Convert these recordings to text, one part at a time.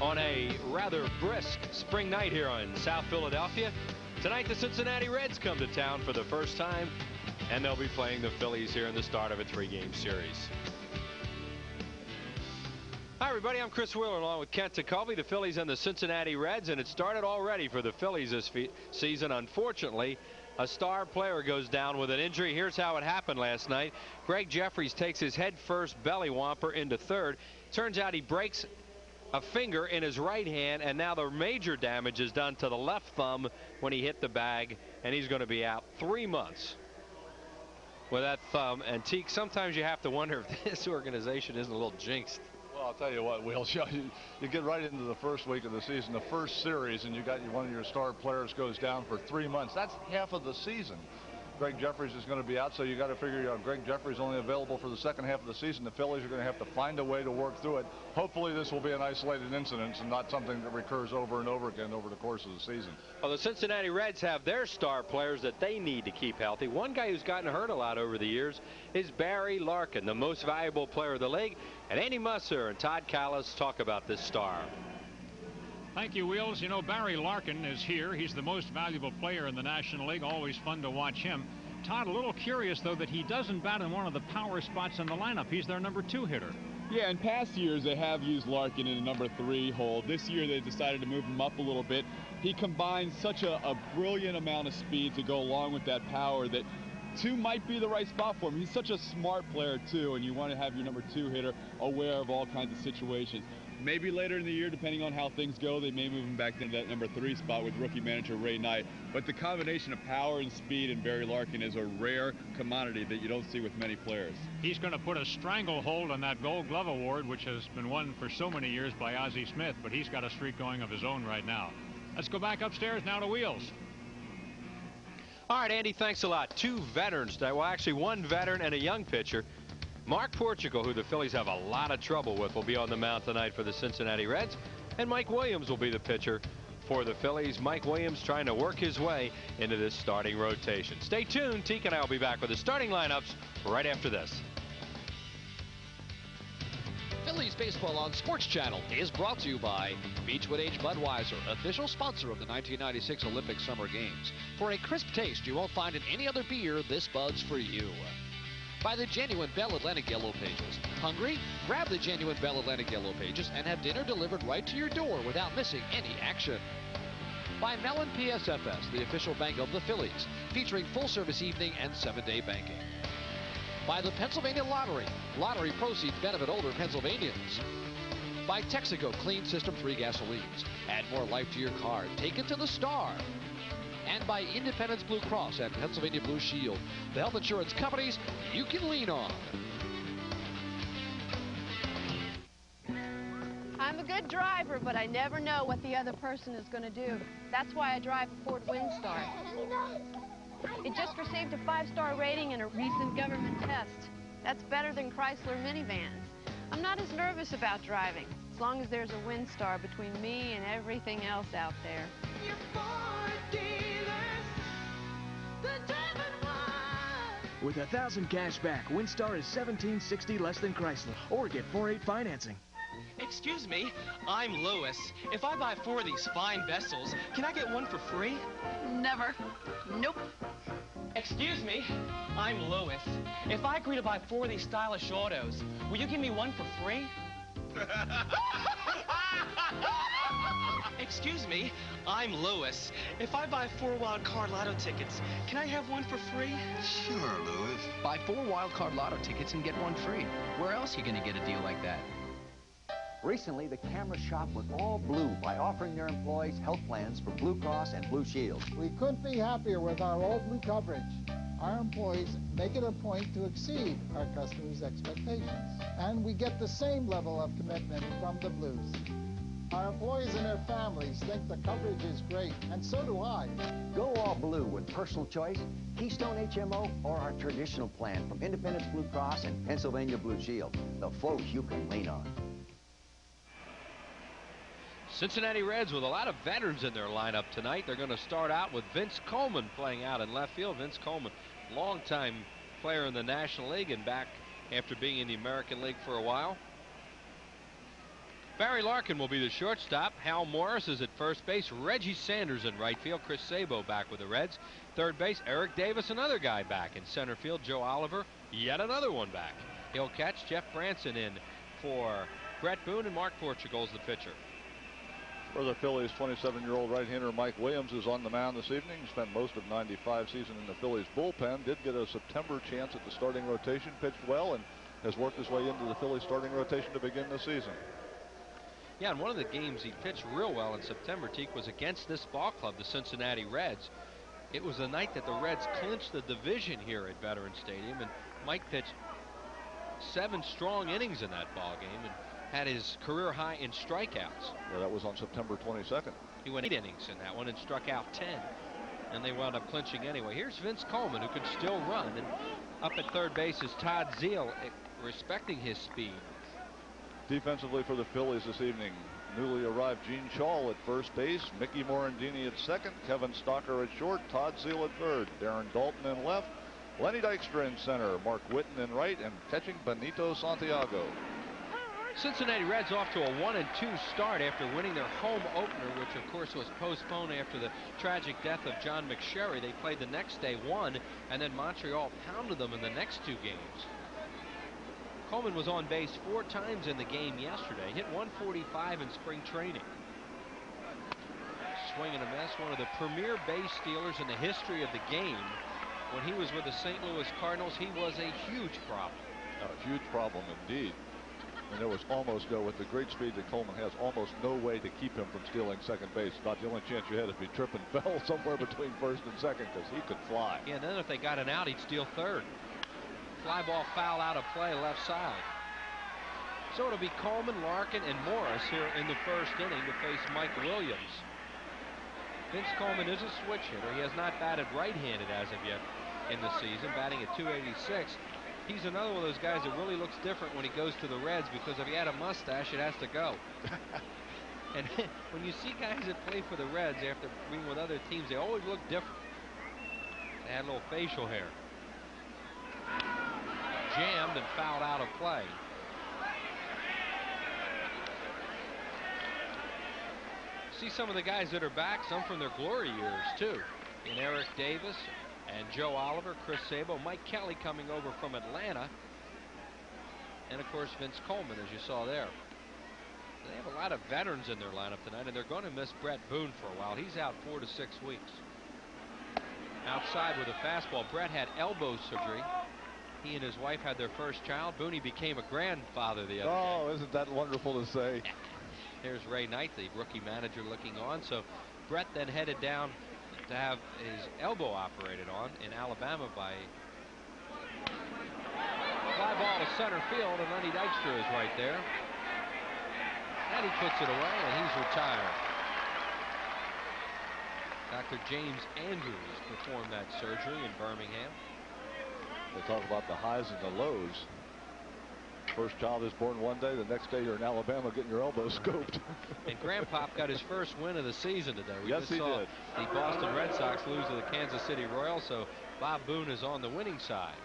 on a rather brisk spring night here in South Philadelphia. Tonight the Cincinnati Reds come to town for the first time, and they'll be playing the Phillies here in the start of a 3-game series. Hi everybody, I'm Chris Wheeler along with Kent Tekulve, the Phillies and the Cincinnati Reds, and it started already for the Phillies this season. Unfortunately, a star player goes down with an injury. Here's how it happened last night. Greg Jefferies takes his head-first belly whomper into third. Turns out he breaks a finger in his right hand, and now the major damage is done to the left thumb when he hit the bag, and he's going to be out 3 months with that thumb. And Teak, sometimes you have to wonder if this organization isn't a little jinxed. Well, I'll tell you what, Will, you get right into the first week of the season, the first series, and you got one of your star players goes down for 3 months. That's half of the season. Greg Jefferies is going to be out, so you got to figure Greg Jefferies only available for the second half of the season. The Phillies are going to have to find a way to work through it. Hopefully this will be an isolated incident and not something that recurs over and over again over the course of the season. Well, the Cincinnati Reds have their star players that they need to keep healthy. One guy who's gotten hurt a lot over the years is Barry Larkin, the most valuable player of the league. And Andy Musser and Todd Callis talk about this star. Thank you, Wheels. You know, Barry Larkin is here. He's the most valuable player in the National League. Always fun to watch him. Todd, a little curious, though, that he doesn't bat in one of the power spots in the lineup. He's their number 2 hitter. Yeah, in past years, they have used Larkin in a number 3 hole. This year, they decided to move him up a little bit. He combines such a brilliant amount of speed to go along with that power that 2 might be the right spot for him. He's such a smart player, too, and you want to have your number 2 hitter aware of all kinds of situations. Maybe later in the year, depending on how things go, they may move him back into that number 3 spot with rookie manager Ray Knight. But the combination of power and speed in Barry Larkin is a rare commodity that you don't see with many players. He's going to put a stranglehold on that Gold Glove Award, which has been won for so many years by Ozzie Smith, but he's got a streak going of his own right now. Let's go back upstairs now to Wheels. All right, Andy, thanks a lot. 2 veterans tonight. Well, actually, 1 veteran and a young pitcher. Mark Portugal, who the Phillies have a lot of trouble with, will be on the mound tonight for the Cincinnati Reds. And Mike Williams will be the pitcher for the Phillies. Mike Williams trying to work his way into this starting rotation. Stay tuned. Teak and I will be back with the starting lineups right after this. Phillies baseball on Sports Channel is brought to you by Beechwood H. Budweiser, official sponsor of the 1996 Olympic Summer Games. For a crisp taste you won't find in any other beer, this Bud's for you. By the genuine Bell Atlantic Yellow Pages. Hungry? Grab the genuine Bell Atlantic Yellow Pages and have dinner delivered right to your door without missing any action. By Mellon PSFS, the official bank of the Phillies, featuring full-service evening and 7-day banking. By the Pennsylvania Lottery. Lottery proceeds benefit older Pennsylvanians. By Texaco Clean System 3 gasolines. Add more life to your car. Take it to the star. And by Independence Blue Cross and Pennsylvania Blue Shield, the health insurance companies you can lean on. I'm a good driver, but I never know what the other person is going to do. That's why I drive a Ford Windstar. It just received a 5-star rating in a recent government test. That's better than Chrysler minivans. I'm not as nervous about driving, as long as there's a Windstar between me and everything else out there. With 1,000 cash back, Windstar is $1,760 less than Chrysler, or get 4.8 financing. Excuse me, I'm Louis. If I buy 4 of these fine vessels, can I get one for free? Never. Nope. Excuse me, I'm Louis. If I agree to buy 4 of these stylish autos, will you give me one for free? Excuse me, I'm Louis. If I buy 4 wild card lotto tickets, can I have one for free? Sure, Louis. Buy 4 wild card lotto tickets and get one free. Where else are you going to get a deal like that? Recently, the camera shop went all blue by offering their employees health plans for Blue Cross and Blue Shield. We couldn't be happier with our all blue coverage. Our employees make it a point to exceed our customers' expectations. And we get the same level of commitment from the Blues. Our employees and their families think the coverage is great, and so do I. Go all blue with personal choice, Keystone HMO, or our traditional plan from Independence Blue Cross and Pennsylvania Blue Shield. The folks you can lean on. Cincinnati Reds with a lot of veterans in their lineup tonight. They're going to start out with Vince Coleman playing out in left field. Vince Coleman, longtime player in the National League and back after being in the American League for a while. Barry Larkin will be the shortstop. Hal Morris is at first base. Reggie Sanders in right field. Chris Sabo back with the Reds. Third base, Eric Davis, another guy back. In center field, Joe Oliver, yet another one back. He'll catch. Jeff Branson in for Brett Boone, and Mark Portugal's the pitcher. For the Phillies, 27-year-old right-hander Mike Williams is on the mound this evening. Spent most of '95 season in the Phillies bullpen. Did get a September chance at the starting rotation. Pitched well and has worked his way into the Phillies starting rotation to begin the season. Yeah, and one of the games he pitched real well in September, Teak, was against this ball club, the Cincinnati Reds. It was the night that the Reds clinched the division here at Veterans Stadium, and Mike pitched 7 strong innings in that ball game and had his career high in strikeouts. Yeah, that was on September 22nd. He went 8 innings in that one and struck out 10, and they wound up clinching anyway. Here's Vince Coleman, who can still run, and up at third base is Todd Zeile, respecting his speed. Defensively for the Phillies this evening, newly arrived Gene Shaw at first base, Mickey Morandini at second, Kevin Stalker at short, Todd Zeile at third, Darren Dalton in left, Lenny Dykstra in center, Mark Whitten in right, and catching Benito Santiago. Cincinnati Reds off to a 1-2 start after winning their home opener, which of course was postponed after the tragic death of John McSherry. They played the next day, won, and then Montreal pounded them in the next 2 games. Coleman was on base 4 times in the game yesterday. Hit 145 in spring training. Swing and a miss. One of the premier base stealers in the history of the game. When he was with the St. Louis Cardinals, he was a huge problem. A huge problem indeed. And there was almost no, with the great speed that Coleman has, almost no way to keep him from stealing second base. About the only chance you had if he tripped and fell somewhere between first and second, because he could fly. Yeah, and then if they got an out, he'd steal third. Fly ball foul out of play left side. So it'll be Coleman, Larkin, and Morris here in the first inning to face Mike Williams. Vince Coleman is a switch hitter. He has not batted right-handed as of yet in the season, batting at .286. He's another one of those guys that really looks different when he goes to the Reds, because if he had a mustache, it has to go. And when you see guys that play for the Reds after being with other teams, they always look different. They had a little facial hair. Jammed and fouled out of play. See some of the guys that are back, some from their glory years too. In Eric Davis and Joe Oliver, Chris Sabo, Mike Kelly coming over from Atlanta, and of course Vince Coleman, as you saw there. They have a lot of veterans in their lineup tonight, and they're going to miss Brett Boone for a while. He's out 4 to 6 weeks. Outside with a fastball. Brett had elbow surgery. He and his wife had their first child. Booney became a grandfather the other day. Oh, isn't that wonderful to say? Here's Ray Knight, the rookie manager, looking on. So Brett then headed down to have his elbow operated on in Alabama by fly ball to center field, and Lenny Dykstra is right there. And he puts it away, and he's retired. Dr. James Andrews performed that surgery in Birmingham. They talk about the highs and the lows. First child is born one day, the next day you're in Alabama getting your elbow scoped. And Grandpop got his first win of the season today. We yes, just he saw did. The Boston Red Sox lose to the Kansas City Royals, so Bob Boone is on the winning side.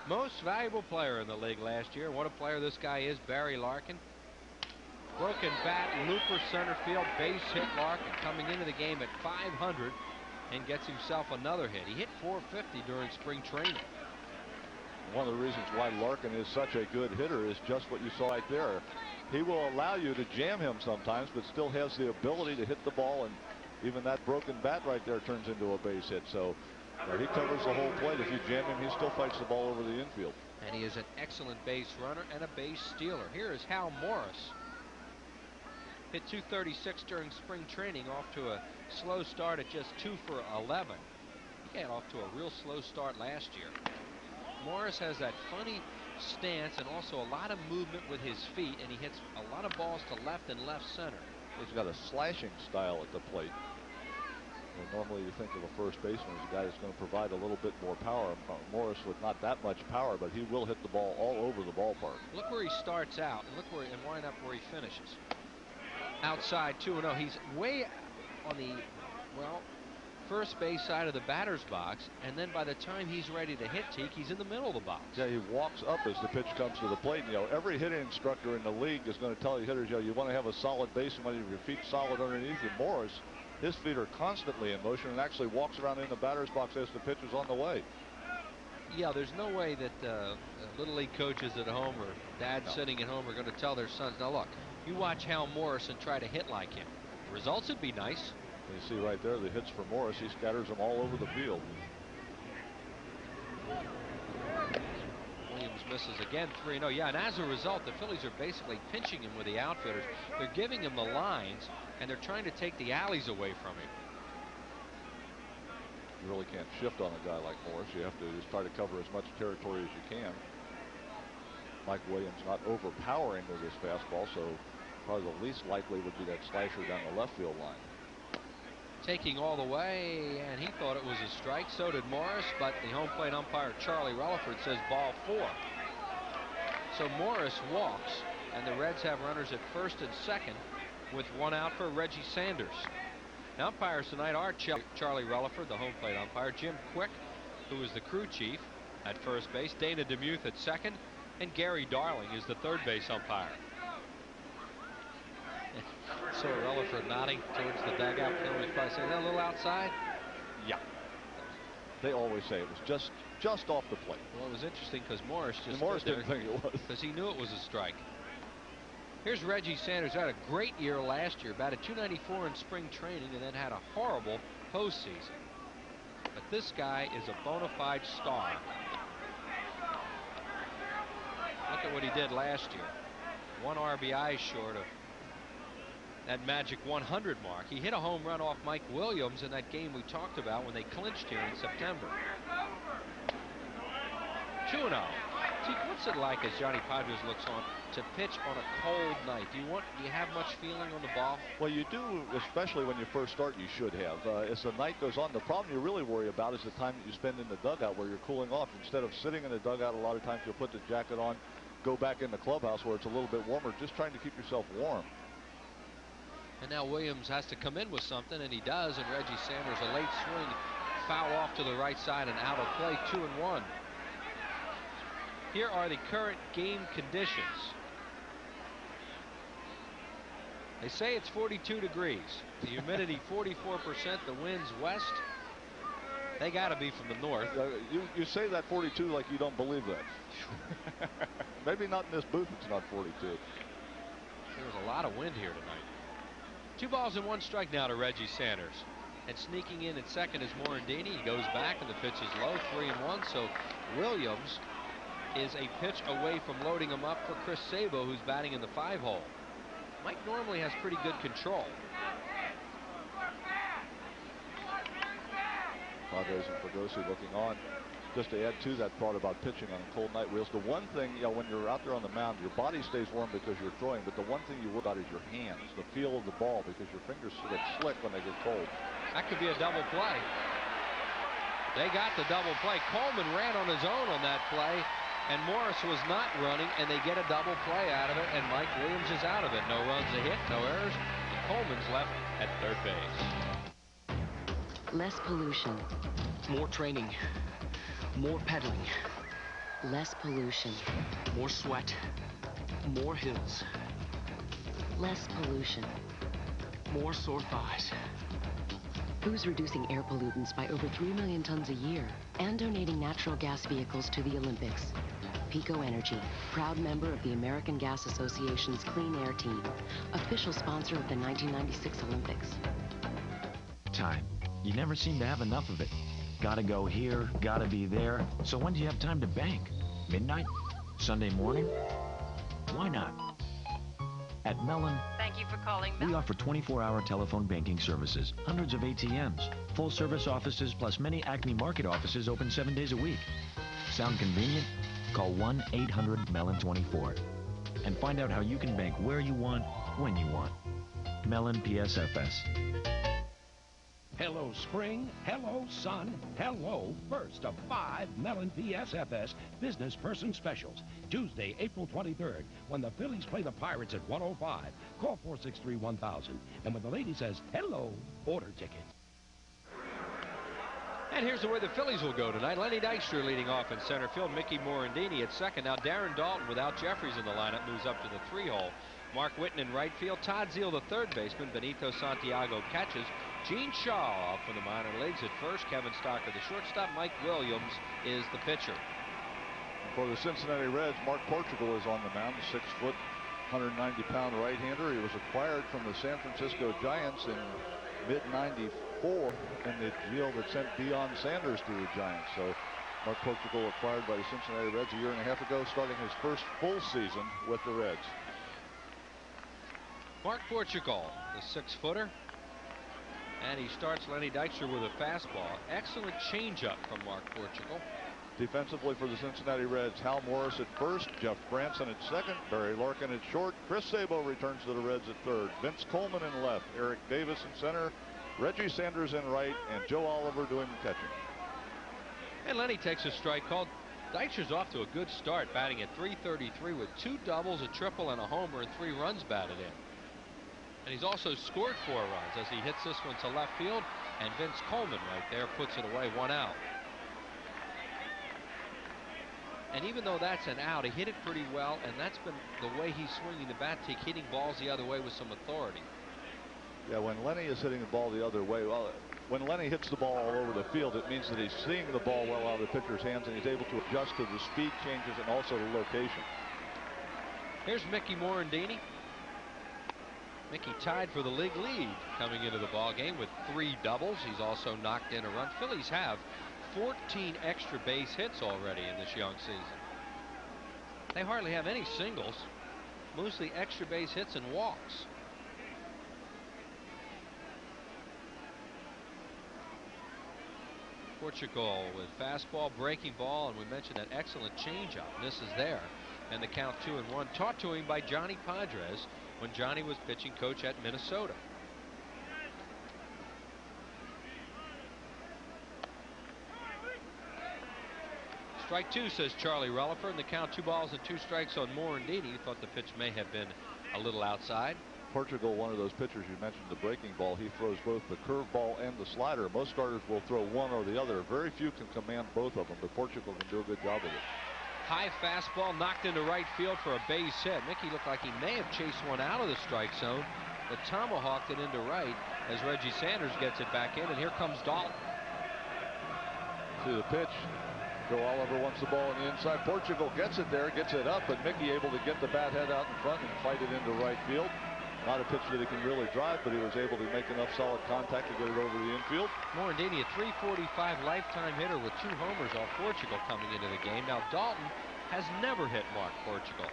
Most valuable player in the league last year. What a player this guy is, Barry Larkin. Broken bat, looper center field, base hit. Larkin coming into the game at 500 and gets himself another hit. He hit 450 during spring training. One of the reasons why Larkin is such a good hitter is just what you saw right there. He will allow you to jam him sometimes, but still has the ability to hit the ball, and even that broken bat right there turns into a base hit. So he covers the whole plate. If you jam him, he still fights the ball over the infield. And he is an excellent base runner and a base stealer. Here is Hal Morris. Hit 236 during spring training, off to a slow start at just 2 for 11. He got off to a real slow start last year. Morris has that funny stance and also a lot of movement with his feet, and he hits a lot of balls to left and left center. He's got a slashing style at the plate. Well, normally you think of a first baseman as a guy that's going to provide a little bit more power. Morris with not that much power, but he will hit the ball all over the ballpark. Look where he starts out, and look where and wind up where he finishes. Outside 2-0. He's way on the, well, first base side of the batter's box, and then by the time he's ready to hit Teak, he's in the middle of the box. Yeah, he walks up as the pitch comes to the plate. And, every hitting instructor in the league is going to tell you hitters, you want to have a solid base and want your feet solid underneath you. Morris, his feet are constantly in motion and actually walks around in the batter's box as the pitch is on the way. Yeah, there's no way that Little League coaches at home or dads sitting at home are going to tell their sons, now look, you watch Hal Morris and try to hit like him. The results would be nice. You see right there the hits for Morris. He scatters them all over the field. Williams misses again, 3-0. Yeah, and as a result, the Phillies are basically pinching him with the outfielders. They're giving him the lines, and they're trying to take the alleys away from him. You really can't shift on a guy like Morris. You have to just try to cover as much territory as you can. Mike Williams not overpowering with his fastball, so probably the least likely would be that slasher down the left field line. Taking all the way, and he thought it was a strike. So did Morris, but the home plate umpire, Charlie Relaford, says ball 4. So Morris walks, and the Reds have runners at first and second with 1 out for Reggie Sanders. The umpires tonight are Charlie Relaford, the home plate umpire, Jim Quick, who is the crew chief at first base, Dana DeMuth at second, and Gary Darling is the third base umpire. So Relaford nodding towards the dugout. Phillies probably saying, is that a little outside? Yeah. They always say it was just off the plate. Well, it was interesting because Morris just didn't think it was. Because he knew it was a strike. Here's Reggie Sanders. Had a great year last year, batted .294 in spring training, and then had a horrible postseason. But this guy is a bona fide star. Look at what he did last year. 1 RBI short of that magic 100 mark. He hit a home run off Mike Williams in that game we talked about when they clinched here in September. 2-0. What's it like as Johnny Padres looks on to pitch on a cold night? Do you have much feeling on the ball? Well, you do, especially when you first start. You should have. As the night goes on, the problem you really worry about is the time that you spend in the dugout where you're cooling off. Instead of sitting in the dugout, a lot of times you'll put the jacket on, go back in the clubhouse where it's a little bit warmer, just trying to keep yourself warm. And now Williams has to come in with something, and he does. And Reggie Sanders, a late swing, foul off to the right side and out of play, 2-1. Here are the current game conditions. They say it's 42 degrees. The humidity 44%. The wind's west. They got to be from the north. You say that 42 like you don't believe that. Maybe not in this booth. It's not 42. There's a lot of wind here tonight. 2 balls and 1 strike now to Reggie Sanders. And sneaking in at second is Morandini. He goes back and the pitch is low, 3-1. So Williams is a pitch away from loading him up for Chris Sabo, who's batting in the 5-hole. Mike normally has pretty good control. Padres and Fregosi looking on. Just to add to that thought about pitching on a cold night, Wheels, the one thing, when you're out there on the mound, your body stays warm because you're throwing, but the one thing you worry about is your hands, the feel of the ball, because your fingers get slick when they get cold. That could be a double play. They got the double play. Coleman ran on his own on that play, and Morris was not running, and they get a double play out of it, and Mike Williams is out of it. No runs, a hit, no errors, and Coleman's left at third base. Less pollution. More training. More pedaling. Less pollution. More sweat. More hills. Less pollution. More sore thighs. Who's reducing air pollutants by over 3 million tons a year and donating natural gas vehicles to the Olympics? Pico Energy, proud member of the American Gas Association's Clean Air Team, official sponsor of the 1996 Olympics. Time. You never seem to have enough of it. Gotta go here, gotta be there. So when do you have time to bank? Midnight? Sunday morning? Why not? At Mellon, Thank you for calling we offer 24-hour telephone banking services, hundreds of ATMs, full-service offices, plus many Acme Market offices open 7 days a week. Sound convenient? Call 1-800-MELLON24 and find out how you can bank where you want, when you want. Mellon PSFS. Hello, spring. Hello, sun. Hello, first of 5 Mellon PSFS Business Person Specials. Tuesday, April 23rd, when the Phillies play the Pirates at 1:05. Call 463-1000. And when the lady says hello, order tickets. And here's the way the Phillies will go tonight. Lenny Dykstra leading off in center field. Mickey Morandini at second. Now Darren Dalton, without Jeffries in the lineup, moves up to the 3-hole. Mark Whitten in right field. Todd Zeile, the third baseman. Benito Santiago catches. Gene Shaw off from the minor leagues at first. Kevin Stocker, the shortstop. Mike Williams is the pitcher. For the Cincinnati Reds, Mark Portugal is on the mound. 6 foot, 190-pound right-hander. He was acquired from the San Francisco Giants in mid-94 in the deal that sent Deion Sanders to the Giants. So Mark Portugal acquired by the Cincinnati Reds a year and a half ago, starting his first full season with the Reds. Mark Portugal, the 6-footer. And he starts Lenny Dykstra with a fastball. Excellent changeup from Mark Portugal. Defensively for the Cincinnati Reds, Hal Morris at first, Jeff Branson at second, Barry Larkin at short, Chris Sabo returns to the Reds at third, Vince Coleman in left, Eric Davis in center, Reggie Sanders in right, and Joe Oliver doing the catching. And Lenny takes a strike called. Dykstra's off to a good start, batting at .333 with 2 doubles, a triple, and a homer, and 3 runs batted in. And he's also scored 4 runs as he hits this one to left field, and Vince Coleman right there puts it away, 1 out. And even though that's an out, he hit it pretty well, and that's been the way he's swinging the bat, hitting balls the other way with some authority. Yeah, when Lenny is hitting the ball the other way, well, when Lenny hits the ball all over the field, it means that he's seeing the ball well out of the pitcher's hands, and he's able to adjust to the speed changes and also the location. Here's Mickey Morandini. Mickey tied for the league lead coming into the ball game with 3 doubles. He's also knocked in a run. Phillies have 14 extra base hits already in this young season. They hardly have any singles, mostly extra base hits and walks. Portugal with fastball, breaking ball, and we mentioned that excellent changeup. And this is there, and the count 2-1, taught to him by Johnny Padres when Johnny was pitching coach at Minnesota. Strike 2, says Charlie Relaford, and the count 2 balls and 2 strikes on Morandini. Thought the pitch may have been a little outside. Portugal, one of those pitchers you mentioned, the breaking ball. He throws both the curveball and the slider. Most starters will throw one or the other. Very few can command both of them, but Portugal can do a good job of it. High fastball knocked into right field for a base hit. Mickey looked like he may have chased one out of the strike zone, but tomahawked it into right as Reggie Sanders gets it back in, and here comes Dalton. See the pitch. Joe Oliver wants the ball on the inside. Portugal gets it there, gets it up, but Mickey able to get the bat head out in front and fight it into right field. Not a pitch that he can really drive, but he was able to make enough solid contact to get it over the infield. Morandini, a .345 lifetime hitter with 2 homers off Portugal coming into the game. Now Dalton has never hit Mark Portugal.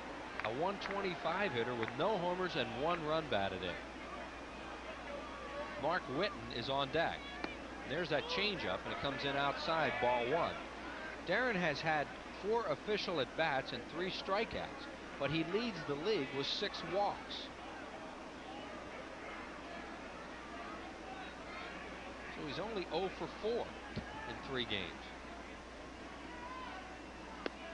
A .125 hitter with no homers and 1 run batted in. Mark Whitten is on deck. There's that changeup, and it comes in outside, ball 1. Darren has had 4 official at-bats and 3 strikeouts, but he leads the league with 6 walks. So he's only 0 for 4 in 3 games.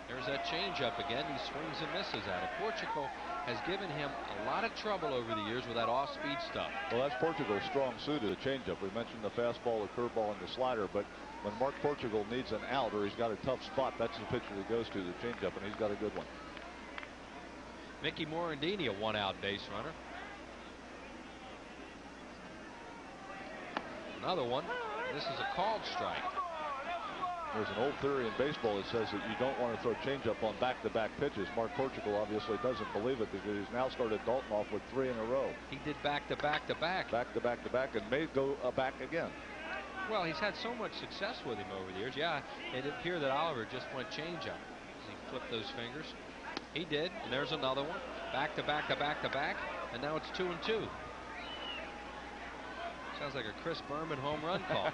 There's that changeup again. He swings and misses at it. Portugal has given him a lot of trouble over the years with that off-speed stuff. Well, that's Portugal's strong suit of the changeup. We mentioned the fastball, the curveball, and the slider, but when Mark Portugal needs an out or he's got a tough spot, that's the pitch that he goes to, the changeup, and he's got a good one. Mickey Morandini, a 1-out base runner. Another one. This is a called strike. There's an old theory in baseball that says that you don't want to throw changeup on back-to-back pitches. Mark Portugal obviously doesn't believe it because he's now started Dalton off with 3 in a row. He did back-to-back-to-back. Back-to-back-to-back, and may go back again. Well, he's had so much success with him over the years. Yeah, it appeared that Oliver just went changeup as he flipped those fingers. He did, and there's another one. Back-to-back-to-back-to-back, and now it's 2-2. Sounds like a Chris Berman home run call.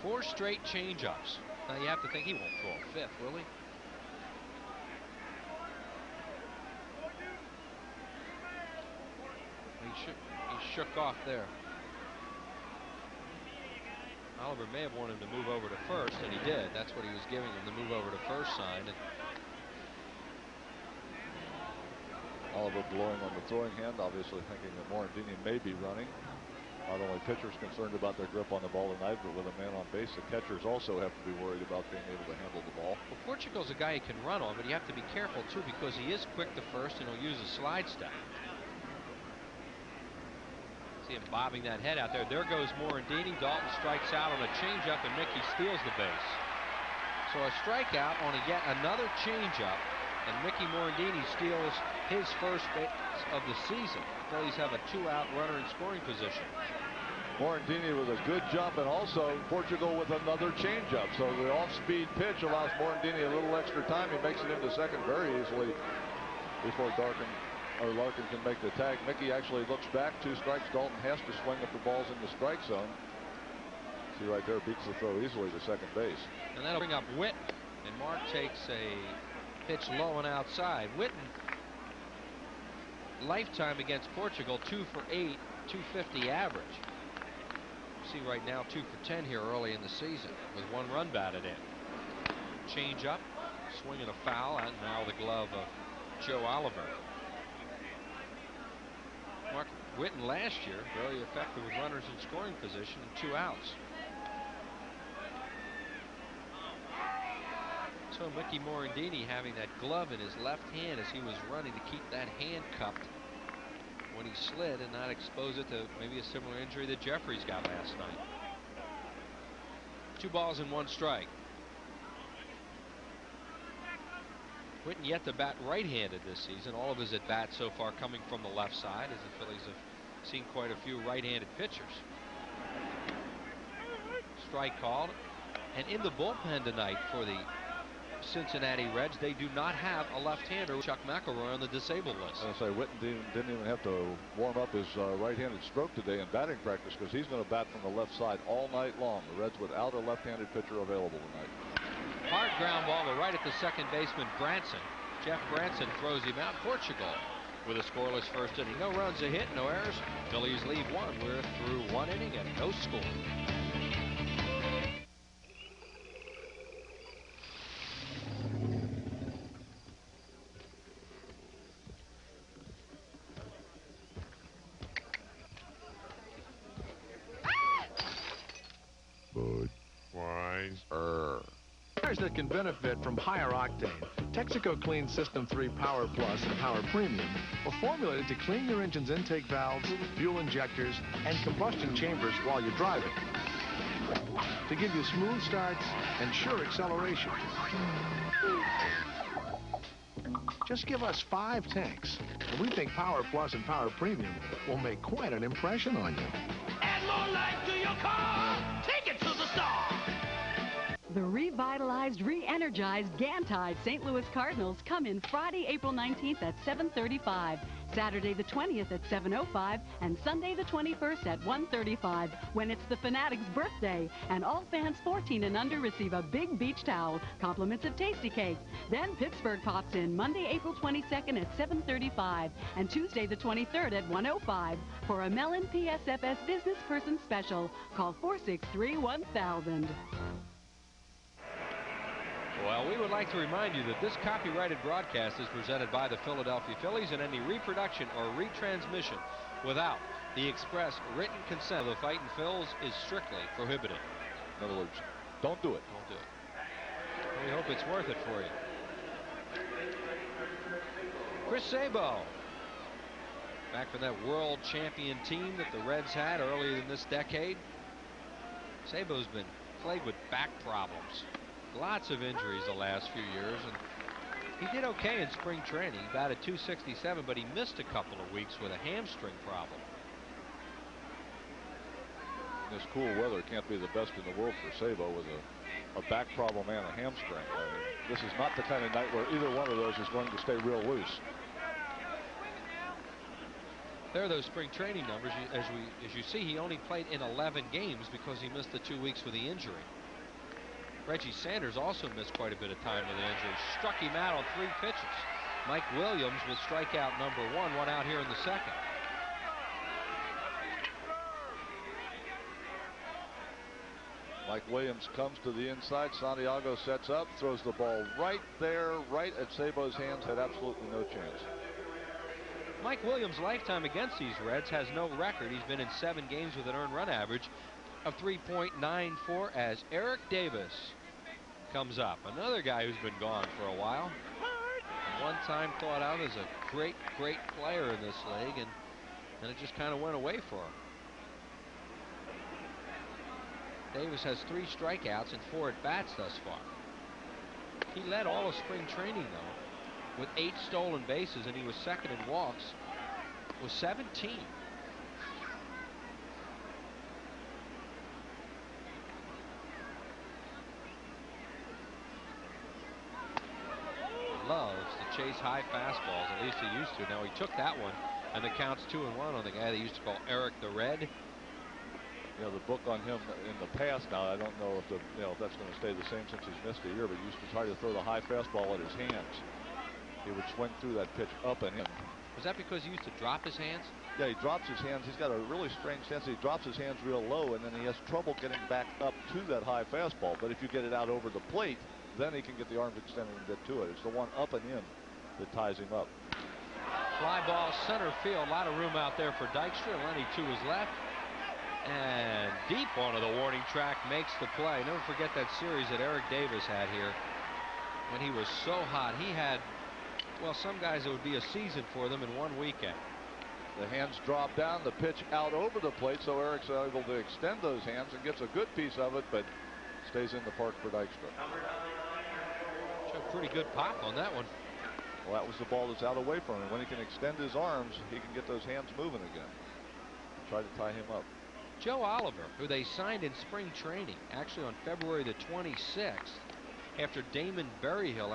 Four straight changeups. Now you have to think he won't throw a 5th, will he? He shook off there. Oliver may have wanted him to move over to first, and he did. That's what he was giving him, the move over to first sign. And Oliver blowing on the throwing hand, obviously thinking that Morandini may be running. Not only pitchers concerned about their grip on the ball tonight, but with a man on base, the catchers also have to be worried about being able to handle the ball. Well, Portugal's a guy you can run on, but you have to be careful too because he is quick to first and he'll use a slide step. See him bobbing that head out there. There goes Morandini. Dalton strikes out on a changeup, and Mickey steals the base. So a strikeout on yet another changeup, and Mickey Morandini steals his first base of the season. Phillies have a 2-out runner in scoring position. Morandini with a good jump, and also Portugal with another changeup. So the off-speed pitch allows Morandini a little extra time. He makes it into second very easily before Larkin can make the tag. Mickey actually looks back, 2 strikes. Dalton has to swing if the ball's in the strike zone. See right there, beats the throw easily to second base. And that'll bring up Witten, and Mark takes a pitch low and outside. Witten, lifetime against Portugal, 2 for 8, 250 average. See right now 2 for 10 here early in the season with 1 run batted in. Change up, swing and a foul, and now the glove of Joe Oliver. Mark Witten last year very effective with runners in scoring position and 2 outs. So Mickey Morandini having that glove in his left hand as he was running to keep that hand cupped when he slid and not expose it to maybe a similar injury that Jeffries got last night. 2 balls and 1 strike. Witten yet to bat right-handed this season. All of his at-bats so far coming from the left side, as the Phillies have seen quite a few right-handed pitchers. Strike called. And in the bullpen tonight for the Cincinnati Reds, they do not have a left-hander. Chuck McElroy on the disabled list. I say Witten didn't even have to warm up his right-handed stroke today in batting practice because he's going to bat from the left side all night long. The Reds without a left-handed pitcher available tonight. Hard ground ball to right at the second baseman, Branson. Jeff Branson throws him out. Portugal with a scoreless first inning. No runs, a hit, no errors. Phillies lead 1. We're through 1 inning and no score. Cars that can benefit from higher octane. Texaco Clean System 3 Power Plus and Power Premium are formulated to clean your engine's intake valves, fuel injectors, and combustion chambers while you're driving, to give you smooth starts and sure acceleration. Just give us 5 tanks, and we think Power Plus and Power Premium will make quite an impression on you. Add more life to your car. Take it to the star. The revitalized, re-energized Gantide St. Louis Cardinals come in Friday, April 19th at 7:35, Saturday the 20th at 7:05, and Sunday the 21st at 1:35 when it's the Fanatic's birthday. And all fans 14 and under receive a big beach towel, compliments of Tasty Cake. Then Pittsburgh pops in Monday, April 22nd at 7:35 and Tuesday the 23rd at 1:05 for a Mellon PSFS Business Person Special. Call 463-1000. Well, we would like to remind you that this copyrighted broadcast is presented by the Philadelphia Phillies, and any reproduction or retransmission without the express written consent of the Fightin' Phils is strictly prohibited. In other words, don't do it. Don't do it. We hope it's worth it for you. Chris Sabo, back from that world champion team that the Reds had earlier in this decade. Sabo's been plagued with back problems. Lots of injuries the last few years, and he did okay in spring training. He batted .267, but he missed a couple of weeks with a hamstring problem. This cool weather can't be the best in the world for Sabo with a back problem and a hamstring. This is not the kind of night where either one of those is going to stay real loose. There are those spring training numbers. As you see, he only played in 11 games because he missed the 2 weeks with the injury. Reggie Sanders also missed quite a bit of time with an injury. Struck him out on 3 pitches. Mike Williams with strikeout number 1 out here in the second. Mike Williams comes to the inside. Santiago sets up, throws the ball right there, right at Sabo's hands. Had absolutely no chance. Mike Williams' lifetime against these Reds has no record. He's been in 7 games with an earned run average of 3.94 as Eric Davis comes up. Another guy who's been gone for a while. One time thought out as a great player in this league, and it just kind of went away for him. Davis has 3 strikeouts and 4 at-bats thus far. He led all of spring training, though, with 8 stolen bases, and he was second in walks with 17. Loves to chase high fastballs, at least he used to. Now he took that one, and the count's 2-1 on the guy they used to call Eric the Red. You know, the book on him in the past now, I don't know if if that's going to stay the same since he's missed a year, but he used to try to throw the high fastball at his hands. He would swing through that pitch up and in. Was that because he used to drop his hands? Yeah, he drops his hands. He's got a really strange stance. He drops his hands real low, and then he has trouble getting back up to that high fastball. But if you get it out over the plate, then he can get the arms extended a bit to it. It's the one up and in that ties him up. Fly ball center field. A lot of room out there for Dykstra. Lenny to his left. And deep onto the warning track makes the play. Never forget that series that Eric Davis had here when he was so hot. He had, well, some guys it would be a season for them in one weekend. The hands drop down, the pitch out over the plate, so Eric's able to extend those hands and gets a good piece of it, but stays in the park for Dykstra. Showed pretty good pop on that one. Well, that was the ball that's out away from him. When he can extend his arms, he can get those hands moving again. Try to tie him up. Joe Oliver, who they signed in spring training, actually on February the 26th, after Damon Berryhill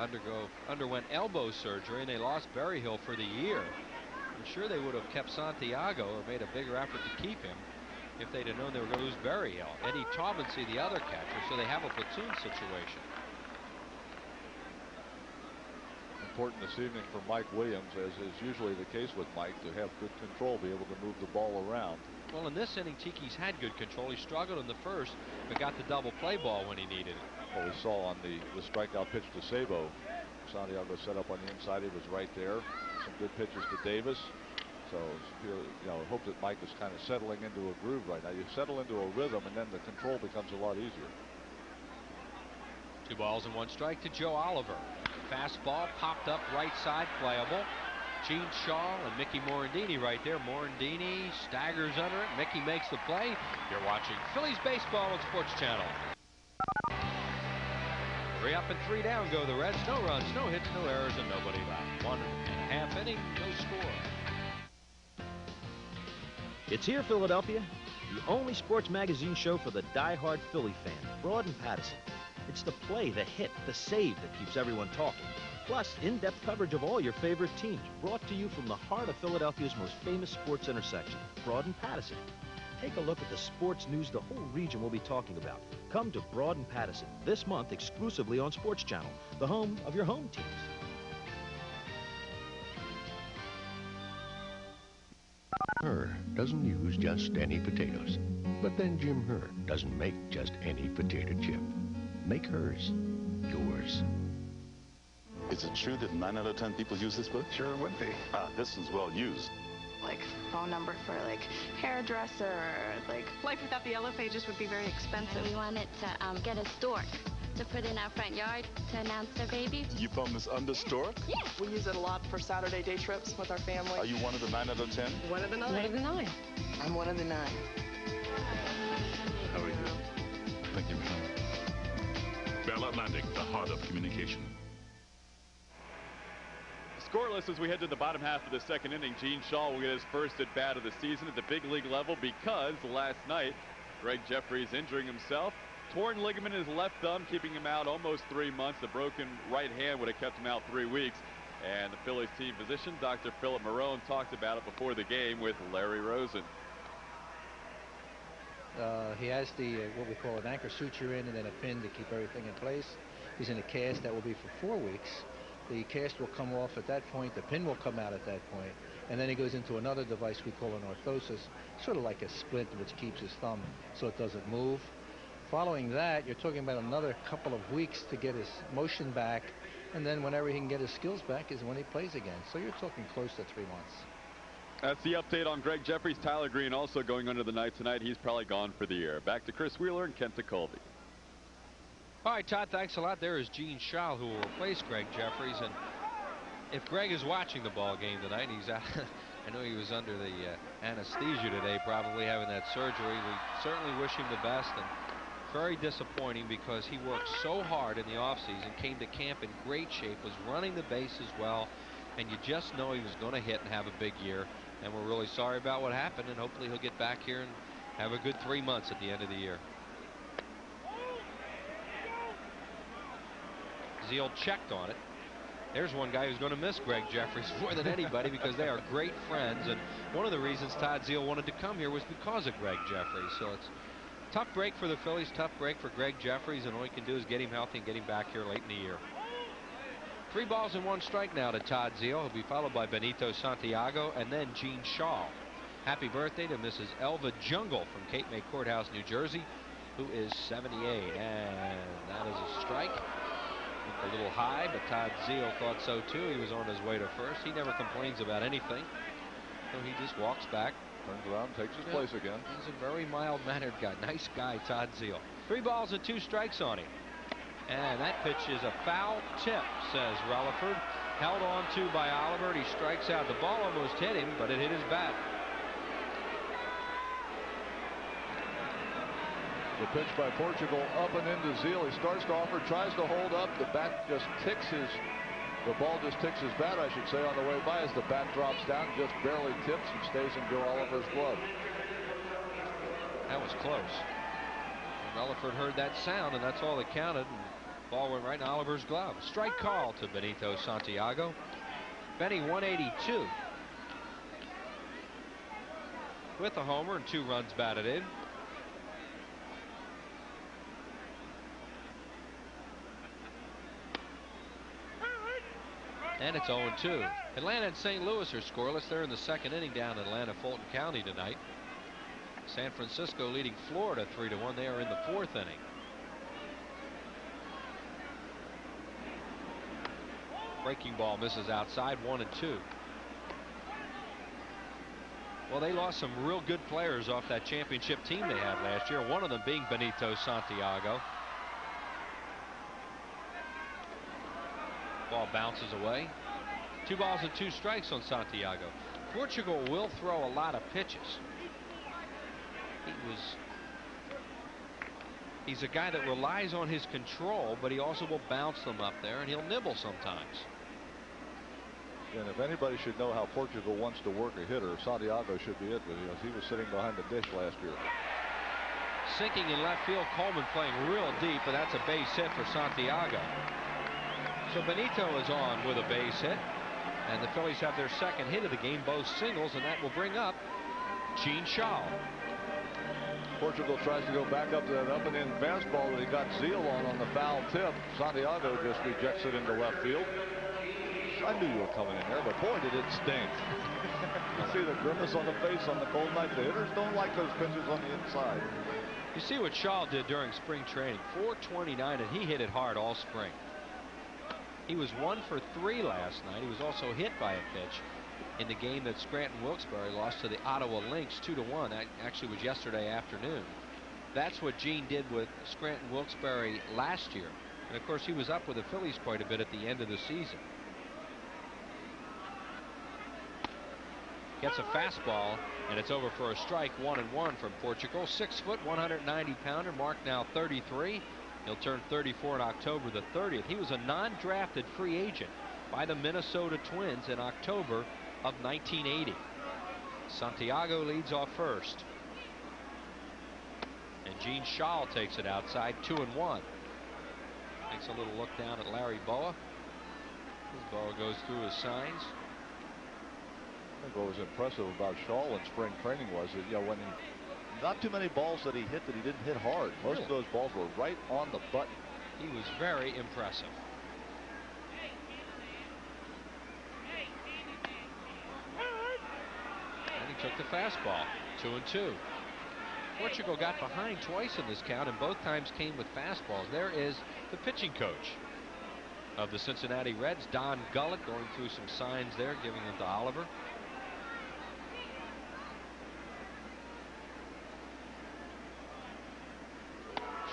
underwent elbow surgery, and they lost Berryhill for the year. I'm sure they would have kept Santiago or made a bigger effort to keep him if they'd have known they were going to lose Berryhill. Eddie Taubensee, the other catcher, so they have a platoon situation. Important this evening for Mike Williams, as is usually the case with Mike, to have good control, be able to move the ball around. Well, in this inning, Tiki's had good control. He struggled in the first, but got the double play ball when he needed it. Well, we saw on the strikeout pitch to Sabo, Santiago set up on the inside. He was right there. Some good pitches to Davis. So, hope that Mike is kind of settling into a groove right now. You settle into a rhythm, and then the control becomes a lot easier. 2 balls and 1 strike to Joe Oliver. Fastball popped up right side, playable. Gene Shaw and Mickey Morandini right there. Morandini staggers under it. Mickey makes the play. You're watching Phillies baseball on Sports Channel. 3 up and 3 down go the Reds. No runs, no hits, no errors, and nobody left. 1.5 inning, no score. It's here, Philadelphia. The only sports magazine show for the die-hard Philly fan, Broad and Patterson. It's the play, the hit, the save that keeps everyone talking. Plus, in-depth coverage of all your favorite teams, brought to you from the heart of Philadelphia's most famous sports intersection, Broad and Patterson. Take a look at the sports news the whole region will be talking about. Come to Broad and Patterson this month exclusively on Sports Channel, the home of your home teams. Herr doesn't use just any potatoes. But then Jim Herr doesn't make just any potato chip. Make hers yours. Is it true that 9 out of 10 people use this book? Sure would be. This one's well used. Like phone number for hairdresser, or Life without the yellow pages would be very expensive. We wanted to get a stork to put in our front yard to announce their baby. You found this under stork? Yeah. We use it a lot for Saturday day trips with our family. Are you one of the 9 out of 10? One of the 9. One of the 9. I'm one of the 9. How are you? Thank you, Michelle. Bell Atlantic, the heart of communication. Scoreless as we head to the bottom half of the second inning. Gene Shaw will get his first at bat of the season at the big league level because last night Greg Jeffries injuring himself. Torn ligament in his left thumb, keeping him out almost 3 months. The broken right hand would have kept him out 3 weeks. And the Phillies team physician, Dr. Philip Marone, talked about it before the game with Larry Rosen. He has what we call an anchor suture in and then a pin to keep everything in place. He's in a cast that will be for 4 weeks. The cast will come off at that point. The pin will come out at that point. And then he goes into another device we call an orthosis, sort of like a splint which keeps his thumb so it doesn't move. Following that, you're talking about another couple of weeks to get his motion back. And then whenever he can get his skills back is when he plays again. So you're talking close to 3 months. That's the update on Greg Jeffries. Tyler Green also going under the knife tonight. He's probably gone for the year. Back to Chris Wheeler and Kent Colby. All right, Todd, thanks a lot. There is Gene Shaw, who will replace Greg Jeffries. And if Greg is watching the ball game tonight, he's out. I know he was under the anesthesia today, probably having that surgery. We certainly wish him the best, and very disappointing because he worked so hard in the offseason, came to camp in great shape, was running the bases well, and you just know he was going to hit and have a big year. And we're really sorry about what happened, and hopefully he'll get back here and have a good 3 months at the end of the year. Zeal checked on it. There's one guy who's going to miss Greg Jeffries more than anybody because they are great friends. And one of the reasons Todd Zeal wanted to come here was because of Greg Jeffries. So it's a tough break for the Phillies, tough break for Greg Jeffries, and all he can do is get him healthy and get him back here late in the year. 3 balls and 1 strike now to Todd Zeal. He'll be followed by Benito Santiago and then Gene Shaw. Happy birthday to Mrs. Elva Jungle from Cape May Courthouse, New Jersey, who is 78. And that is a strike. Looked a little high, but Todd Zeal thought so too. He was on his way to first. He never complains about anything. So he just walks back. Turns around, takes his place again. He's a very mild-mannered guy. Nice guy, Todd Zeal. 3 balls and 2 strikes on him. And that pitch is a foul tip, says Rutherford. Held on to by Oliver. He strikes out. The ball almost hit him, but it hit his bat. The pitch by Portugal up and into Zeal. He starts to offer, tries to hold up. The bat just the ball just ticks his bat, I should say, on the way by as the bat drops down, just barely tips and stays in Joe Oliver's glove. That was close. And Rutherford heard that sound, and that's all that counted. And the ball went right in Oliver's glove. Strike call to Benito Santiago. Benny 182. With a homer and 2 runs batted in. And it's 0-2. Atlanta and St. Louis are scoreless. They're in the 2nd inning down in Atlanta, Fulton County tonight. San Francisco leading Florida 3-1. They are in the 4th inning. Breaking ball misses outside, 1-2. Well, they lost some real good players off that championship team they had last year, one of them being Benito Santiago. Ball bounces away. 2 balls and 2 strikes on Santiago. Portugal will throw a lot of pitches. He's a guy that relies on his control, but he also will bounce them up there, and he'll nibble sometimes. And if anybody should know how Portugal wants to work a hitter, Santiago should be it, because he was sitting behind the dish last year. Sinking in left field, Coleman playing real deep, but that's a base hit for Santiago. So Benito is on with a base hit, and the Phillies have their 2nd hit of the game, both singles, and that will bring up Gene Shaw. Portugal tries to go back up to that up and in fastball that he got Zeal on the foul tip. Santiago just rejects it into left field. I knew you were coming in there, but boy, did it stink. You see the grimace on the face on the cold night. The hitters don't like those pitches on the inside. You see what Shaw did during spring training. 429, and he hit it hard all spring. He was 1 for 3 last night. He was also hit by a pitch in the game that Scranton Wilkes-Barre lost to the Ottawa Lynx 2-1. That actually was yesterday afternoon. That's what Gene did with Scranton Wilkes-Barre last year. And of course he was up with the Phillies quite a bit at the end of the season. Gets a fastball, and it's over for a strike. 1-1 from Portugal. 6 foot, 190-pounder, marked now 33. He'll turn 34 on October the 30th. He was a non-drafted free agent by the Minnesota Twins in October of 1980. Santiago leads off first. And Gene Shaw takes it outside, 2-1. Takes a little look down at Larry Boa. As Boa goes through his signs. I think what was impressive about Shaw in spring training was that, when not too many balls that he hit that he didn't hit hard. Most of those balls were right on the button. He was very impressive. And he took the fastball. 2-2. Portugal got behind twice in this count, and both times came with fastballs. There is the pitching coach of the Cincinnati Reds, Don Gullett, going through some signs there, giving them to Oliver.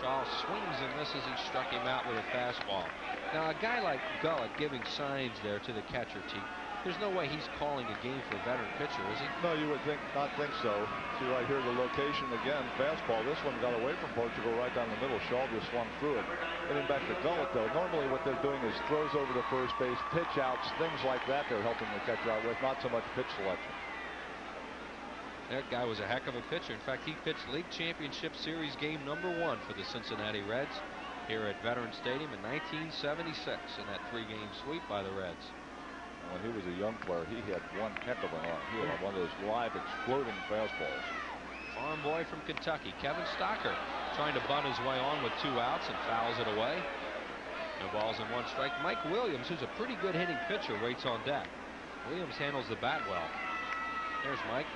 Stahl swings and misses. He struck him out with a fastball. Now, a guy like Gullett giving signs there to the catcher, T. There's no way he's calling a game for a veteran pitcher, is he? No, you would not think so. See right here, the location again, fastball. This one got away from Portugal right down the middle. Shaw just swung through it. Getting back to Gullett, though, normally what they're doing is throws over to first base, pitch outs, things like that they're helping the catcher out with, not so much pitch selection. That guy was a heck of a pitcher. In fact, he pitched League Championship Series game #1 for the Cincinnati Reds here at Veterans Stadium in 1976 in that 3-game sweep by the Reds. When he was a young player, he had one heck of an arm. He had one of those live exploding fastballs. Farm boy from Kentucky, Kevin Stocker, trying to bunt his way on with 2 outs and fouls it away. No balls and 1 strike. Mike Williams, who's a pretty good hitting pitcher, waits on deck. Williams handles the bat well. There's Mike.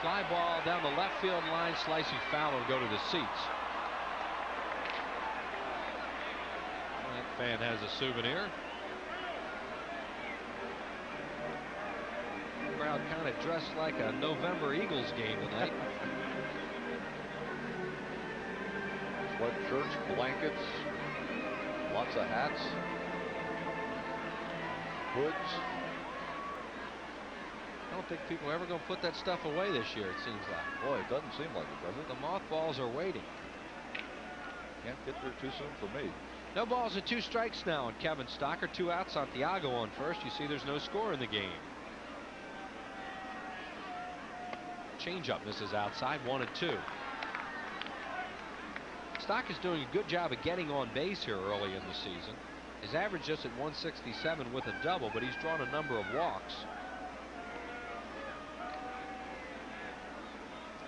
Fly ball down the left field line, slicing foul will go to the seats. That fan has a souvenir. Crowd kind of dressed like a November Eagles game tonight. Sweatshirts, blankets, lots of hats, hoods. I don't think people are ever going to put that stuff away this year, it seems like. Boy, it doesn't seem like it, does it? The mothballs are waiting. Can't get there too soon for me. No balls and 2 strikes now on Kevin Stocker. 2 outs. Santiago on first. You see there's no score in the game. Changeup misses outside. 1-2. Stock is doing a good job of getting on base here early in the season. His average just at 167 with a double, but he's drawn a number of walks.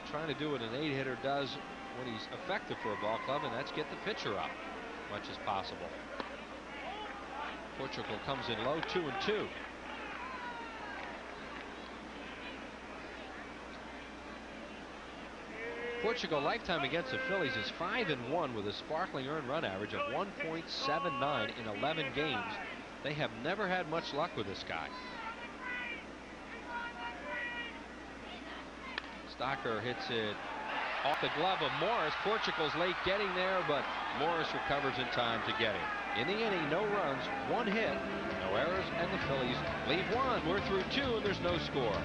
Trying to do what an 8-hitter does when he's effective for a ball club, and that's get the pitcher up as much as possible. Portugal comes in low, 2-2. Portugal lifetime against the Phillies is 5-1 with a sparkling earned run average of 1.79 in 11 games. They have never had much luck with this guy. Stocker hits it off the glove of Morris. Portugal's late getting there, but Morris recovers in time to get him. In the inning, no runs, 1 hit, no errors, and the Phillies leave 1. We're through 2, and there's no score.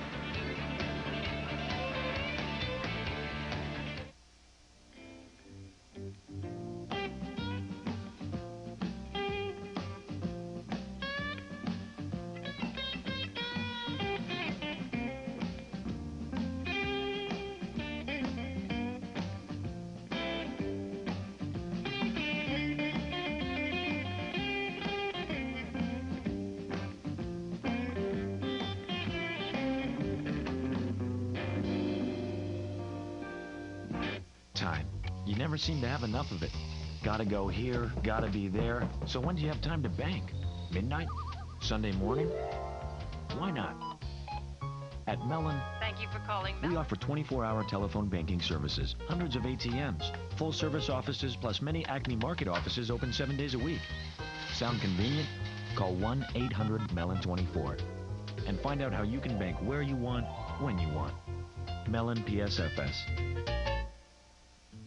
Time. You never seem to have enough of it. Gotta go here, gotta be there. So when do you have time to bank? Midnight? Sunday morning? Why not? At Mellon, Thank you for calling we offer 24-hour telephone banking services, hundreds of ATMs, full-service offices, plus many Acme Market offices open 7 days a week. Sound convenient? Call 1-800-MELLON-24 and find out how you can bank where you want, when you want. Mellon PSFS.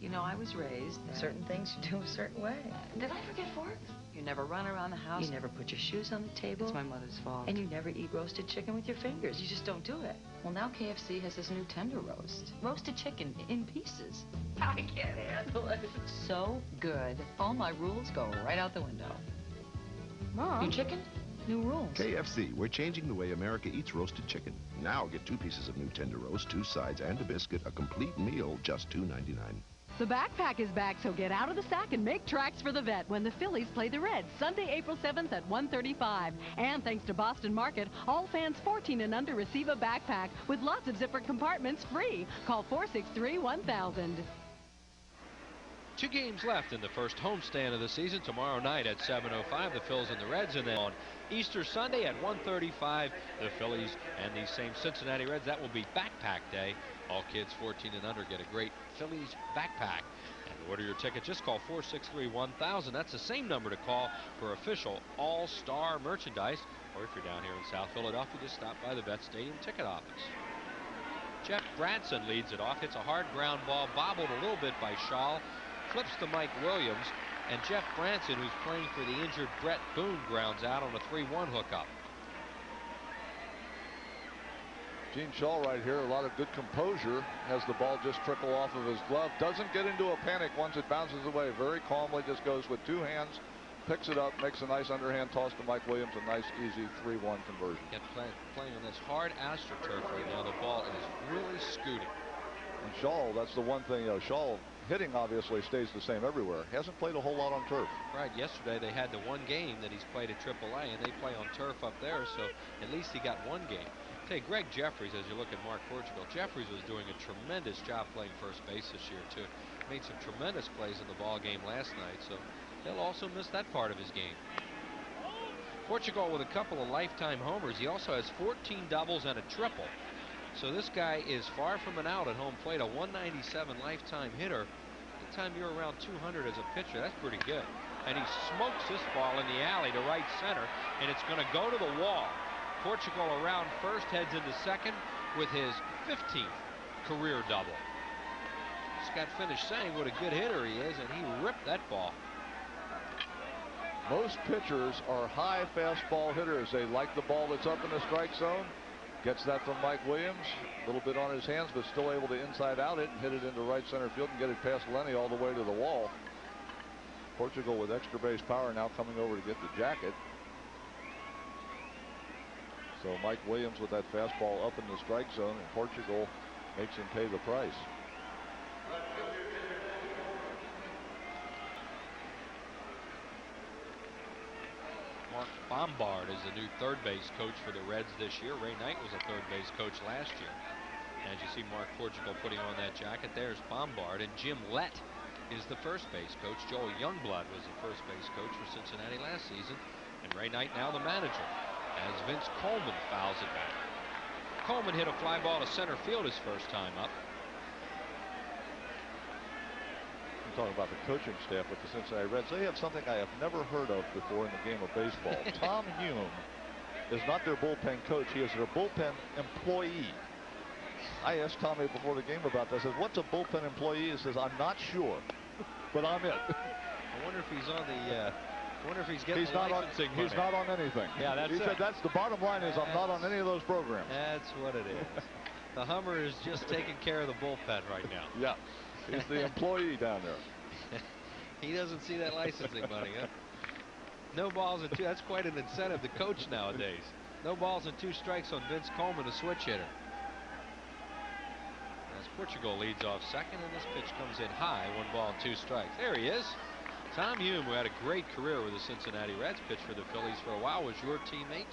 You know, I was raised certain things you do a certain way. Did I forget forks? You never run around the house. You never put your shoes on the table. It's my mother's fault. And you never eat roasted chicken with your fingers. You just don't do it. Well, now KFC has this new tender roast. Roasted chicken in pieces. I can't handle it. So good. All my rules go right out the window. Mom. New chicken? New rules. KFC, we're changing the way America eats roasted chicken. Now get 2 pieces of new tender roast, 2 sides, and a biscuit. A complete meal, just $2.99. The backpack is back, so get out of the sack and make tracks for the vet when the Phillies play the Reds Sunday, April 7th at 1:35. And thanks to Boston Market, all fans 14 and under receive a backpack with lots of zipper compartments free. Call 463-1000. 2 games left in the first homestand of the season. Tomorrow night at 7:05, the Phils and the Reds, and then on Easter Sunday at 1:35, the Phillies and these same Cincinnati Reds. That will be backpack day. All kids 14 and under get a great Phillies backpack. And to order your ticket, just call 463-1000. That's the same number to call for official All-Star merchandise. Or if you're down here in South Philadelphia, just stop by the Vet Stadium ticket office. Jeff Branson leads it off. Hits a hard ground ball, bobbled a little bit by Schall. Flips to Mike Williams. And Jeff Branson, who's playing for the injured Brett Boone, grounds out on a 3-1 hookup. Gene Schall right here, a lot of good composure, has the ball just trickle off of his glove. Doesn't get into a panic once it bounces away. Very calmly just goes with 2 hands, picks it up, makes a nice underhand toss to Mike Williams. A nice, easy 3-1 conversion. Playing on this hard AstroTurf right now. The ball is really scooting. And Schall, that's the one thing, Schall hitting obviously stays the same everywhere. Hasn't played a whole lot on turf. Right, yesterday they had the one game that he's played at AAA, and they play on turf up there, so at least he got one game. Hey, Greg Jeffries, as you look at Mark Portugal, Jeffries was doing a tremendous job playing first base this year, too. Made some tremendous plays in the ball game last night, so he'll also miss that part of his game. Portugal with a couple of lifetime homers. He also has 14 doubles and a triple. So this guy is far from an out at home plate, a 197 lifetime hitter. Anytime you're around 200 as a pitcher, that's pretty good. And he smokes this ball in the alley to right center, and it's going to go to the wall. Portugal around first, heads into second with his 15th career double. Just got finished saying what a good hitter he is, and he ripped that ball. Most pitchers are high fastball hitters. They like the ball that's up in the strike zone. Gets that from Mike Williams. A little bit on his hands, but still able to inside out it and hit it into right center field and get it past Lenny all the way to the wall. Portugal with extra base power now coming over to get the jacket. So Mike Williams with that fastball up in the strike zone, and Portugal makes him pay the price. Mark Bombard is the new third base coach for the Reds this year. Ray Knight was a third base coach last year. As you see Mark Portugal putting on that jacket, there's Bombard, and Jim Lett is the first base coach. Joel Youngblood was the first base coach for Cincinnati last season, and Ray Knight now the manager, as Vince Coleman fouls it back. Coleman hit a fly ball to center field his first time up. I'm talking about the coaching staff with the Cincinnati Reds. They have something I have never heard of before in the game of baseball. Tom Hume is not their bullpen coach. He is their bullpen employee. I asked Tommy before the game about this. I said, what's a bullpen employee? He says, I'm not sure, but I'm it. I wonder if he's on the I wonder if he's getting he's not licensing on, money. He's not on anything. Yeah, that's he it. said that's the bottom line is I'm not on any of those programs. That's what it is. The Hummer is just taking care of the bullpen right now. Yeah, he's the employee down there. He doesn't see that licensing money, huh? No balls and two. That's quite an incentive to coach nowadays. No balls and 2 strikes on Vince Coleman, a switch hitter. As Portugal leads off second, and this pitch comes in high, 1 ball and 2 strikes. There he is. Tom Hume, who had a great career with the Cincinnati Reds, pitched for the Phillies for a while, was your teammate.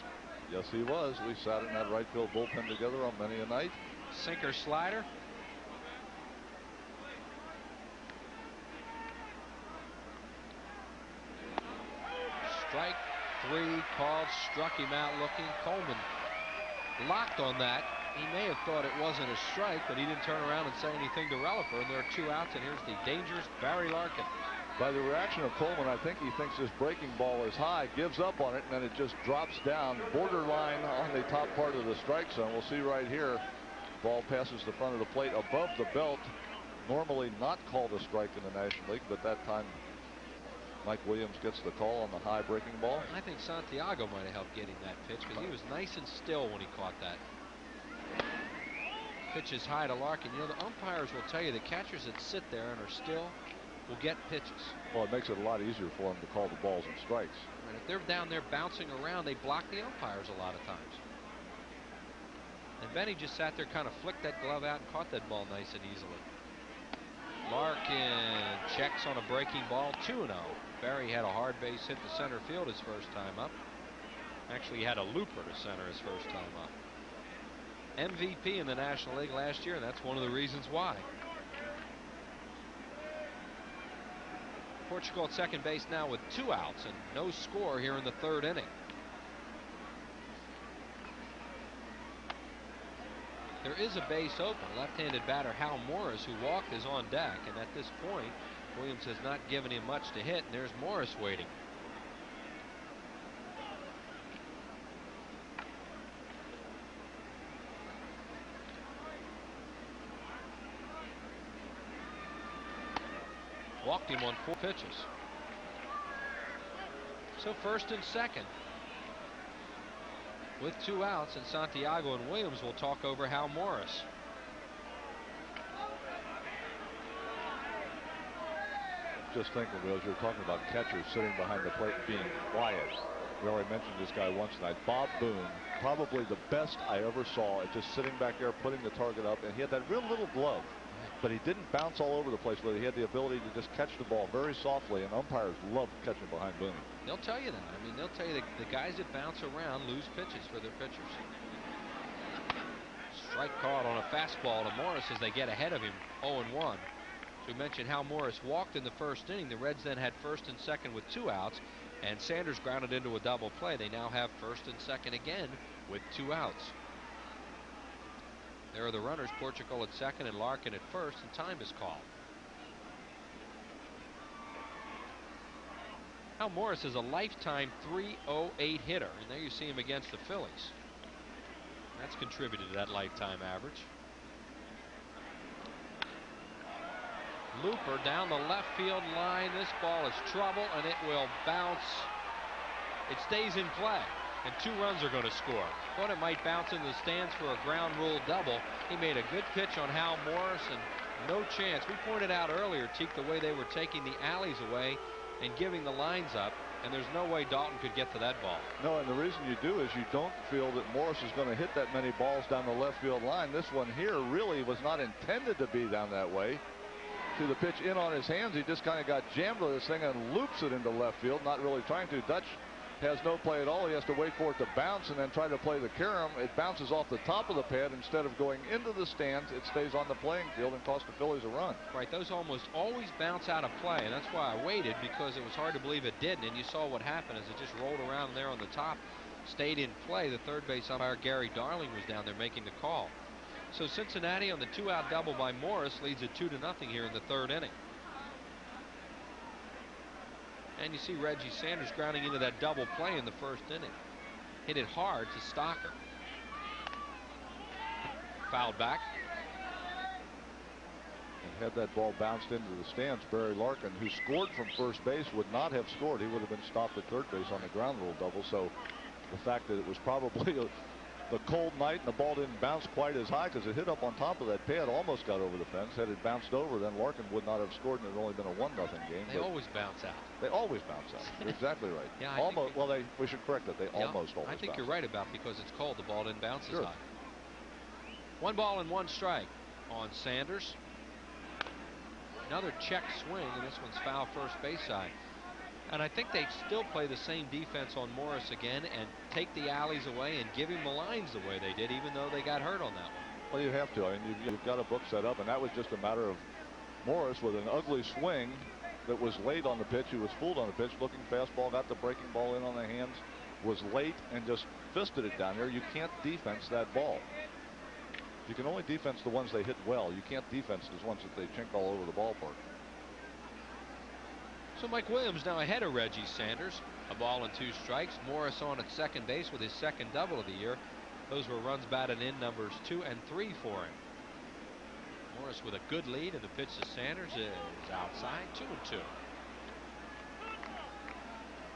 Yes, he was. We sat in that right field bullpen together on many a night. Sinker slider. Strike 3 called, struck him out looking. Coleman locked on that. He may have thought it wasn't a strike, but he didn't turn around and say anything to Rellifer, and there are 2 outs, and here's the dangerous Barry Larkin. By the reaction of Coleman, I think he thinks this breaking ball is high, gives up on it, and then it just drops down, borderline on the top part of the strike zone. We'll see right here. Ball passes the front of the plate above the belt. Normally not called a strike in the National League, but that time Mike Williams gets the call on the high breaking ball. I think Santiago might have helped getting that pitch because he was nice and still when he caught that. Pitch is high to Larkin. You know, the umpires will tell you the catchers that sit there and are still will get pitches. Well, it makes it a lot easier for them to call the balls and strikes. And if they're down there bouncing around, they block the umpires a lot of times. And Benny just sat there, kind of flicked that glove out and caught that ball nice and easily. Larkin checks on a breaking ball, 2-0. Barry had a hard base hit to center field his first time up. Actually, he had a looper to center his first time up. MVP in the National League last year, and that's one of the reasons why. Portugal at second base now with 2 outs and no score here in the 3rd inning. There is a base open. Left-handed batter Hal Morris, who walked, is on deck, and at this point Williams has not given him much to hit, and there's Morris waiting. Walked him on 4 pitches. So first and second with 2 outs, and Santiago and Williams will talk over Hal Morris. Just thinking, Will, as you're talking about catchers sitting behind the plate being quiet. We already mentioned this guy once tonight, Bob Boone, probably the best I ever saw at just sitting back there, putting the target up, and he had that real little glove, but he didn't bounce all over the place. But he had the ability to just catch the ball very softly, and umpires love catching behind Boone. They'll tell you that. I mean, they'll tell you that the guys that bounce around lose pitches for their pitchers. Strike called on a fastball to Morris as they get ahead of him, 0-1. We mentioned how Morris walked in the first inning. The Reds then had first and second with 2 outs, and Sanders grounded into a double play. They now have first and second again with 2 outs. There are the runners, Portugal at second and Larkin at first, and time is called. Hal Morris is a lifetime .308 hitter, and there you see him against the Phillies. That's contributed to that lifetime average. Looper down the left field line. This ball is trouble, and it will bounce. It stays in play, and 2 runs are going to score. Thought it might bounce into the stands for a ground rule double. He made a good pitch on Hal Morris, and no chance. We pointed out earlier, Teak, the way they were taking the alleys away and giving the lines up, and there's no way Dalton could get to that ball. No, and the reason you do is you don't feel that Morris is going to hit that many balls down the left field line. This one here really was not intended to be down that way. To the pitch in on his hands, he just kind of got jammed with this thing and loops it into left field, not really trying to. Dutch has no play at all. He has to wait for it to bounce and then try to play the carom. It bounces off the top of the pad instead of going into the stands. It stays on the playing field and costs the Phillies a run. Right, those almost always bounce out of play, and that's why I waited, because it was hard to believe it didn't. And you saw what happened as it just rolled around there on the top, stayed in play. The third base umpire Gary Darling was down there making the call. So Cincinnati on the 2-out double by Morris leads it 2-0 here in the 3rd inning. And you see Reggie Sanders grounding into that double play in the 1st inning. Hit it hard to Stocker. Fouled back. And had that ball bounced into the stands, Barry Larkin, who scored from first base, would not have scored. He would have been stopped at third base on the ground rule double. So the fact that it was probably the cold night and the ball didn't bounce quite as high because it hit up on top of that pad, almost got over the fence. Had it bounced over, then Larkin would not have scored, and it had only been a 1-0 game. They always bounce out. They always bounce out. You're exactly right. Yeah, almost. Well, we should correct that. They almost always. I think bounce you're out. right about, because it's cold, the ball didn't bounce as Sure. high. 1 ball and 1 strike on Sanders. Another check swing, and this one's foul first base side. And I think they still play the same defense on Morris again and take the alleys away and give him the lines the way they did, even though they got hurt on that one. Well, you have to. I mean, you've got a book set up, and that was just a matter of Morris with an ugly swing that was late on the pitch. He was fooled on the pitch, looking fastball, got the breaking ball in on the hands, was late, and just fisted it down there. You can't defense that ball. You can only defense the ones they hit well. You can't defense the ones that they chink all over the ballpark. So Mike Williams now ahead of Reggie Sanders. A ball and 2 strikes. Morris on at second base with his 2nd double of the year. Those were runs batted in, numbers 2 and 3 for him. Morris with a good lead, and the pitch to Sanders is outside, 2-2.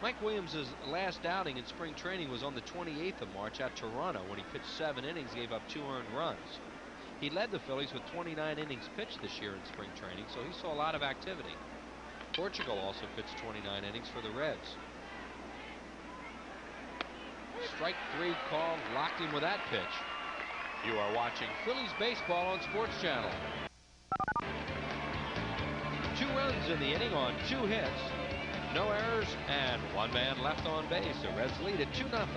Mike Williams' last outing in spring training was on the 28th of March at Toronto, when he pitched 7 innings, gave up 2 earned runs. He led the Phillies with 29 innings pitched this year in spring training, so he saw a lot of activity. Portugal also pitched 29 innings for the Reds. Strike 3 called, locked him with that pitch. You are watching Phillies baseball on Sports Channel. 2 runs in the inning on 2 hits, no errors, and 1 man left on base. The Reds lead at 2-0.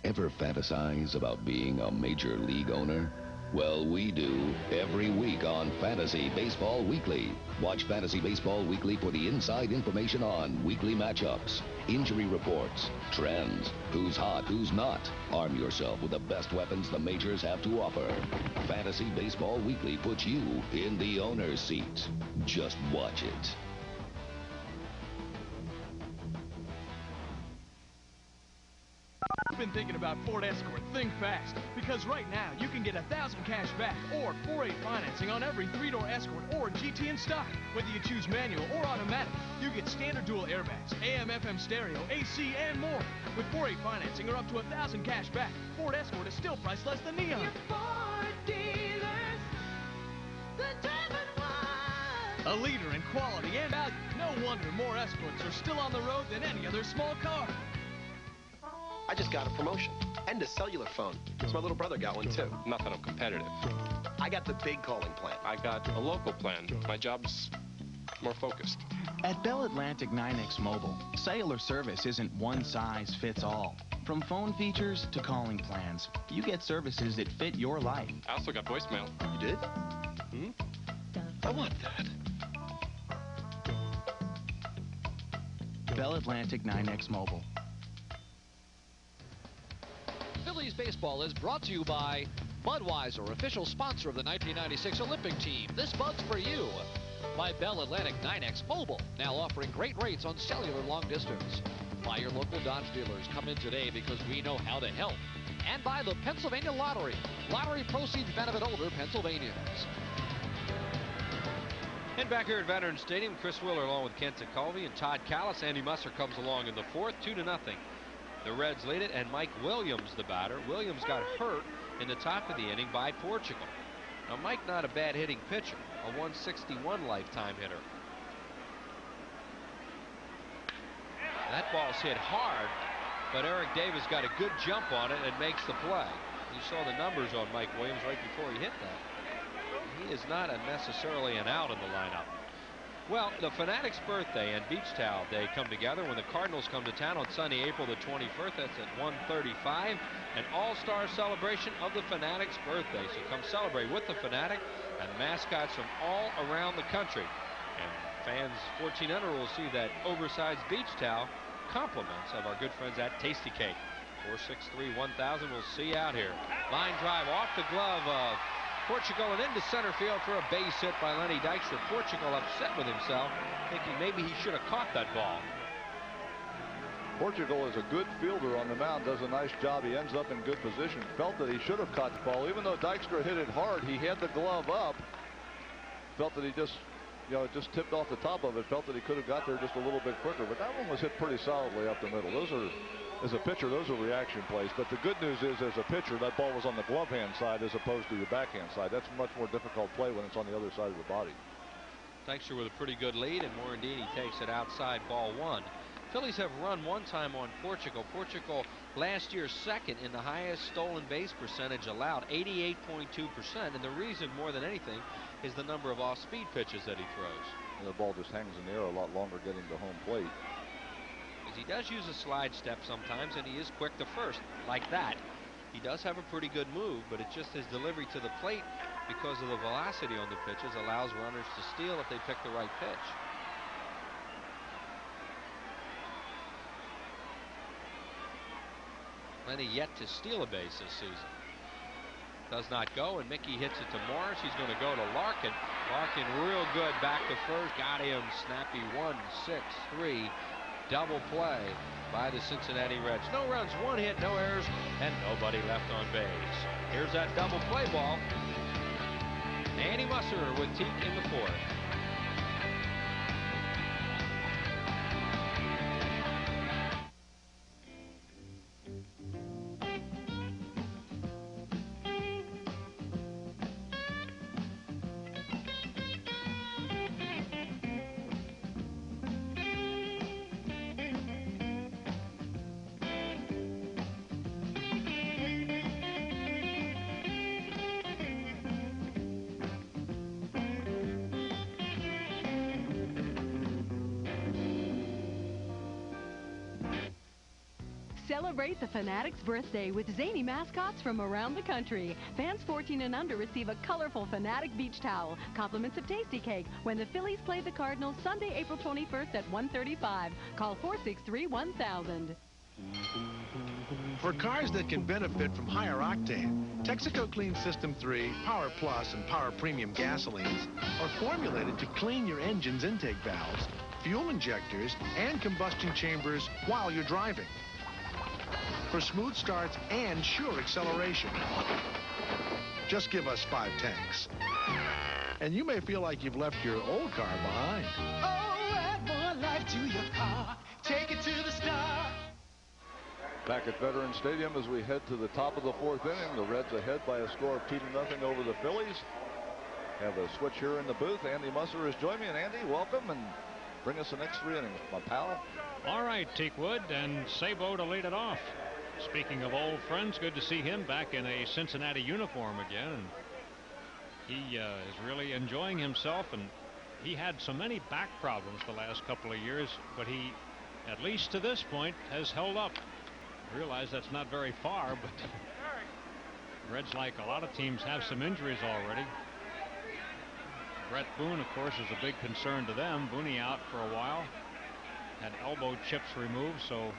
Ever fantasize about being a major league owner? Well, we do every week on Fantasy Baseball Weekly. Watch Fantasy Baseball Weekly for the inside information on weekly matchups, injury reports, trends, who's hot, who's not. Arm yourself with the best weapons the majors have to offer. Fantasy Baseball Weekly puts you in the owner's seat. Just watch it. Been thinking about Ford Escort? Think fast, because right now you can get $1,000 cash back or 4-8 financing on every 3-door Escort or GT in stock. Whether you choose manual or automatic, you get standard dual airbags, AM/FM stereo, AC, and more. With 4-8 financing or up to $1,000 cash back, Ford Escort is still priced less than Neon. A leader in quality and value. No wonder more Escorts are still on the road than any other small car. I just got a promotion and a cellular phone. Because my little brother got one too. Not that I'm competitive. I got the big calling plan. I got a local plan. My job's more focused. At Bell Atlantic 9X Mobile, cellular service isn't one size fits all. From phone features to calling plans, you get services that fit your life. I also got voicemail. You did? I want that. Bell Atlantic 9X Mobile. Phillies baseball is brought to you by Budweiser, official sponsor of the 1996 Olympic team. This Bud's for you. By Bell Atlantic 9X Mobile, now offering great rates on cellular long distance. By your local Dodge dealers. Come in today because we know how to help. And by the Pennsylvania Lottery. Lottery proceeds benefit older Pennsylvanians. And back here at Veterans Stadium, Chris Wheeler along with Kent Tekulve and Todd Callis. Andy Musser comes along in the fourth, 2-0. The Reds lead it, and Mike Williams, the batter. Williams got hurt in the top of the inning by Portugal. Now, Mike, not a bad hitting pitcher, a 161 lifetime hitter. That ball's hit hard, but Eric Davis got a good jump on it and makes the play. You saw the numbers on Mike Williams right before he hit that. He is not necessarily an out in the lineup. Well, the Fanatics' birthday and Beach Towel Day come together when the Cardinals come to town on Sunday, April the 21st. That's at 1:35. An all-star celebration of the Fanatics' birthday. So come celebrate with the Fanatic and mascots from all around the country. And fans 14 under will see that oversized beach towel, compliments of our good friends at Tasty Cake. 463-1000. We'll see you out here. Line drive off the glove of Portugal and into center field for a base hit by Lenny Dykstra. Portugal upset with himself, thinking maybe he should have caught that ball. Portugal is a good fielder on the mound, does a nice job. He ends up in good position. Felt that he should have caught the ball. Even though Dykstra hit it hard, he had the glove up. Felt that he just, it just tipped off the top of it. Felt that he could have got there just a little bit quicker. But that one was hit pretty solidly up the middle. Those are, as a pitcher, those are reaction plays. But the good news is, as a pitcher, that ball was on the glove hand side as opposed to your backhand side. That's a much more difficult play when it's on the other side of the body. Dykstra with a pretty good lead, and Morandini takes it outside, ball one. Phillies have run one time on Portugal. Portugal last year second in the highest stolen base percentage allowed, 88.2%. And the reason more than anything is the number of off-speed pitches that he throws. And the ball just hangs in the air a lot longer getting to home plate. He does use a slide step sometimes, and he is quick to first, like that. He does have a pretty good move, but it's just his delivery to the plate, because of the velocity on the pitches, allows runners to steal if they pick the right pitch. Lenny yet to steal a base this season. Does not go, and Mickey hits it to Morris. He's going to go to Larkin. Larkin real good back to first. Got him. Snappy 1-6-3. Double play by the Cincinnati Reds. No runs, one hit, no errors, and nobody left on base. Here's that double play ball. Andy Musser with Teak in the fourth. Celebrate the Fanatics' birthday with zany mascots from around the country. Fans 14 and under receive a colorful Fanatic beach towel, compliments of Tasty Cake, when the Phillies play the Cardinals Sunday, April 21st at 1:35. Call 463-1000. For cars that can benefit from higher octane, Texaco Clean System 3, Power Plus, and Power Premium gasolines are formulated to clean your engine's intake valves, fuel injectors, and combustion chambers while you're driving. For smooth starts and sure acceleration. Just give us 5 tanks. And you may feel like you've left your old car behind. Oh, add more life to your car. Take it to the star. Back at Veterans Stadium as we head to the top of the 4th inning. The Reds ahead by a score of 2-0 over the Phillies. Have a switch here in the booth. Andy Musser has joined me. And Andy, welcome, and bring us the next 3 innings, my pal. All right, Teakwood, and Sabo to lead it off. Speaking of old friends, good to see him back in a Cincinnati uniform again. And he is really enjoying himself, and he had so many back problems the last couple of years, but he, at least to this point, has held up. I realize that's not very far, but Reds, like a lot of teams, have some injuries already. Brett Boone, of course, is a big concern to them. Booney out for a while, had elbow chips removed, so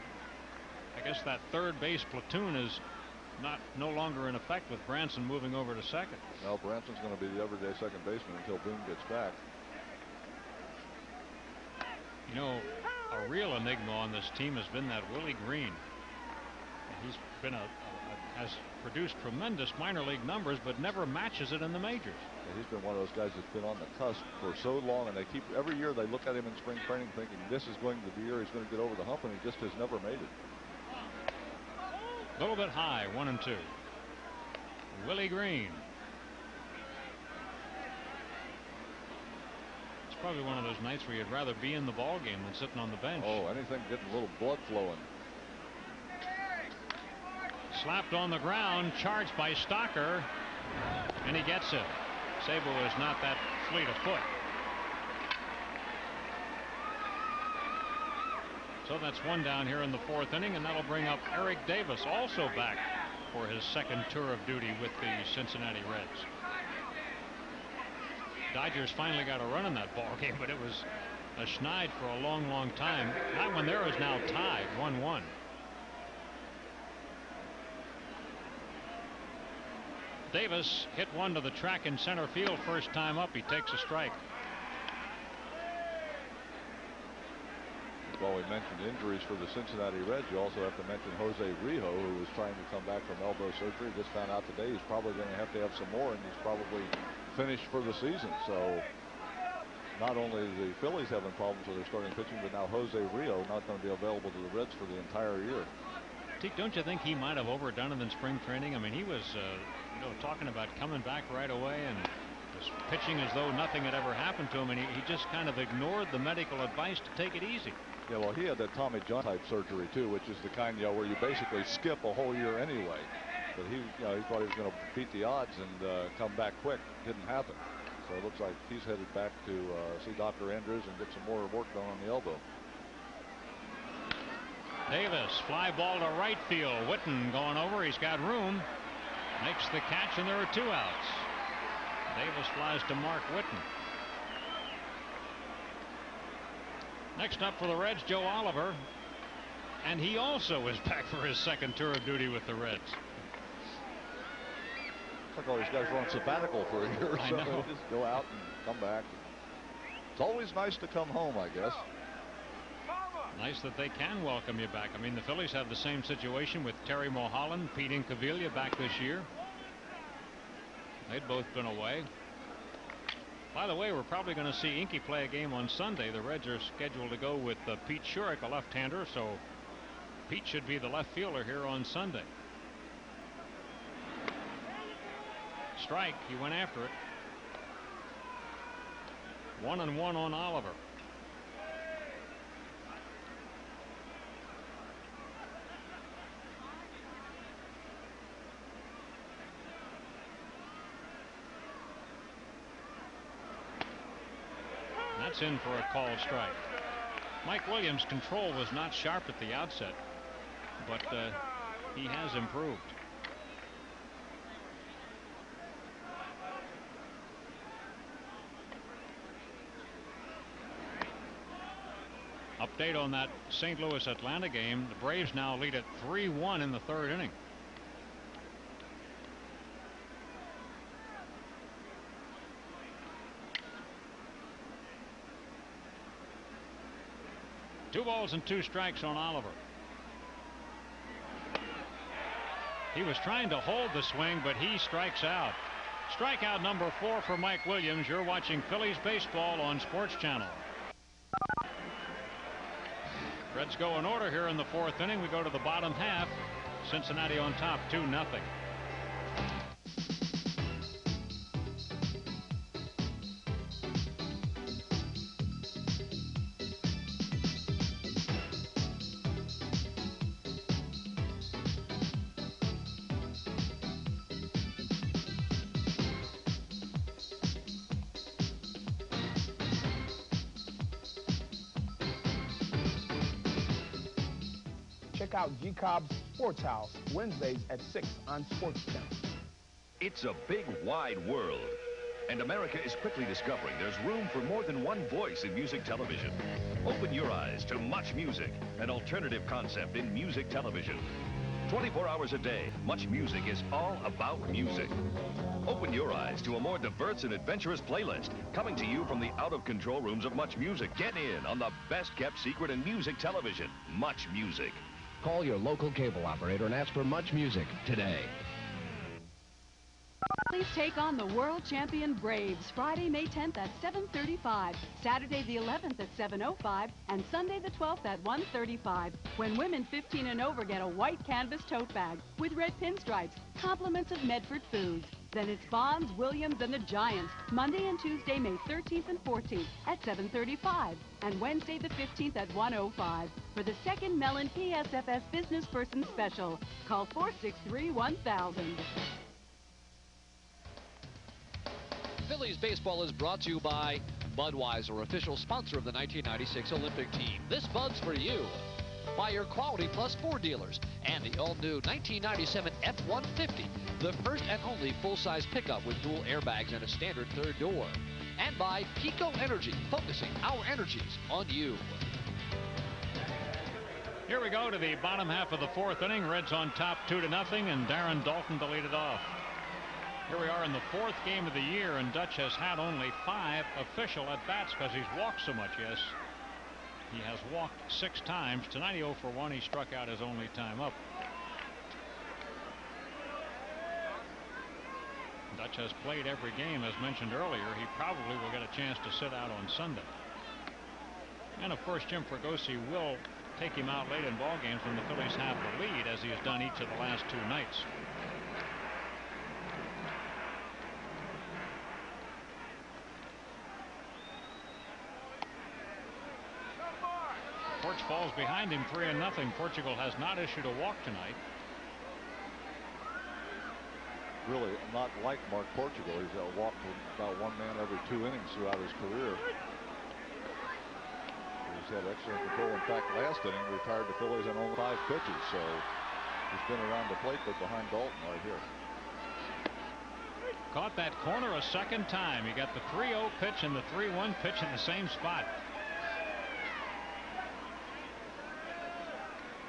I guess that third base platoon is no longer in effect with Branson moving over to second. Well, Branson's going to be the everyday second baseman until Boone gets back. You know, a real enigma on this team has been that Willie Green. He's been has produced tremendous minor league numbers, but never matches it in the majors. Yeah, he's been one of those guys that's been on the cusp for so long, and they keep every year they look at him in spring training thinking this is going to be the year he's going to get over the hump, and he just has never made it. A little bit high, 1-2. Willie Green. It's probably one of those nights where you'd rather be in the ball game than sitting on the bench. Oh, anything getting a little blood flowing. Slapped on the ground, charged by Stocker, and he gets it. Sabo is not that fleet of foot. So that's 1 down here in the 4th inning, and that'll bring up Eric Davis, also back for his second tour of duty with the Cincinnati Reds. Dodgers finally got a run in that ball game, but it was a schneid for a long, long time. That one there is now tied, 1-1. Davis hit one to the track in center field. First time up, he takes a strike. While we mentioned injuries for the Cincinnati Reds, you also have to mention Jose Rijo, who was trying to come back from elbow surgery. Just found out today he's probably going to have some more, and he's probably finished for the season. So not only the Phillies having problems with their starting pitching, but now Jose Rijo not going to be available to the Reds for the entire year. Don't you think he might have overdone it in spring training? I mean, he was talking about coming back right away and was pitching as though nothing had ever happened to him, and he just kind of ignored the medical advice to take it easy. Yeah, well, he had that Tommy John type surgery too, which is the kind, where you basically skip a whole year anyway. But he thought he was going to beat the odds and come back quick. Didn't happen. So it looks like he's headed back to see Dr. Andrews and get some more work done on the elbow. Davis, fly ball to right field. Witten going over. He's got room. Makes the catch, and there are 2 outs. Davis flies to Mark Witten. Next up for the Reds, Joe Oliver. And he also is back for his second tour of duty with the Reds. It's like all these guys were on sabbatical for a year or so. They just go out and come back. It's always nice to come home, I guess. Nice that they can welcome you back. I mean, the Phillies have the same situation with Terry Mulholland, Pete Incaviglia back this year. They'd both been away. By the way, we're probably going to see Inky play a game on Sunday. The Reds are scheduled to go with Pete Shurik, a left-hander, so Pete should be the left fielder here on Sunday. Strike. He went after it. 1-1 on Oliver. That's in for a called strike. Mike Williams' control was not sharp at the outset. but he has improved. Update on that St. Louis-Atlanta game. The Braves now lead at 3-1 in the third inning. Two balls and two strikes on Oliver. He was trying to hold the swing, but he strikes out. Strikeout number 4 for Mike Williams. You're watching Phillies baseball on Sports Channel. Reds go in order here in the fourth inning. We go to the bottom half. Cincinnati on top, 2-0. Check out G Cobb's Sports House Wednesdays at 6 on Sports Channel. It's a big, wide world, and America is quickly discovering there's room for more than one voice in music television. Open your eyes to Much Music, an alternative concept in music television. 24 hours a day, Much Music is all about music. Open your eyes to a more diverse and adventurous playlist coming to you from the out-of-control rooms of Much Music. Get in on the best-kept secret in music television, Much Music. Call your local cable operator and ask for Much Music today. Please take on the world champion Braves Friday, May 10th at 7:35, Saturday the 11th at 7:05, and Sunday the 12th at 1:35. When women 15 and over get a white canvas tote bag with red pinstripes, compliments of Medford Foods. Then it's Bonds, Williams, and the Giants, Monday and Tuesday, May 13th and 14th at 7:35, and Wednesday the 15th at 1:05. For the second Mellon PSFS Business Person Special, call 463-1000. Phillies baseball is brought to you by Budweiser, official sponsor of the 1996 Olympic team. This Bud's for you. By your Quality Plus Ford dealers and the all-new 1997 F-150, the first and only full-size pickup with dual airbags and a standard third door. And by Pico Energy, focusing our energies on you. Here we go to the bottom half of the fourth inning. Reds on top 2-0, and Darren Dalton to lead it off. Here we are in the fourth game of the year, and Dutch has had only 5 official at-bats because he's walked so much. Yes, he has walked 6 times. Tonight, 0 for 1. He struck out his only time up. Dutch has played every game, as mentioned earlier. He probably will get a chance to sit out on Sunday. And, of course, Jim Fregosi will take him out late in ball games when the Phillies have the lead, as he has done each of the last 2 nights. Porch falls behind him 3-0. Portugal has not issued a walk tonight. Really not like Mark Portugal. He's walked about 1 man every 2 innings throughout his career. He's had excellent control. In fact, last inning retired the Phillies on only 5 pitches, so he's been around the plate, but behind Dalton right here. Caught that corner a second time. He got the 3-0 pitch and the 3-1 pitch in the same spot.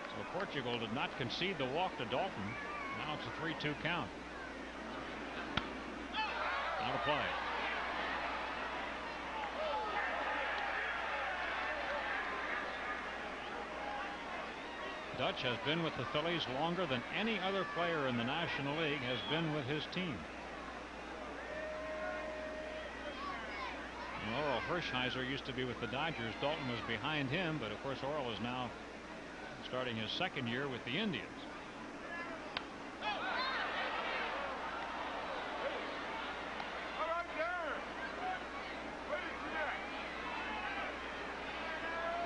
So Portugal did not concede the walk to Dalton. Now it's a 3-2 count. Out of play. Dutch has been with the Phillies longer than any other player in the National League has been with his team. And Orel Hershiser used to be with the Dodgers. Dalton was behind him, but of course Orel is now starting his second year with the Indians.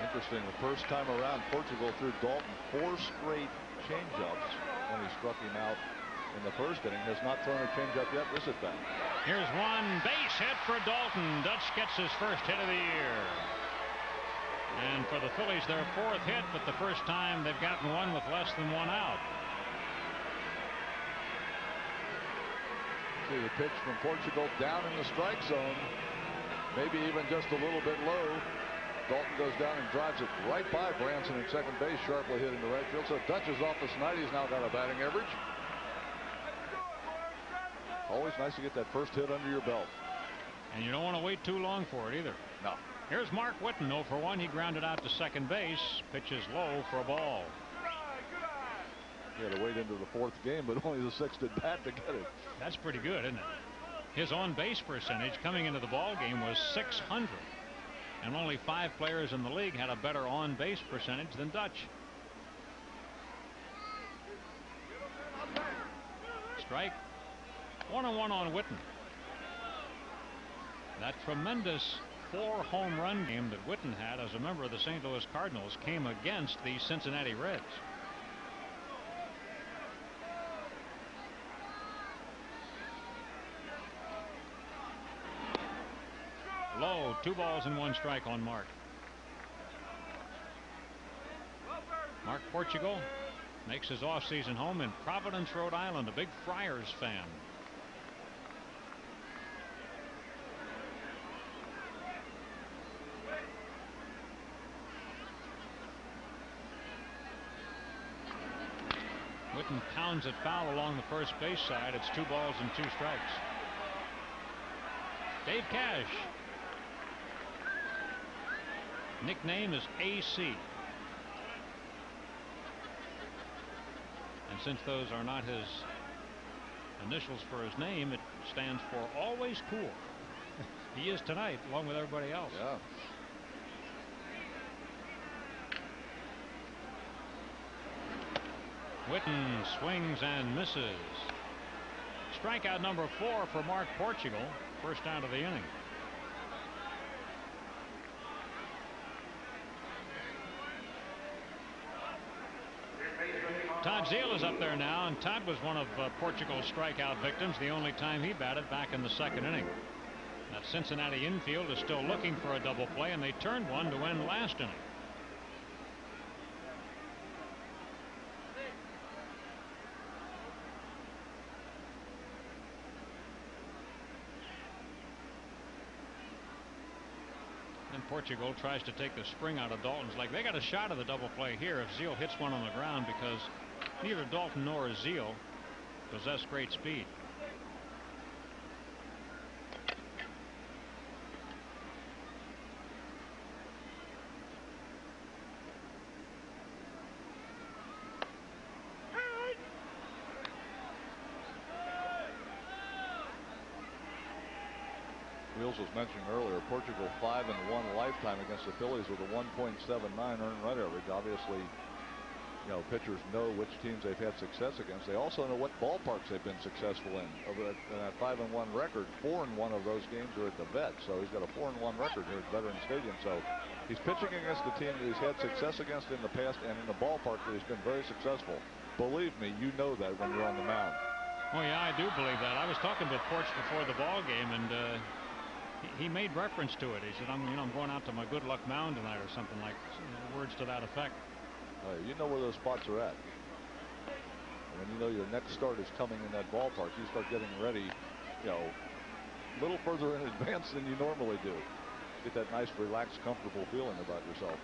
Interesting, the first time around, Portugal threw Dalton 4 straight changeups when he struck him out in the first inning. Has not thrown a changeup yet this at bat. Here's one base hit for Dalton. Dutch gets his first hit of the year. And for the Phillies, their 4th hit, but the first time they've gotten one with less than 1 out. See the pitch from Portugal down in the strike zone. Maybe even just a little bit low. Dalton goes down and drives it right by Branson at second base, sharply hitting the right field. So Dutch's office tonight. He's now got a batting average. Always nice to get that first hit under your belt. And you don't want to wait too long for it either. No. Here's Mark Whitten, 0 for 1. He grounded out to second base. Pitches low for a ball. He had to wait into the 4th game, but only the 6th at bat to get it. That's pretty good, isn't it? His on-base percentage coming into the ball game was .600. And only 5 players in the league had a better on-base percentage than Dutch. Strike. 1-1 on Whitten. That tremendous 4-home run game that Whitten had as a member of the St. Louis Cardinals came against the Cincinnati Reds. Low, 2 balls and 1 strike on Mark. Mark Portugal makes his off-season home in Providence, Rhode Island, a big Friars fan. Whitten pounds it foul along the first base side. It's 2 balls and 2 strikes. Dave Cash. Nickname is AC. And since those are not his initials for his name, it stands for always cool. He is tonight, along with everybody else. Yeah. Whitten swings and misses. Strikeout number 4 for Mark Portugal. First out of the inning. Todd Zeile is up there now, and Todd was one of Portugal's strikeout victims the only time he batted back in the 2nd inning. That Cincinnati infield is still looking for a double play, and they turned one to win last inning. And Portugal tries to take the spring out of Dalton's leg. They got a shot at the double play here if Zeile hits one on the ground, because neither Dalton nor Zeile possess great speed. Wheels was mentioning earlier, Portugal 5-1 lifetime against the Phillies with a 1.79 earned run average. Obviously, you know, pitchers know which teams they've had success against. They also know what ballparks they've been successful in. Over that 5-1 record, 4-1 of those games are at the Vet. So he's got a 4-1 record here at Veterans Stadium. So he's pitching against a team that he's had success against in the past, and in a ballpark that he's been very successful. Believe me, you know that when you're on the mound. Oh yeah, I do believe that. I was talking with Porch before the ball game, and he made reference to it. He said, I'm going out to my good luck mound tonight, or something like words to that effect. You know where those spots are at. And when you know your next start is coming in that ballpark, you start getting ready, you know, a little further in advance than you normally do. Get that nice, relaxed, comfortable feeling about yourself.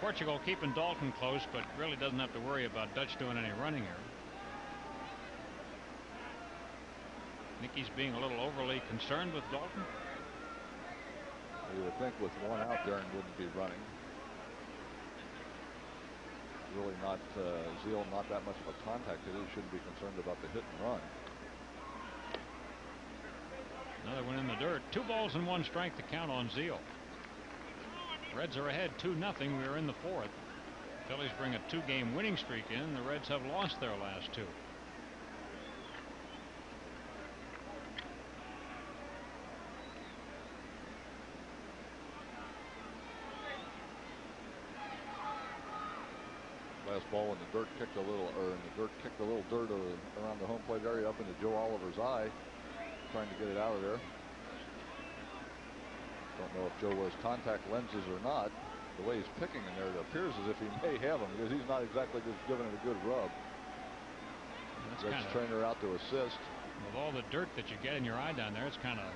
Portugal keeping Dalton close, but really doesn't have to worry about Dutch doing any running here. Nicky's being a little overly concerned with Dalton. You would think with one out there and wouldn't be running. Really not, Zeile not that much of a contact hitter. He shouldn't be concerned about the hit and run. Another one in the dirt. 2 balls and 1 strike to count on Zeile. Reds are ahead 2-0. We are in the 4th. Phillies bring a 2-game winning streak in. The Reds have lost their last 2. Last ball in the dirt kicked a little, dirt around the home plate area up into Joe Oliver's eye, trying to get it out of there. Don't know if Joe wears contact lenses or not. The way he's picking in there, it appears as if he may have them because he's not exactly just giving it a good rub. That's trainer out to assist. With all the dirt that you get in your eye down there, it's kind of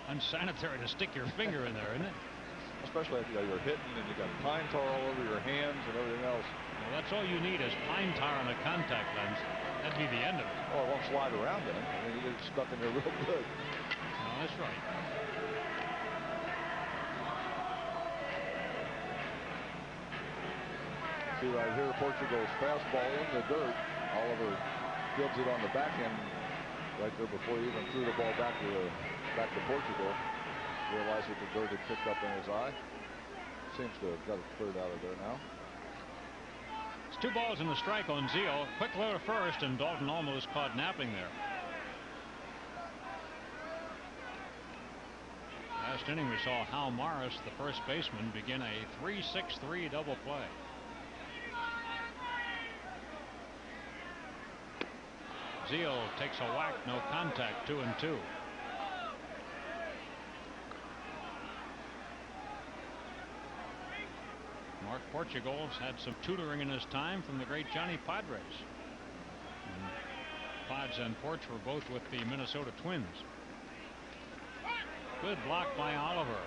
unsanitary to stick your finger in there, isn't it? Especially if you're hitting and you got pine tar all over your hands and everything else. Well, that's all you need is pine tar on a contact lens. That'd be the end of it. Oh, it won't slide around then. I mean, you get stuck in there real good. No, that's right. See right here, Portugal's fastball in the dirt. Oliver gives it on the back end right there before he even threw the ball back to Portugal. Realized that the dirt had picked up in his eye. Seems to have got it cleared out of there now. It's 2 balls and a strike on Zeal. Quick throw to first, and Dalton almost caught napping there. Last inning we saw Hal Morris, the first baseman, begin a 3-6-3 double play. Zeal takes a whack, no contact, 2-2. Mark Portugal's had some tutoring in his time from the great Johnny Padres. And Pods and Porch were both with the Minnesota Twins. Good block by Oliver.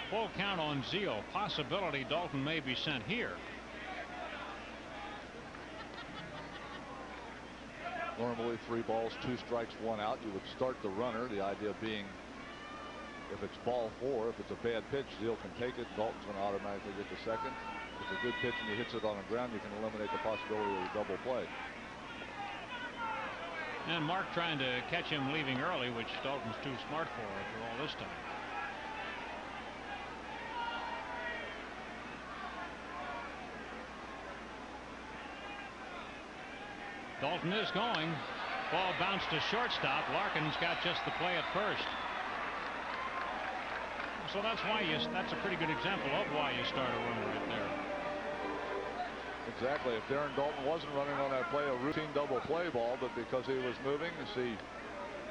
Full count on Zeal. Possibility Dalton may be sent here. Normally 3 balls, 2 strikes, 1 out. You would start the runner. The idea being if it's ball 4, if it's a bad pitch, Zeal can take it. Dalton's going to automatically get to second. If it's a good pitch and he hits it on the ground, you can eliminate the possibility of a double play. And Mark trying to catch him leaving early, which Dalton's too smart for after all this time. Dalton is going. Ball bounced to shortstop. Larkin's got just the play at first. So that's why that's a pretty good example of why you start a runner right there. Exactly. If Darren Dalton wasn't running on that play, a routine double play ball, but because he was moving, you see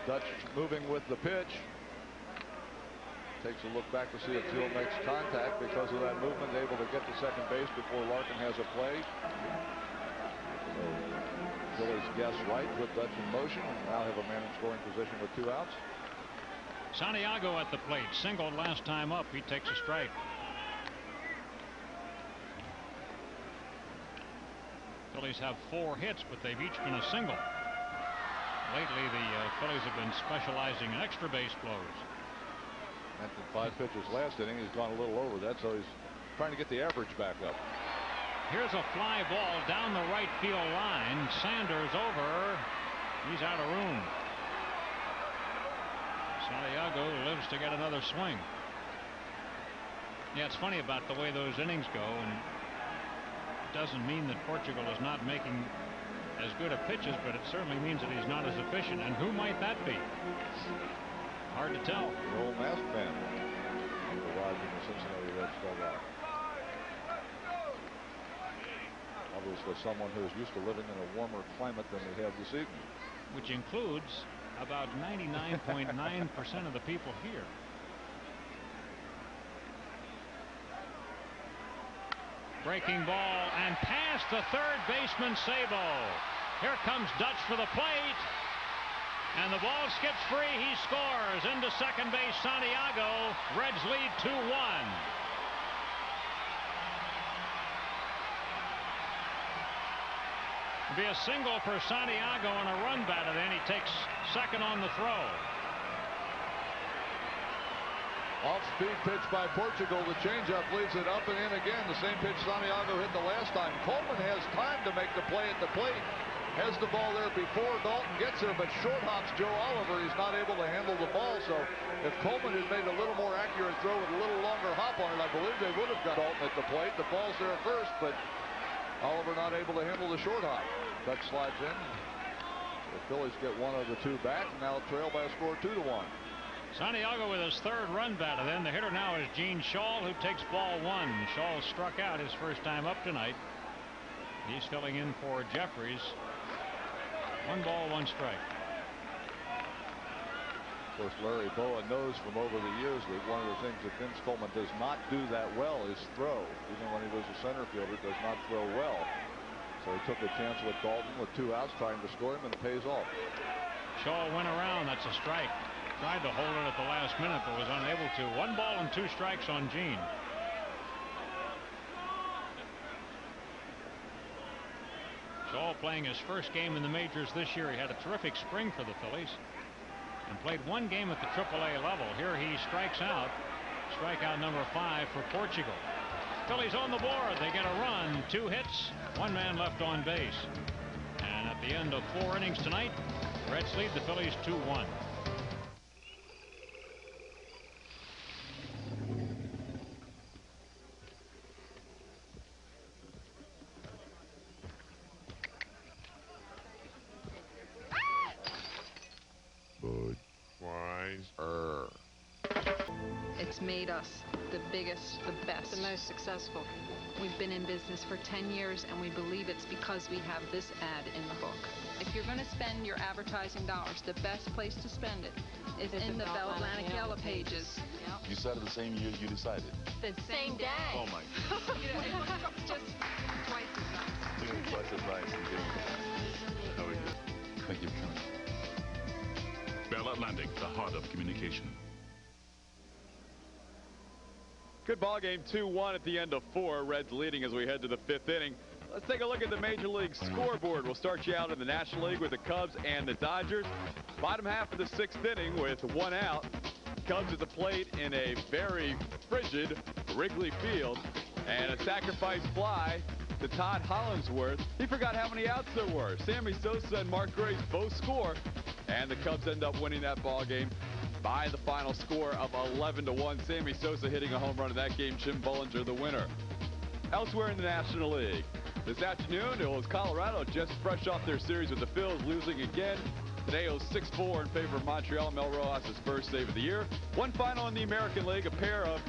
Dutch moving with the pitch. Takes a look back to see if Zeal makes contact. Because of that movement, able to get to second base before Larkin has a play. So Phillies guess right, put Dutch in motion, and now have a man in scoring position with 2 outs. Santiago at the plate, singled last time up. He takes a strike. Phillies have 4 hits, but they've each been a single. Lately, the Phillies have been specializing in extra base blows. Mentioned 5 pitches last inning. He's gone a little over that, so he's trying to get the average back up. Here's a fly ball down the right field line. Sanders over. He's out of room. Santiago lives to get another swing. Yeah, it's funny about the way those innings go, and it doesn't mean that Portugal is not making as good of pitches, but it certainly means that he's not as efficient. And who might that be? Hard to tell. The old masked man arrived in the Cincinnati Reds dugout. Obviously someone who is used to living in a warmer climate than we have this evening. Which includes about 99.9% of the people here. Breaking ball and past the third baseman Sabo. Here comes Dutch for the plate. And the ball skips free. He scores into second base. Santiago. Reds lead 2-1. Be a single for Santiago and a run batted in. He takes second on the throw. Off-speed pitch by Portugal. The changeup leads it up and in again. The same pitch Santiago hit the last time. Coleman has time to make the play at the plate. Has the ball there before Dalton gets there, but short hops Joe Oliver. He's not able to handle the ball. So if Coleman had made a little more accurate throw with a little longer hop on it, I believe they would have got Dalton at the plate. The ball's there first, but Oliver not able to handle the short hop. Dutch slides in. The Phillies get one of the 2 back. Now trail by a score 2-1. Santiago with his third run batted in. The hitter now is Gene Shaw, who takes ball 1. Shaw struck out his first time up tonight. He's filling in for Jeffries. 1 ball, 1 strike. Of course, Larry Bowa knows from over the years that one of the things that Vince Coleman does not do that well is throw. Even when he was a center fielder, does not throw well. So he took a chance with Dalton with 2 outs, trying to score him, and it pays off. Shaw went around. That's a strike. Tried to hold it at the last minute, but was unable to. 1 ball and 2 strikes on Gene. Shaw playing his first game in the majors this year. He had a terrific spring for the Phillies and played 1 game at the AAA level. Here he strikes out. Strikeout number 5 for Portugal. Phillies on the board. They get a run. 2 hits. 1 man left on base. And at the end of 4 innings tonight, Reds lead the Phillies 2-1. Budweiser. It's made us the biggest, the best, the most successful. We've been in business for 10 years, and we believe it's because we have this ad in the book. If you're going to spend your advertising dollars, the best place to spend it is in the Bell Atlantic Yellow Pages. You started the same year you decided. The same day. Oh my. It's just twice as nice. Yeah, twice as nice. How are you? Thank you for coming. Bell Atlantic, the heart of communication. Good ball game, 2-1 at the end of 4. Reds leading as we head to the 5th inning. Let's take a look at the Major League scoreboard. We'll start you out in the National League with the Cubs and the Dodgers. Bottom half of the 6th inning with 1 out. Cubs at the plate in a very frigid Wrigley Field. And a sacrifice fly to Todd Hollingsworth. He forgot how many outs there were. Sammy Sosa and Mark Grace both score. And the Cubs end up winning that ball game by the final score of 11-1. Sammy Sosa hitting a home run in that game. Jim Bollinger the winner. Elsewhere in the National League, this afternoon it was Colorado just fresh off their series with the Phils, losing again. Today it was 6-4 in favor of Montreal. Mel Rojas' first save of the year. One final in the American League, a pair of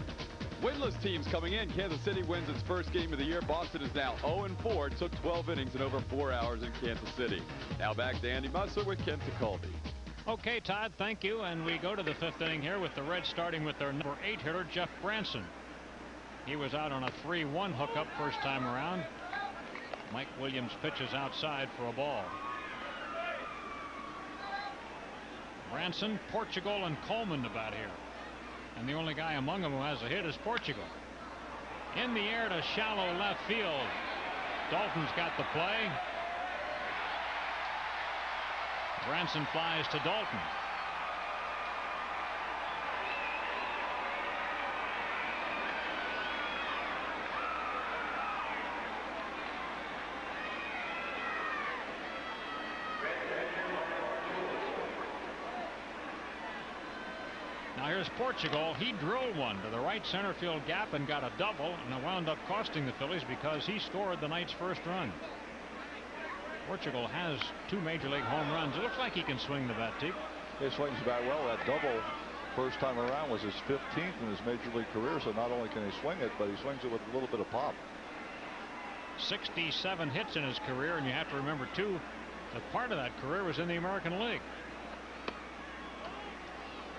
winless teams coming in. Kansas City wins its first game of the year. Boston is now 0-4. It took 12 innings and over 4 hours in Kansas City. Now back to Andy Musser with Ken Tekulve. Okay, Todd, thank you. And we go to the 5th inning here with the Reds starting with their number 8 hitter, Jeff Branson. He was out on a 3-1 hookup first time around. Mike Williams pitches outside for a ball. Branson, Portugal, and Coleman about here. And the only guy among them who has a hit is Portugal. In the air to shallow left field. Dalton's got the play. Branson flies to Dalton. Now here's Portugal. He drilled one to the right center field gap and got a double, and it wound up costing the Phillies because he scored the night's first run. Portugal has 2 Major League home runs. It looks like he can swing the bat, Teague. He swings the bat well. That double first time around was his 15th in his Major League career, so not only can he swing it, but he swings it with a little bit of pop. 67 hits in his career, and you have to remember, too, that part of that career was in the American League.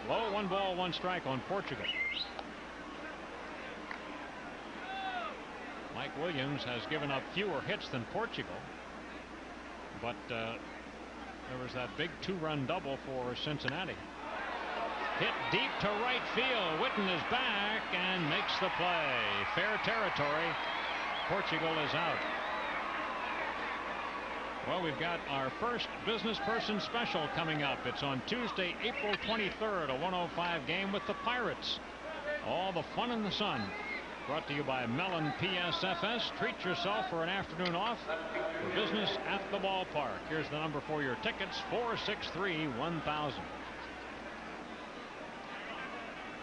Low, 1 ball, 1 strike on Portugal. Mike Williams has given up fewer hits than Portugal. But there was that big 2-run double for Cincinnati. Hit deep to right field. Witten is back and makes the play. Fair territory. Portugal is out. Well, we've got our first business person special coming up. It's on Tuesday, April 23rd, a 105 game with the Pirates. All the fun in the sun. Brought to you by Mellon PSFS. Treat yourself for an afternoon off for business at the ballpark. Here's the number for your tickets, 463-1000.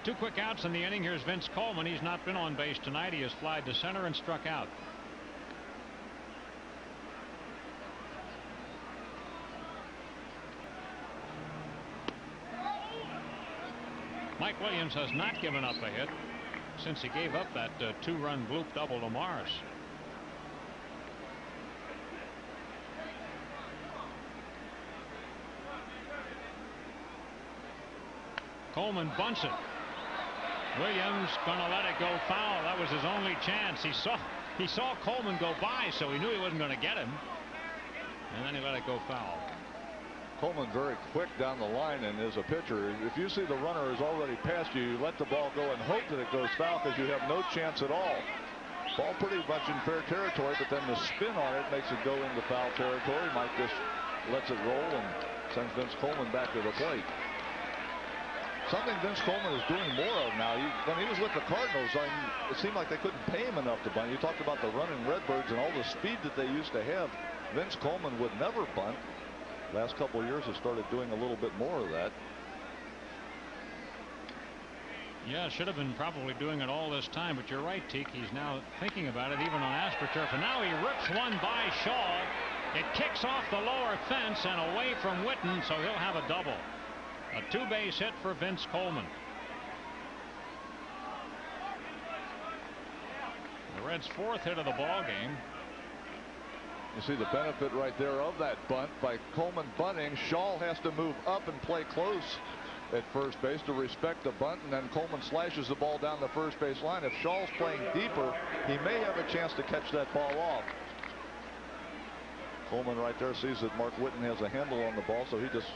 2 quick outs in the inning. Here's Vince Coleman. He's not been on base tonight. He has flied to center and struck out. Mike Williams has not given up a hit since he gave up that 2-run bloop double to Morris. Coleman bunts it. Williams gonna let it go foul. That was his only chance. He saw Coleman go by, so he knew he wasn't going to get him. And then he let it go foul. Coleman very quick down the line, and as a pitcher, if you see the runner is already past you, you let the ball go and hope that it goes foul because you have no chance at all. Ball pretty much in fair territory, but then the spin on it makes it go into foul territory. Mike just lets it roll and sends Vince Coleman back to the plate. Something Vince Coleman is doing more of now. When he was with the Cardinals, it seemed like they couldn't pay him enough to bunt. You talked about the running Redbirds and all the speed that they used to have. Vince Coleman would never bunt. Last couple of years has started doing a little bit more of that. Yeah, should have been probably doing it all this time, but you're right, Teak. He's now thinking about it, even on AstroTurf. And now he rips one by Shaw. It kicks off the lower fence and away from Witten, so he'll have a double. A two-base hit for Vince Coleman. The Reds' fourth hit of the ball game. You see the benefit right there of that bunt by Coleman bunting. Shaw has to move up and play close at first base to respect the bunt, and then Coleman slashes the ball down the first base line. If Shaw's playing deeper, he may have a chance to catch that ball off. Coleman right there sees that Mark Witten has a handle on the ball, so he just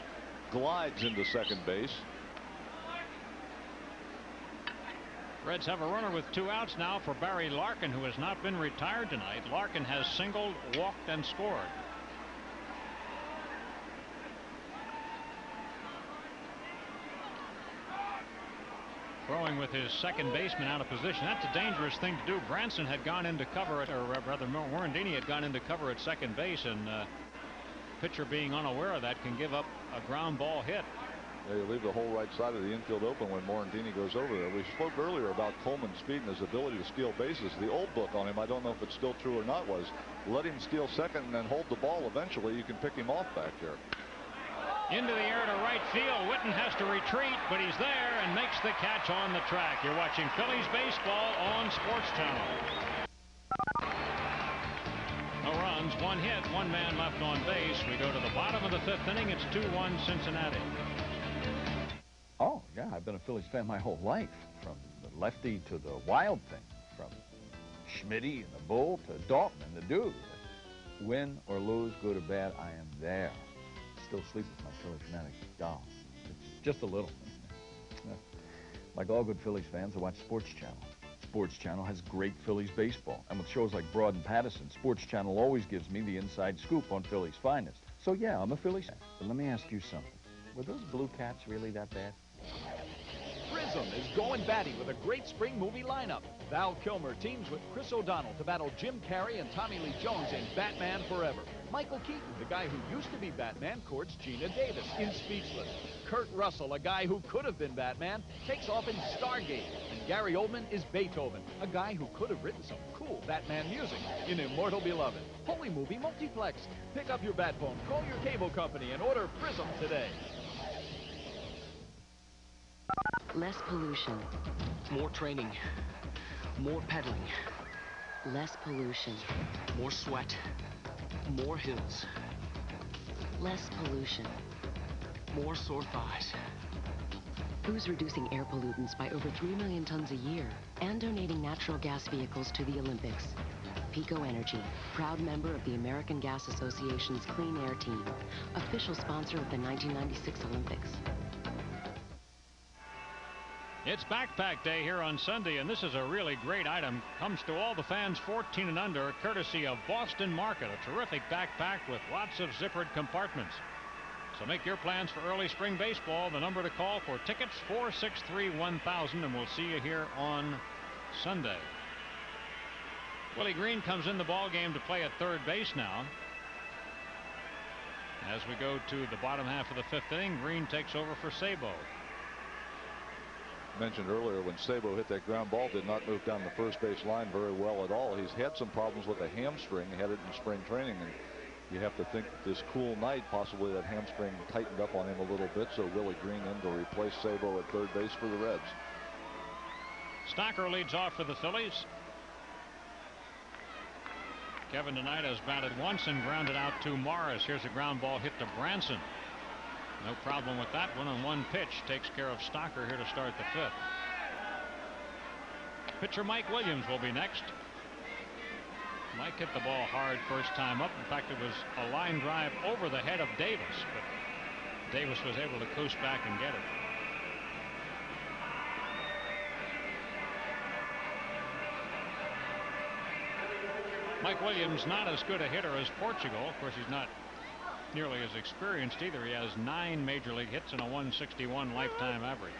glides into second base. Reds have a runner with 2 outs now for Barry Larkin, who has not been retired tonight. Larkin has singled, walked, and scored. Throwing with his second baseman out of position. That's a dangerous thing to do. Branson had gone into cover, or rather Morandini had gone into cover at second base, and pitcher being unaware of that can give up a ground ball hit. Yeah, you leave the whole right side of the infield open when Morandini goes over there. We spoke earlier about Coleman's speed and his ability to steal bases. The old book on him, I don't know if it's still true or not, was let him steal second and then hold the ball. Eventually you can pick him off back there. Into the air to right field. Witten has to retreat, but he's there and makes the catch on the track. You're watching Phillies baseball on Sports Channel. No runs, 1 hit, 1 man left on base. We go to the bottom of the 5th inning. It's 2-1 Cincinnati. Oh, yeah, I've been a Phillies fan my whole life, from the lefty to the wild thing, from Schmitty and the Bull to Dalton and the Dude. Win or lose, good or bad, I am there. Still sleep with my Philly fanatic doll. It's just a little. Like all good Phillies fans, I watch Sports Channel. Sports Channel has great Phillies baseball. And with shows like Broad and Patterson, Sports Channel always gives me the inside scoop on Phillies' finest. So yeah, I'm a Phillies fan. But let me ask you something. Were those Blue Cats really that bad? Prism is going batty with a great spring movie lineup. Val Kilmer teams with Chris O'Donnell to battle Jim Carrey and Tommy Lee Jones in Batman Forever. Michael Keaton, the guy who used to be Batman, courts Gina Davis in Speechless. Kurt Russell, a guy who could have been Batman, takes off in Stargate. And Gary Oldman is Beethoven, a guy who could have written some cool Batman music in Immortal Beloved. Holy movie multiplex. Pick up your bat phone, call your cable company, and order Prism today. Less pollution. More training. More pedaling. Less pollution. More sweat. More hills. Less pollution. More sore thighs. Who's reducing air pollutants by over 3 million tons a year and donating natural gas vehicles to the Olympics? Pico Energy, proud member of the American Gas Association's Clean Air Team, official sponsor of the 1996 Olympics. It's Backpack Day here on Sunday, and this is a really great item. Comes to all the fans 14 and under, courtesy of Boston Market, a terrific backpack with lots of zippered compartments. So make your plans for early spring baseball. The number to call for tickets, 463-1000, and we'll see you here on Sunday. Willie Green comes in the ball game to play at third base now. As we go to the bottom half of the 5th inning, Green takes over for Sabo. Mentioned earlier when Sabo hit that ground ball, did not move down the first base line very well at all. He's had some problems with a hamstring. He had it in spring training, and you have to think this cool night possibly that hamstring tightened up on him a little bit. So Willie Green in to replace Sabo at third base for the Reds. Stocker leads off for the Phillies. Kevin tonight has batted once and grounded out to Morris. Here's a ground ball hit to Branson. No problem with that one. On one pitch, takes care of Stocker here to start the 5th. Pitcher Mike Williams will be next. Mike hit the ball hard first time up. In fact, it was a line drive over the head of Davis, but Davis was able to coast back and get it. Mike Williams not as good a hitter as Portugal. Of course, he's not nearly as experienced either. He has 9 major league hits and a 161 lifetime average.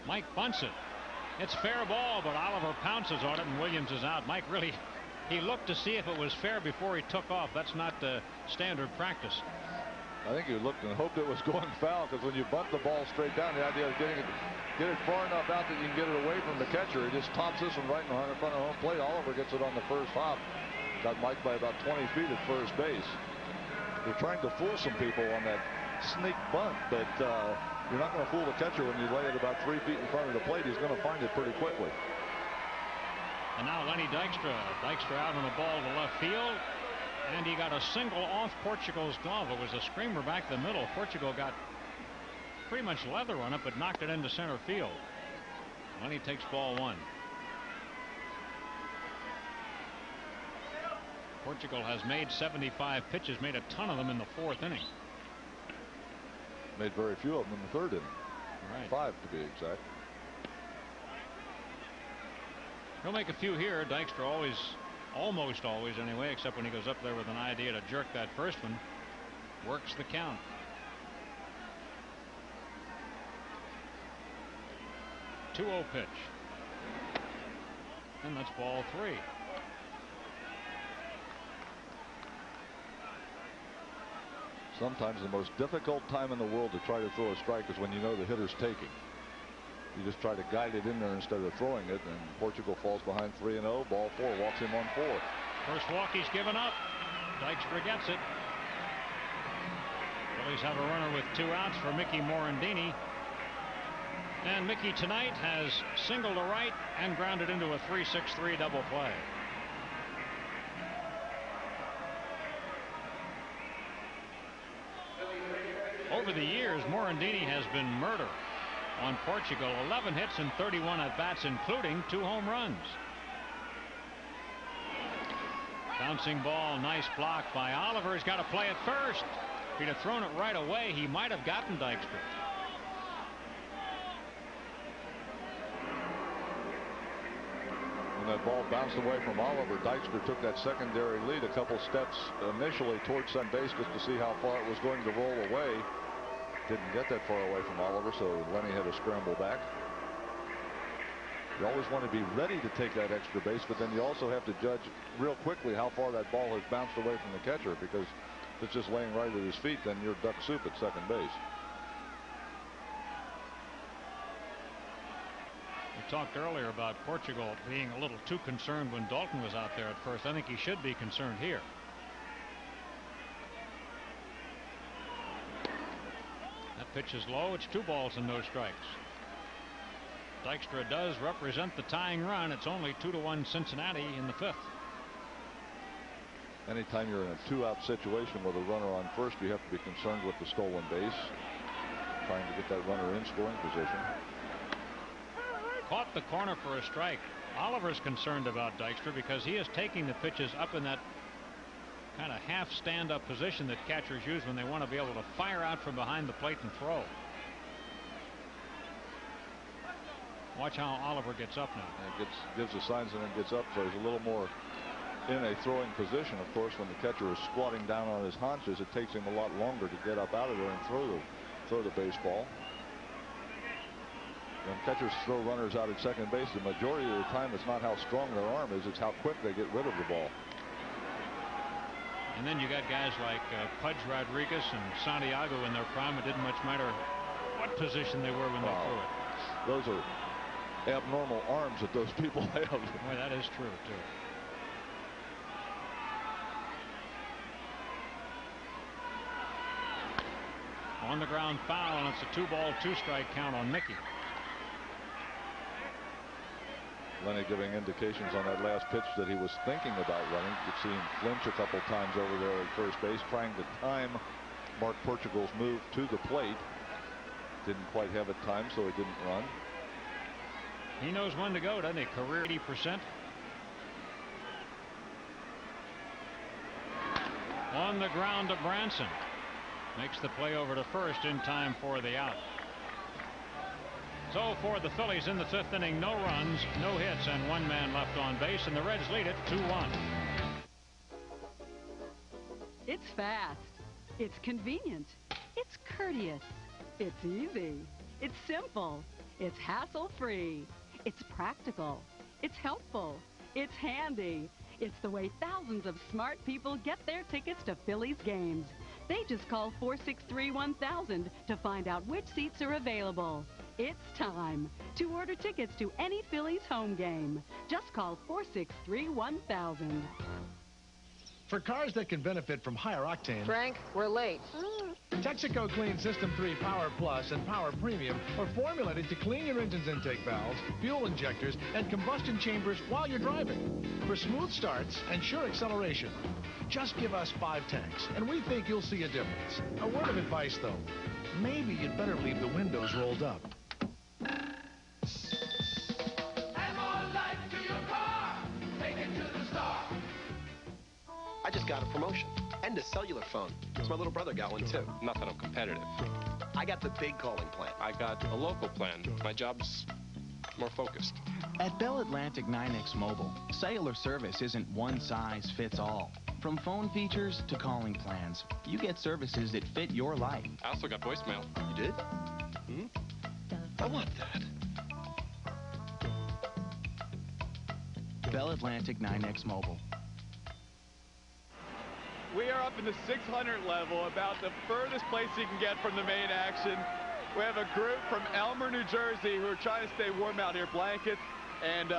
Mike bunts it. It's fair ball, but Oliver pounces on it and Williams is out. Mike really, he looked to see if it was fair before he took off. That's not standard practice. I think he looked and hoped it was going foul, because when you bunt the ball straight down, the idea of get it far enough out that you can get it away from the catcher. He just tops this one right in front of home plate. Oliver gets it on the first hop. Got Mike by about 20 feet at first base. They're trying to fool some people on that sneak bunt, but you're not going to fool the catcher when you lay it about 3 feet in front of the plate. He's going to find it pretty quickly. And now Lenny Dykstra. Dykstra out on the ball to left field. And he got a single off Portugal's glove. It was a screamer back the middle. Portugal got pretty much leather on it, but knocked it into center field. Lenny takes ball 1. Portugal has made 75 pitches, made a ton of them in the 4th inning. Made very few of them in the 3rd inning. Right. 5 to be exact. He'll make a few here. Dykstra always, almost always anyway, except when he goes up there with an idea to jerk that first one. Works the count. The 2-0 pitch. And that's ball 3. Sometimes the most difficult time in the world to try to throw a strike is when you know the hitter's taking. You just try to guide it in there instead of throwing it, and Portugal falls behind 3-0. Ball 4, walks him on 4. First walk he's given up. Dykstra gets it. Phillies have a runner with 2 outs for Mickey Morandini. And Mickey tonight has singled to right and grounded into a 3-6-3 double play. Over the years, Morandini has been murder on Portugal. 11 hits and 31 at-bats, including 2 home runs. Bouncing ball, nice block by Oliver. He's got to play it first. If he'd have thrown it right away, he might have gotten Dykstra. When that ball bounced away from Oliver, Dykstra took that secondary lead a couple steps initially towards second base just to see how far it was going to roll away. Didn't get that far away from Oliver, so Lenny had to scramble back. You always want to be ready to take that extra base, but then you also have to judge real quickly how far that ball has bounced away from the catcher, because if it's just laying right at his feet, then you're duck soup at second base. We talked earlier about Portugal being a little too concerned when Dalton was out there at first. I think he should be concerned here. That pitch is low. It's 2 balls and no strikes. Dykstra does represent the tying run. It's only 2-1 Cincinnati in the 5th. Anytime you're in a 2-out situation with a runner on first, you have to be concerned with the stolen base, trying to get that runner in scoring position. Caught the corner for a strike. Oliver's concerned about Dykstra because he is taking the pitches up in that kind of half stand-up position that catchers use when they want to be able to fire out from behind the plate and throw. Watch how Oliver gets up now. And gives the signs and then gets up, so he's a little more in a throwing position. Of course, when the catcher is squatting down on his haunches, it takes him a lot longer to get up out of there and throw the baseball. When catchers throw runners out at second base, the majority of the time it's not how strong their arm is, it's how quick they get rid of the ball. And then you got guys like Pudge Rodriguez and Santiago in their prime. It didn't much matter what position they were when they threw it. Those are abnormal arms that those people have. Boy, that is true, too. On the ground foul, and it's a 2-ball, 2-strike count on Mickey. Lenny giving indications on that last pitch that he was thinking about running. You could see him flinch a couple times over there at first base, trying to time Mark Portugal's move to the plate. Didn't quite have it timed, so he didn't run. He knows when to go, doesn't he? Career 80%. On the ground to Branson. Makes the play over to first in time for the out. So for the Phillies in the 5th inning, no runs, no hits, and 1 man left on base, and the Reds lead it 2-1. It's fast. It's convenient. It's courteous. It's easy. It's simple. It's hassle-free. It's practical. It's helpful. It's handy. It's the way thousands of smart people get their tickets to Phillies games. They just call 463-1000 to find out which seats are available. It's time to order tickets to any Phillies home game. Just call 463-1000. For cars that can benefit from higher octane, Frank, we're late. Texaco Clean System 3 Power Plus and Power Premium are formulated to clean your engine's intake valves, fuel injectors, and combustion chambers while you're driving. For smooth starts and sure acceleration. Just give us 5 tanks, and we think you'll see a difference. A word of advice, though. Maybe you'd better leave the windows rolled up. I just got a promotion and a cellular phone. Because my little brother got one too. Not that I'm competitive. I got the big calling plan. I got a local plan. My job's more focused. At Bell Atlantic 9X Mobile, cellular service isn't one size fits all. From phone features to calling plans, you get services that fit your life. I also got voicemail. You did? I want that. Bell Atlantic 9X Mobile. We are up in the 600 level, about the furthest place you can get from the main action. We have a group from Elmer, New Jersey, who are trying to stay warm out here. Blankets and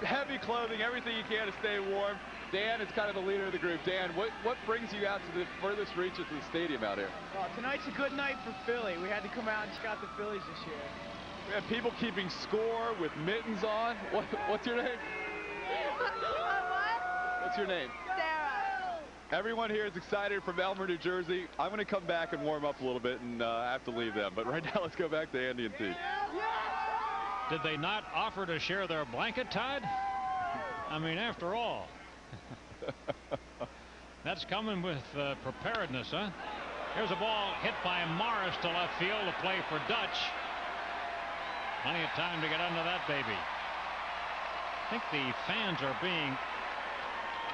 heavy clothing, everything you can to stay warm. Dan is kind of the leader of the group. Dan, what brings you out to the furthest reaches of the stadium out here? Well, tonight's a good night for Philly. We had to come out and check out the Phillies this year. We have people keeping score with mittens on. What's your name? What's your name? Sarah. Everyone here is excited from Elmer, New Jersey. I'm going to come back and warm up a little bit and have to leave them. But right now, let's go back to Andy and T. Did they not offer to share their blanket, Todd? I mean, after all. That's coming with preparedness, huh? Here's a ball hit by Morris to left field to play for Dutch. Plenty of time to get under that baby. I think the fans are being,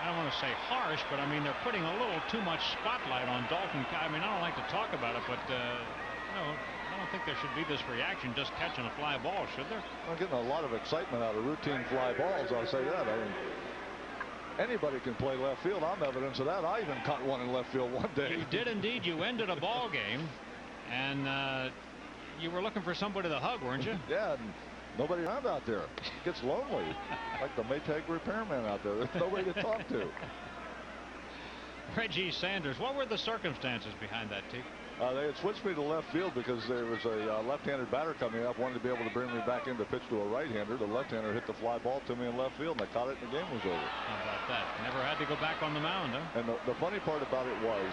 I don't want to say harsh, but I mean they're putting a little too much spotlight on Dalton. I mean, I don't like to talk about it, but you know, I don't think there should be this reaction just catching a fly ball, should there? I'm getting a lot of excitement out of routine fly balls, I'll say that. I mean, anybody can play left field. I'm evidence of that. I even caught one in left field one day. You did indeed. You ended a ball game, and you were looking for somebody to hug, weren't you? Yeah, and nobody around out there. It gets lonely, like the Maytag repairman out there. There's nobody to talk to. Reggie Sanders, what were the circumstances behind that, T? They had switched me to left field because there was a left-handed batter coming up, wanted to be able to bring me back in to pitch to a right-hander. The left-hander hit the fly ball to me in left field, and I caught it, and the game was over. How about that? Never had to go back on the mound, huh? And the funny part about it was,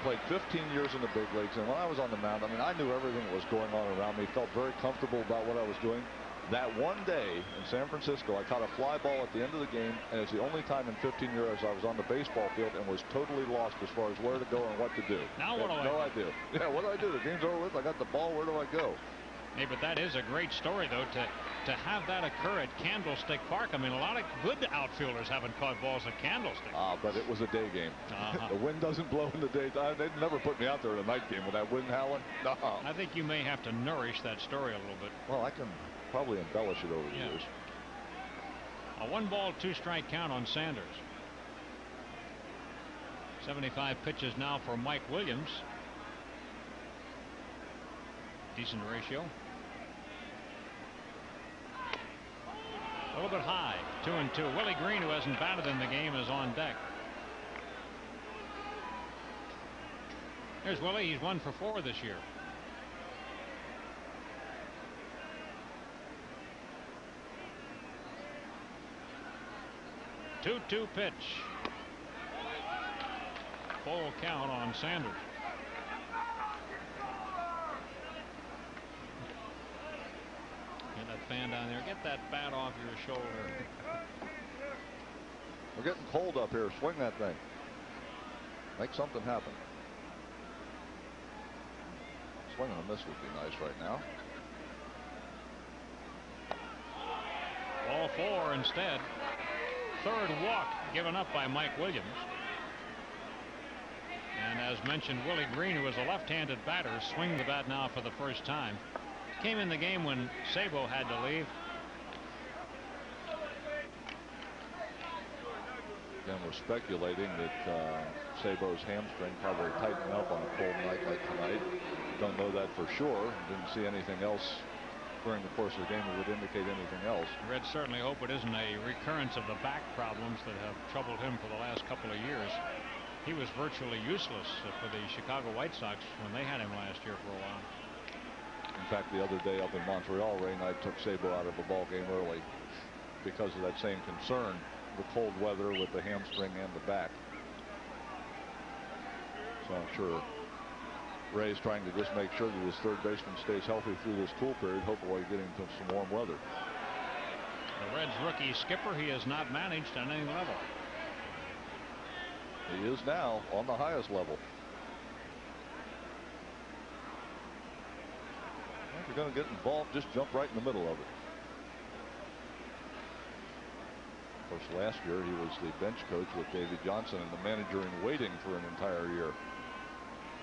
played 15 years in the big leagues, and when I was on the mound, I mean, I knew everything that was going on around me, felt very comfortable about what I was doing. That one day in San Francisco, I caught a fly ball at the end of the game, and it's the only time in 15 years I was on the baseball field and was totally lost as far as where to go and what to do. Now what do I do? No idea. Yeah, what do I do? The game's over with. I got the ball. Where do I go? Hey, but that is a great story, though, to have that occur at Candlestick Park. I mean, a lot of good outfielders haven't caught balls at Candlestick. But it was a day game. The wind doesn't blow in the daytime. They'd never put me out there in a night game with that wind howling. No. I think you may have to nourish that story a little bit. Well, I can probably embellish it over the years. A 1-ball, 2-strike count on Sanders. 75 pitches now for Mike Williams. Decent ratio. A little bit high. 2-2. Willie Green, who hasn't batted in the game, is on deck. There's Willie. He's 1 for 4 this year. 2-2 pitch. Full count on Sanders. Get that fan down there. Get that bat off your shoulder. We're getting cold up here. Swing that thing. Make something happen. Swing on this would be nice right now. Ball 4 instead. Third walk given up by Mike Williams. And as mentioned, Willie Green, who is a left-handed batter, swinging the bat now for the first time. Came in the game when Sabo had to leave. Again, we're speculating that Sabo's hamstring probably tightened up on a cold night like tonight. Don't know that for sure. Didn't see anything else during the course of the game that would indicate anything else. Reds certainly hope it isn't a recurrence of the back problems that have troubled him for the last couple of years. He was virtually useless for the Chicago White Sox when they had him last year for a while. In fact, the other day up in Montreal, Ray and I took Sabo out of a ball game early because of that same concern, the cold weather with the hamstring and the back. So I'm sure Ray's trying to just make sure that his third baseman stays healthy through this cool period, hopefully getting to some warm weather. The Reds rookie skipper, he has not managed on any level. He is now on the highest level. If you're going to get involved, just jump right in the middle of it. Of course, last year he was the bench coach with Davey Johnson and the manager in waiting for an entire year.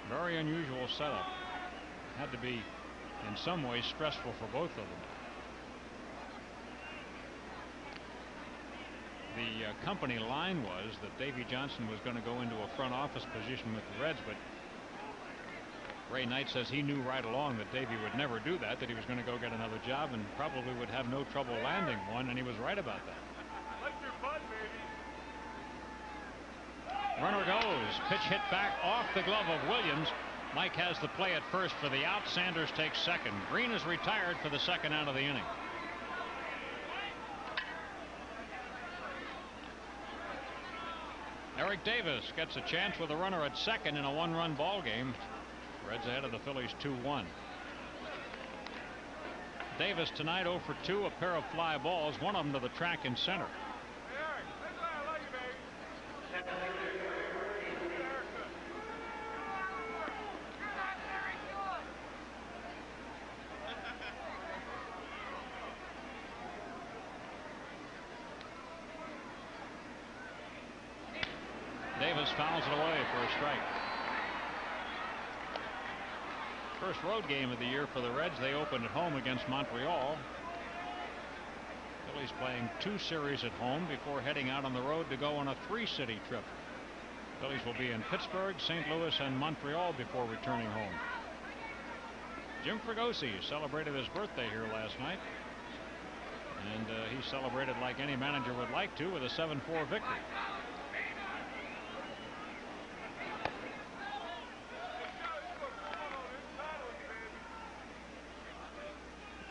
Very unusual setup. Had to be in some ways stressful for both of them. The company line was that Davey Johnson was going to go into a front office position with the Reds, but Ray Knight says he knew right along that Davey would never do that, that he was going to go get another job and probably would have no trouble landing one, and he was right about that. Runner goes. Pitch hit back off the glove of Williams. Mike has the play at first for the out. Sanders takes second. Green is retired for the second out of the inning. Eric Davis gets a chance with a runner at second in a one-run ball game. Reds ahead of the Phillies 2-1. Davis tonight 0 for 2, a pair of fly balls, one of them to the track in center. Davis fouls it away for a strike. First road game of the year for the Reds. They opened at home against Montreal. Phillies playing 2 series at home before heading out on the road to go on a 3-city trip. Phillies will be in Pittsburgh, St. Louis, and Montreal before returning home. Jim Fregosi celebrated his birthday here last night. And he celebrated like any manager would like to with a 7-4 victory.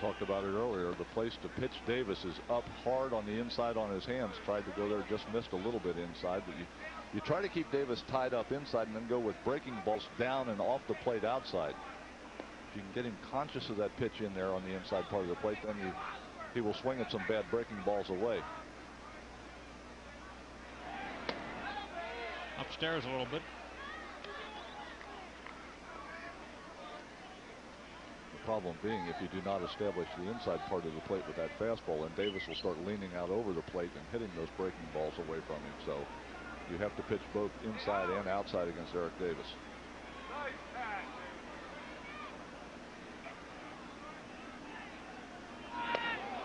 Talked about it earlier. The place to pitch Davis is up hard on the inside on his hands. Tried to go there, just missed a little bit inside. But you try to keep Davis tied up inside and then go with breaking balls down and off the plate outside. If you can get him conscious of that pitch in there on the inside part of the plate, then he will swing at some bad breaking balls away. Upstairs a little bit. Problem being, if you do not establish the inside part of the plate with that fastball, and Davis will start leaning out over the plate and hitting those breaking balls away from him. So you have to pitch both inside and outside against Eric Davis.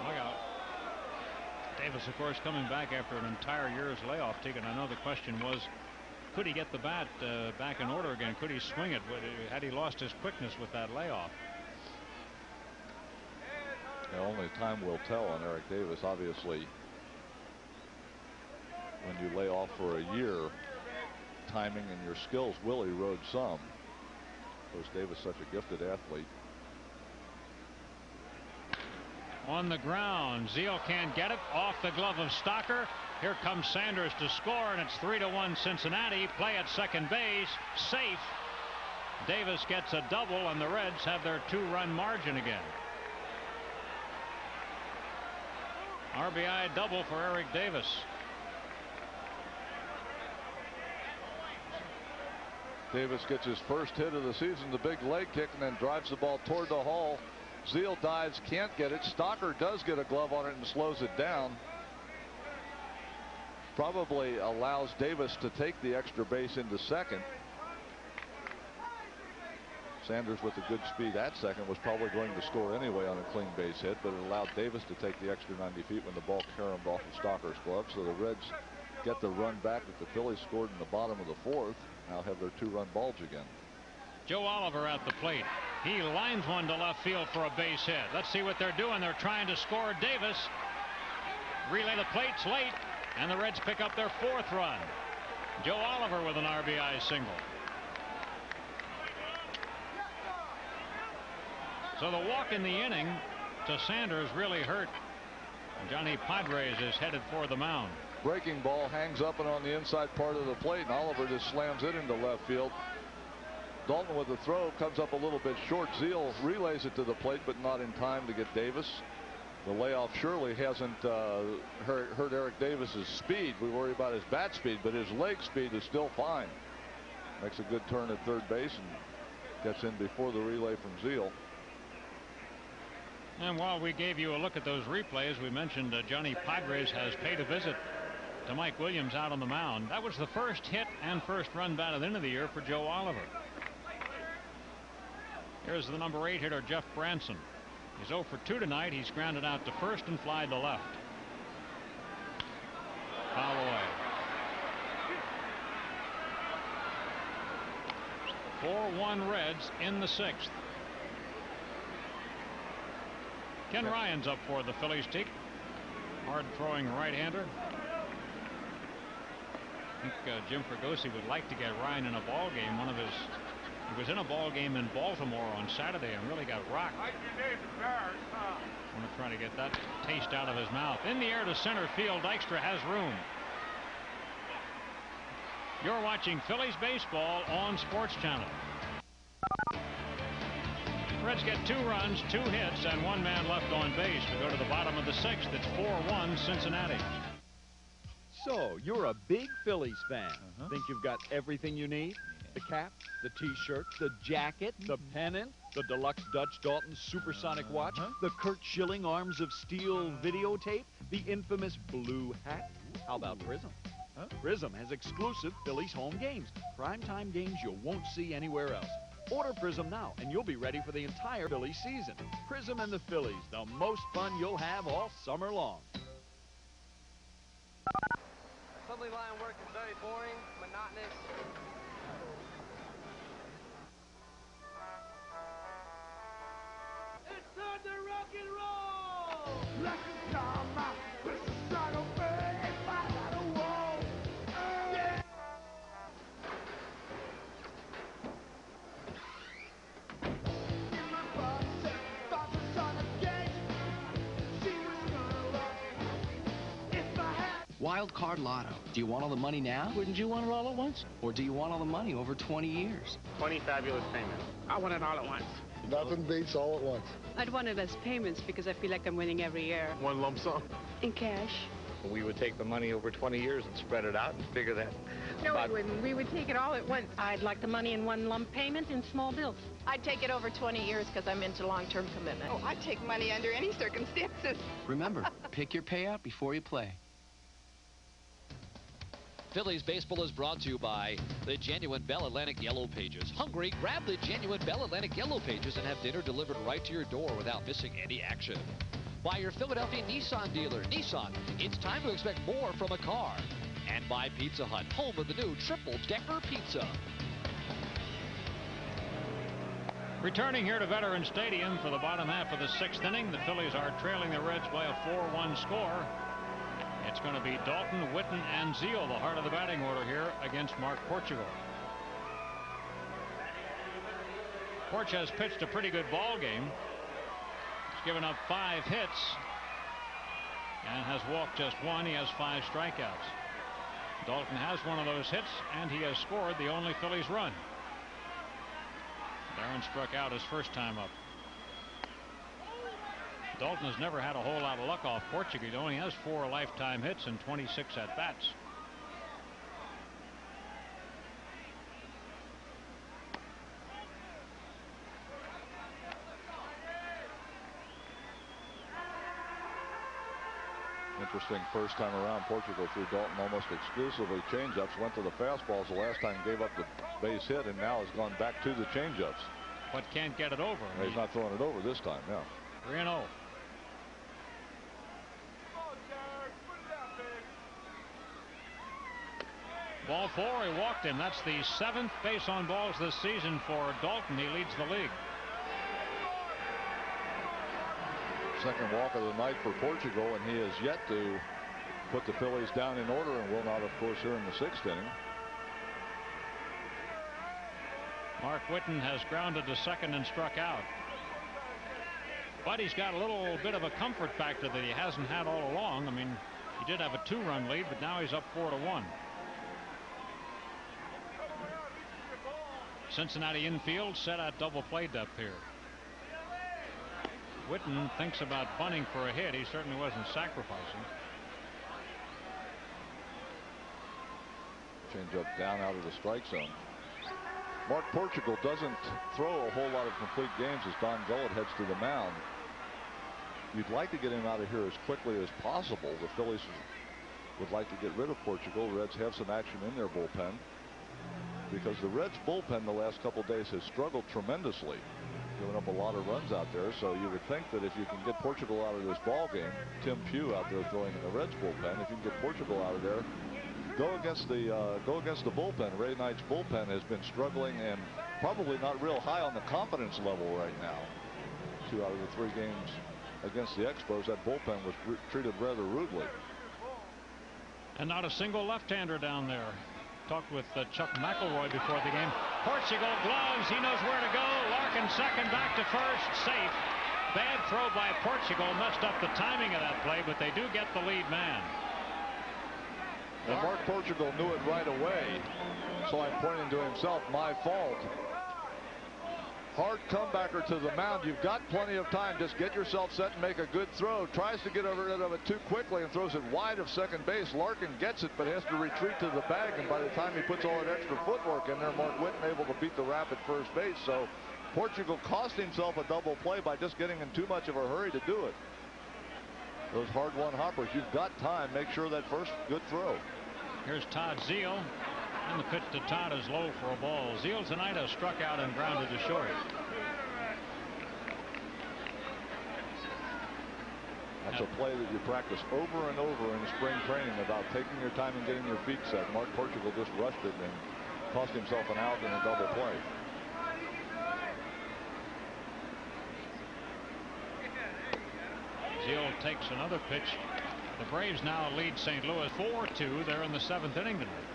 Look out. Davis, of course, coming back after an entire year's layoff. Tegan, I know the question was, could he get the bat back in order again? Could he swing it? Had he lost his quickness with that layoff? Only time will tell on Eric Davis. Obviously, when you lay off for a year, timing and your skills will erode some. Of course, Davis such a gifted athlete. On the ground, Zeal can't get it. Off the glove of Stocker. Here comes Sanders to score, and it's 3-1 Cincinnati. Play at second base. Safe. Davis gets a double, and the Reds have their 2-run margin again. RBI double for Eric Davis. Davis gets his first hit of the season, the big leg kick, and then drives the ball toward the hole. Zeal dives, can't get it. Stocker does get a glove on it and slows it down. Probably allows Davis to take the extra base into second. Sanders with a good speed at second was probably going to score anyway on a clean base hit, but it allowed Davis to take the extra 90 feet when the ball caromed off of Stocker's glove. So the Reds get the run back that the Phillies scored in the bottom of the fourth. Now have their 2-run bulge again. Joe Oliver at the plate. He lines one to left field for a base hit. Let's see what they're doing. They're trying to score. Davis. Relay the plate's late, and the Reds pick up their 4th run. Joe Oliver with an RBI single. So the walk in the inning to Sanders really hurt. Johnny Padres is headed for the mound. Breaking ball hangs up and on the inside part of the plate, and Oliver just slams it into left field. Dalton with the throw comes up a little bit short. Zeal relays it to the plate, but not in time to get Davis. The layoff surely hasn't hurt Eric Davis's speed. We worry about his bat speed, but his leg speed is still fine. Makes a good turn at third base and gets in before the relay from Zeal. And while we gave you a look at those replays, we mentioned Johnny Padres has paid a visit to Mike Williams out on the mound. That was the first hit and first run bat at the end of the year for Joe Oliver. Here's the number 8 hitter, Jeff Branson. He's 0 for 2 tonight. He's grounded out to first and fly to left. Foul away. 4-1 Reds in the 6th. Ken Ryan's up for the Phillies. Teak. Hard throwing right-hander. I think Jim Fregosi would like to get Ryan in a ball game. He was in a ball game in Baltimore on Saturday and really got rocked. Want to try to get that taste out of his mouth. In the air to center field. Dykstra has room. You're watching Phillies baseball on Sports Channel. Reds get 2 runs, 2 hits, and 1 man left on base. We go to the bottom of the 6th. It's 4-1 Cincinnati. So, you're a big Phillies fan. Think you've got everything you need? The cap, the T-shirt, the jacket, the pennant, the deluxe Dutch Dalton supersonic watch, the Kurt Schilling Arms of Steel videotape, the infamous blue hat. How about Prism? Prism has exclusive Phillies home games, primetime games you won't see anywhere else. Order Prism now, and you'll be ready for the entire Phillies season. Prism and the Phillies, the most fun you'll have all summer long. Assembly line work is very boring, monotonous. It's time to rock and roll! Like a summer, with the sun over and by the wall. Yeah! In my box, thought the son of gate. She was gonna love if I had. Wild Card Lotto. Do you want all the money now? Wouldn't you want it all at once? Or do you want all the money over 20 years? 20 fabulous payments. I want it all at once. Nothing beats all at once. I'd want it as payments because I feel like I'm winning every year. One lump sum. In cash. We would take the money over 20 years and spread it out and figure that. No, we wouldn't. We would take it all at once. I'd like the money in one lump payment in small bills. I'd take it over 20 years because I'm into long-term commitment. Oh, I'd take money under any circumstances. Remember, pick your payout before you play. Phillies baseball is brought to you by the genuine Bell Atlantic Yellow Pages. Hungry? Grab the genuine Bell Atlantic Yellow Pages and have dinner delivered right to your door without missing any action. By your Philadelphia Nissan dealer. Nissan, it's time to expect more from a car. And by Pizza Hut, home of the new triple-decker pizza. Returning here to Veterans Stadium for the bottom half of the 6th inning, the Phillies are trailing the Reds by a 4-1 score. It's going to be Dalton, Witten, and Zeal, the heart of the batting order here against Mark Portugal. Porch has pitched a pretty good ball game. He's given up 5 hits. and has walked just one. He has 5 strikeouts. Dalton has one of those hits, and he has scored the only Phillies run. Barron struck out his first time up. Dalton has never had a whole lot of luck off Portugal. He only has 4 lifetime hits and 26 at-bats. Interesting first time around. Portugal threw Dalton almost exclusively changeups, went to the fastballs the last time, gave up the base hit, and now has gone back to the changeups. But can't get it over. Yeah, he's not throwing it over this time, yeah. 3-0. Ball 4, he walked him. That's the 7th base on balls this season for Dalton. He leads the league. Second walk of the night for Portugal, and he has yet to put the Phillies down in order, and will not, of course, here in the 6th inning. Mark Whitten has grounded to second and struck out. But he's got a little bit of a comfort factor that he hasn't had all along. I mean, he did have a 2-run lead, but now he's up 4-1. Cincinnati infield set at double play depth here. Whitten thinks about bunting for a hit. He certainly wasn't sacrificing. Change up down out of the strike zone. Mark Portugal doesn't throw a whole lot of complete games as Don Gullett heads to the mound. You'd like to get him out of here as quickly as possible. The Phillies would like to get rid of Portugal. Reds have some action in their bullpen, because the Reds bullpen the last couple days has struggled tremendously, giving up a lot of runs out there. So you would think that if you can get Portugal out of this ball game, Tim Pugh out there throwing in the Reds bullpen, if you can get Portugal out of there, go against the bullpen. Ray Knight's bullpen has been struggling and probably not real high on the confidence level right now. 2 out of the 3 games against the Expos, that bullpen was treated rather rudely. And not a single left-hander down there. Talked with Chuck McElroy before the game. Portugal gloves. He knows where to go. Larkin second, back to first. Safe. Bad throw by Portugal. Messed up the timing of that play, but they do get the lead man. And Mark Portugal knew it right away. So I'm pointing to himself. My fault. Hard comebacker to the mound. You've got plenty of time. Just get yourself set and make a good throw. Tries to get rid of it too quickly and throws it wide of second base. Larkin gets it, but has to retreat to the bag. And by the time he puts all that extra footwork in there, Mark Whitten able to beat the rap at first base. So Portugal cost himself a double play by just getting in too much of a hurry to do it. Those hard-won hoppers, you've got time. Make sure that first good throw. Here's Todd Zeile. And the pitch to Todd is low for a ball. Zeile tonight has struck out and grounded to short. That's a play that you practice over and over in spring training about taking your time and getting your feet set. Mark Portugal just rushed it and cost himself an out in a double play. Zeile takes another pitch. The Braves now lead St. Louis 4-2. They're in the 7th inning tonight.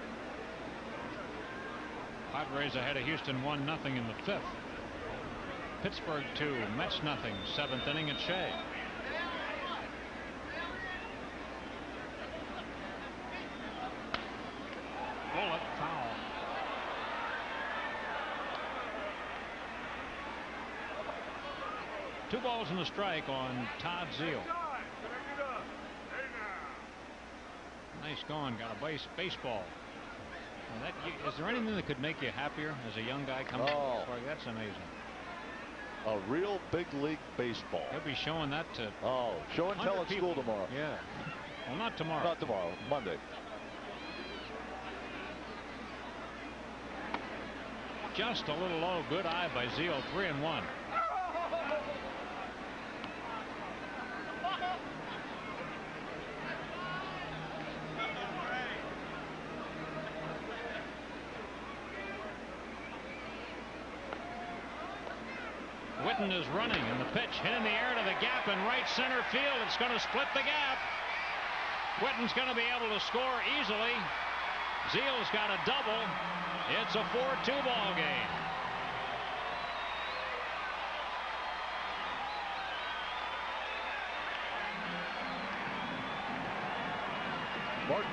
Padres ahead of Houston 1-0 in the 5th. Pittsburgh 2, Mets 0. 7th inning at Shea. Bullet foul. Two balls and a strike on Todd Zeile. Nice going. Got a baseball. Is there anything that could make you happier as a young guy coming? Oh, that's amazing. A real big league baseball. He'll be showing that to show and tell at school tomorrow. Yeah. Well, not tomorrow. Not tomorrow. Monday. Just a little low. Good eye by Zeile. 3-1. Whitten is running, and the pitch hit in the air to the gap in right center field. It's going to split the gap. Whitten's going to be able to score easily. Zeile's got a double. It's a 4-2 ball game.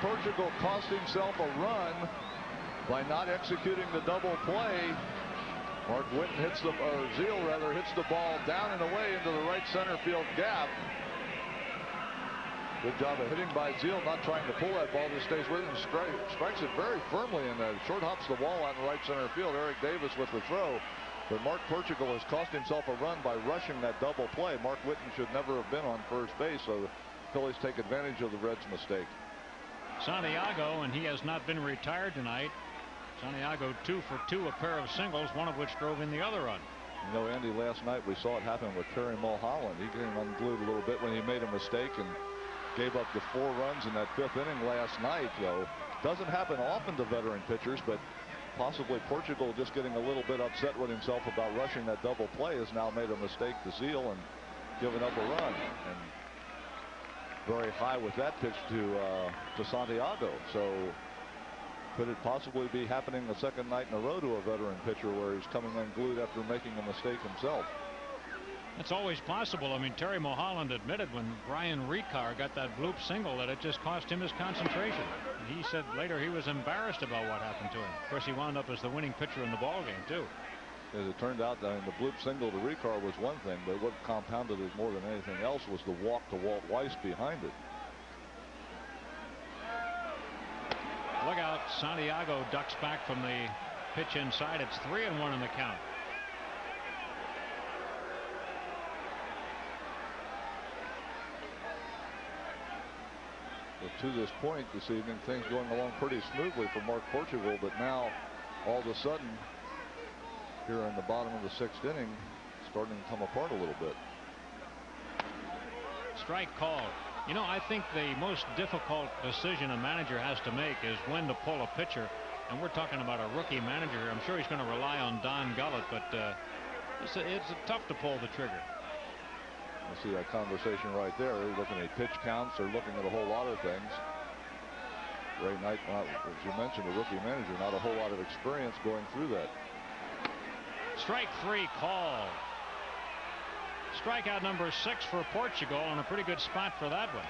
Portugal cost himself a run by not executing the double play. Mark Whitten hits the, or Zeal rather, hits the ball down and away into the right center field gap. Good job of hitting by Zeal, not trying to pull that ball, just stays with it and strikes it very firmly, and short hops the wall out in right center field. Eric Davis with the throw. But Mark Portugal has cost himself a run by rushing that double play. Mark Whitten should never have been on first base, so the Phillies take advantage of the Reds' mistake. Santiago, and he has not been retired tonight. Santiago 2 for 2, a pair of singles, one of which drove in the other run. You know, Andy, last night we saw it happen with Terry Mulholland. He came unglued a little bit when he made a mistake and gave up the 4 runs in that 5th inning last night, though. Doesn't happen often to veteran pitchers, but possibly Portugal just getting a little bit upset with himself about rushing that double play has now made a mistake to Zeal and given up a run. And very high with that pitch to Santiago. So could it possibly be happening the second night in a row to a veteran pitcher where he's coming unglued after making a mistake himself? It's always possible. I mean, Terry Mulholland admitted when Brian Ricard got that bloop single that it just cost him his concentration. He said later he was embarrassed about what happened to him. Of course, he wound up as the winning pitcher in the ballgame, too. As it turned out, the bloop single to Ricard was one thing, but what compounded it more than anything else was the walk to Walt Weiss behind it. Look out, Santiago ducks back from the pitch inside. It's 3-1 in the count. To this point this evening, things going along pretty smoothly for Mark Portugal, but now all of a sudden here in the bottom of the 6th inning, starting to come apart a little bit. Strike called. You know, I think the most difficult decision a manager has to make is when to pull a pitcher, and we're talking about a rookie manager here. I'm sure he's going to rely on Don Gullett, but it's tough to pull the trigger. You see that conversation right there. They're looking at pitch counts. They're looking at a whole lot of things. Ray Knight, as you mentioned, a rookie manager, not a whole lot of experience going through that. Strike 3 called. Strikeout number 6 for Portugal, and a pretty good spot for that one.